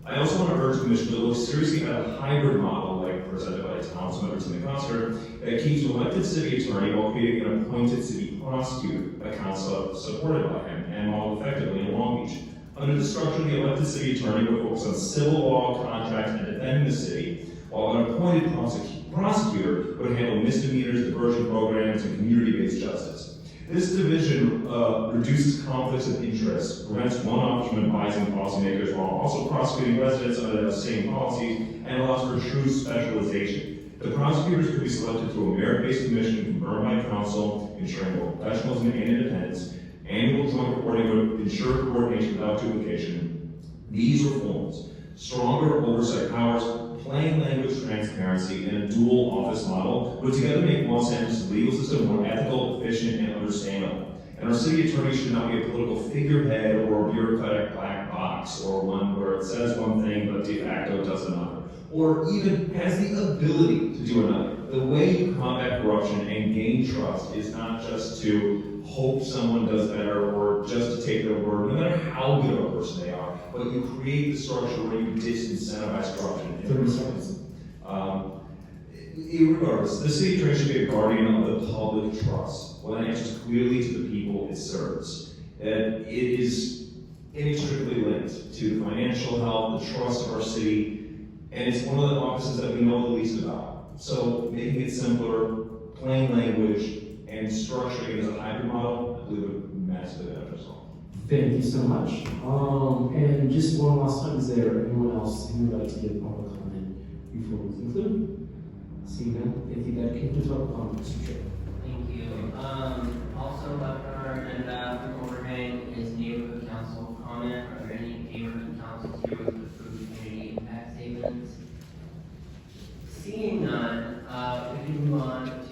[SPEAKER 13] I also want to urge the Commission to look seriously at a hybrid model like presented by council members in the Counsel that keeps an elected city attorney while creating an appointed city prosecutor, a council supported by him and modeled effectively in Long Beach. Under the structure, the elected city attorney will focus on civil law, contracts, and defending the city, while an appointed Prosecutor would handle misdemeanors, diversion programs, and community-based justice. This division reduces conflicts of interest, prevents one office from advising policymakers while also prosecuting residents under those same policies, and allows for true specialization. The prosecutors could be selected through a merit-based commission confirmed by counsel, ensuring both professionalism and independence. Annual joint reporting would ensure coordination without duplication. These reforms, stronger oversight powers, plain language transparency, and a dual office model would together make Los Angeles' legal system more ethical, efficient, and understandable. And our city attorney should not be a political figurehead or a bureaucratic black box, or one where it says one thing but de facto does another, or even has the ability to do another. The way you combat corruption and gain trust is not just to hope someone does better or just to take their word, no matter how good of a person they are, but you create the structure where you disincentivize corruption.
[SPEAKER 2] 30 seconds.
[SPEAKER 13] Regardless, the city attorney should be a guardian of the public trust, one that answers clearly to the people it serves. And it is inextricably linked to the financial health, the trust of our city, and it's one of the offices that we know the least about. So making it simpler, plain language, and structuring it as a hybrid model, I believe would massively benefit us all.
[SPEAKER 2] Thank you so much. And just one last time, is there anyone else who would like to give public comment before we conclude? Seeing none, thank you. That concludes public comment, Mr. Chair.
[SPEAKER 1] Thank you. Also left on our agenda from overhang is neighborhood council comment. Are there any neighborhood councils here who would approve community impact statements? Seeing none, we can move on